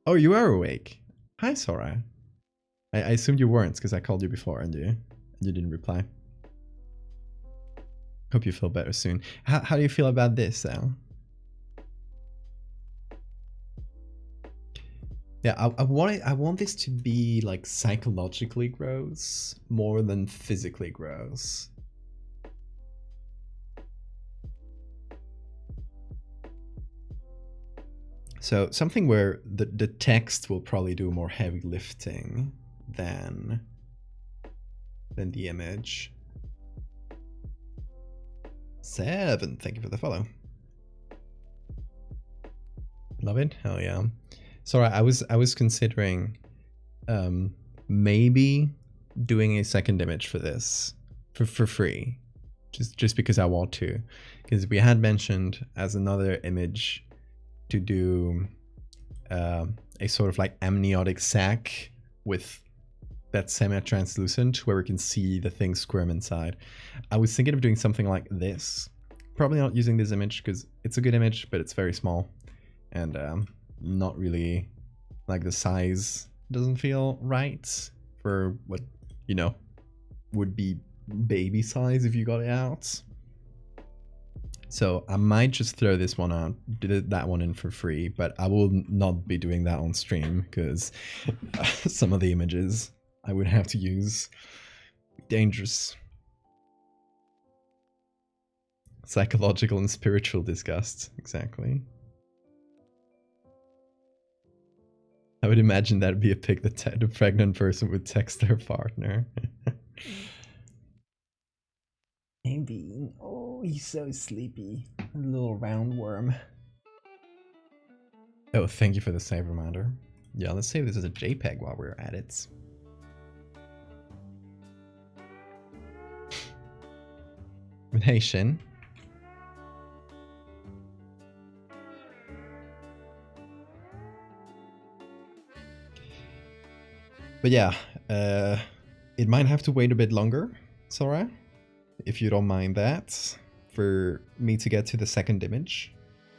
Oh, you are awake. Hi, Sora. I assumed you weren't because I called you before and you didn't reply. Hope you feel better soon. How do you feel about this, though? Yeah, I want this to be like psychologically gross more than physically gross. So something where the text will probably do more heavy lifting than the image. 7, thank you for the follow. Love it? Hell yeah. Sorry, I was considering maybe doing a second image for this for free, just because I want to, because we had mentioned as another image to do a sort of like amniotic sac with that semi-translucent where we can see the thing squirm inside. I was thinking of doing something like this. Probably not using this image because it's a good image, but it's very small and not really, like, the size doesn't feel right for what, you know, would be baby size if you got it out. So I might just throw this one out, do that one in for free, but I will not be doing that on stream because some of the images I would have to use. Dangerous. Psychological and spiritual disgust, exactly. I would imagine that'd be a pic that the pregnant person would text their partner. Maybe. Oh, he's so sleepy. A little roundworm. Oh, thank you for the save reminder. Yeah, let's save this as a JPEG while we're at it. Hey, Shin. But yeah, it might have to wait a bit longer, Sora, if you don't mind that, for me to get to the second image.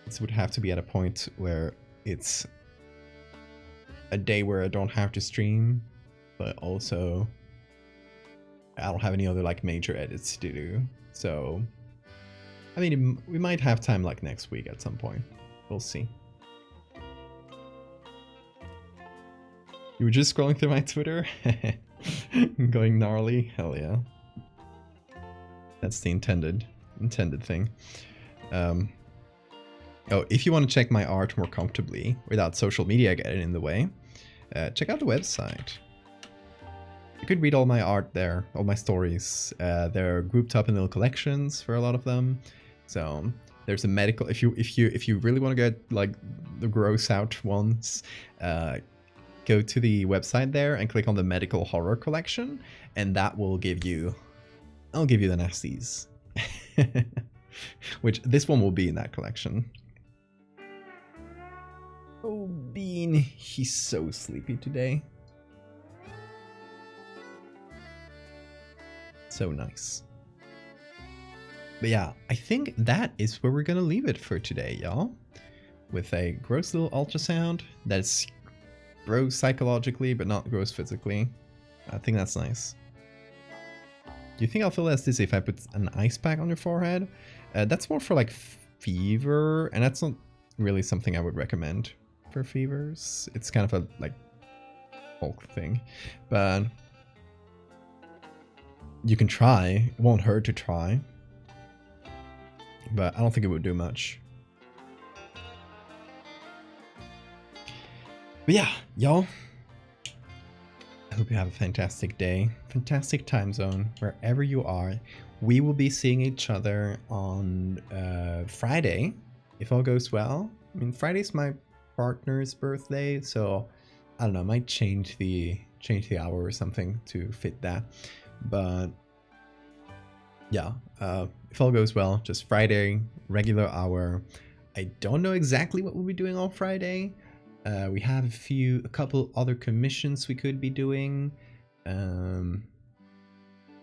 This would have to be at a point where it's a day where I don't have to stream, but also I don't have any other like major edits to do. So, I mean, we might have time like next week at some point. We'll see. You were just scrolling through my Twitter? Going gnarly? Hell yeah. That's the intended thing. Oh, if you want to check my art more comfortably without social media getting in the way, check out the website. You could read all my art there, all my stories. They're grouped up in little collections for a lot of them. So there's a medical. If you really want to get like the gross out ones, go to the website there and click on the medical horror collection, and that will give you. I'll give you the nasties. Which this one will be in that collection. Oh, Bean, he's so sleepy today. So nice. But yeah, I think that is where we're gonna leave it for today, y'all. With a gross little ultrasound that's gross psychologically, but not gross physically. I think that's nice. Do you think I'll feel less dizzy if I put an ice pack on your forehead? That's more for like fever, and that's not really something I would recommend for fevers. It's kind of a like bulk thing, but you can try. It won't hurt to try, but I don't think it would do much. But yeah, y'all, I hope you have a fantastic day, fantastic time zone, wherever you are. We will be seeing each other on Friday, if all goes well. I mean, Friday's my partner's birthday, so I don't know, I might change the hour or something to fit that. But yeah, if all goes well, just Friday, regular hour. I don't know exactly what we'll be doing on Friday. We have a couple other commissions we could be doing, or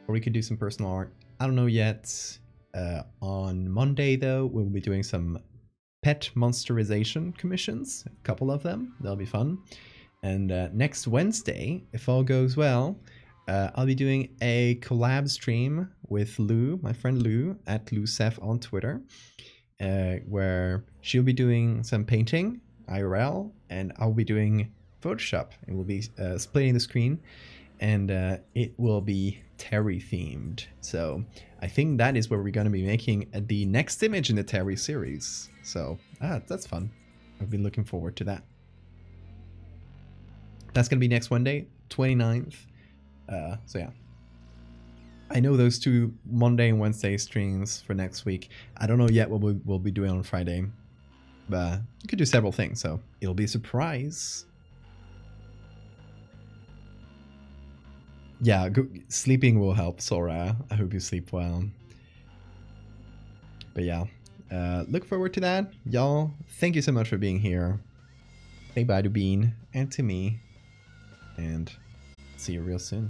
we could do some personal art. I don't know yet. On Monday though, we'll be doing some pet monsterization commissions, a couple of them. That'll be fun. And next Wednesday, if all goes well, I'll be doing a collab stream with Lou, my friend Lou, at LouSef on Twitter, where she'll be doing some painting, IRL, and I'll be doing Photoshop, and we'll be splitting the screen, and it will be Terry themed. So I think that is where we're going to be making the next image in the Terry series. So that's fun. I've been looking forward to that. That's going to be next Monday, 29th. So yeah, I know those two Monday and Wednesday streams for next week. I don't know yet what we'll be doing on Friday, but you could do several things, so it'll be a surprise. Yeah, sleeping will help, Sora. I hope you sleep well. But yeah, look forward to that. Y'all, thank you so much for being here. Say bye to Bean and to me, and see you real soon.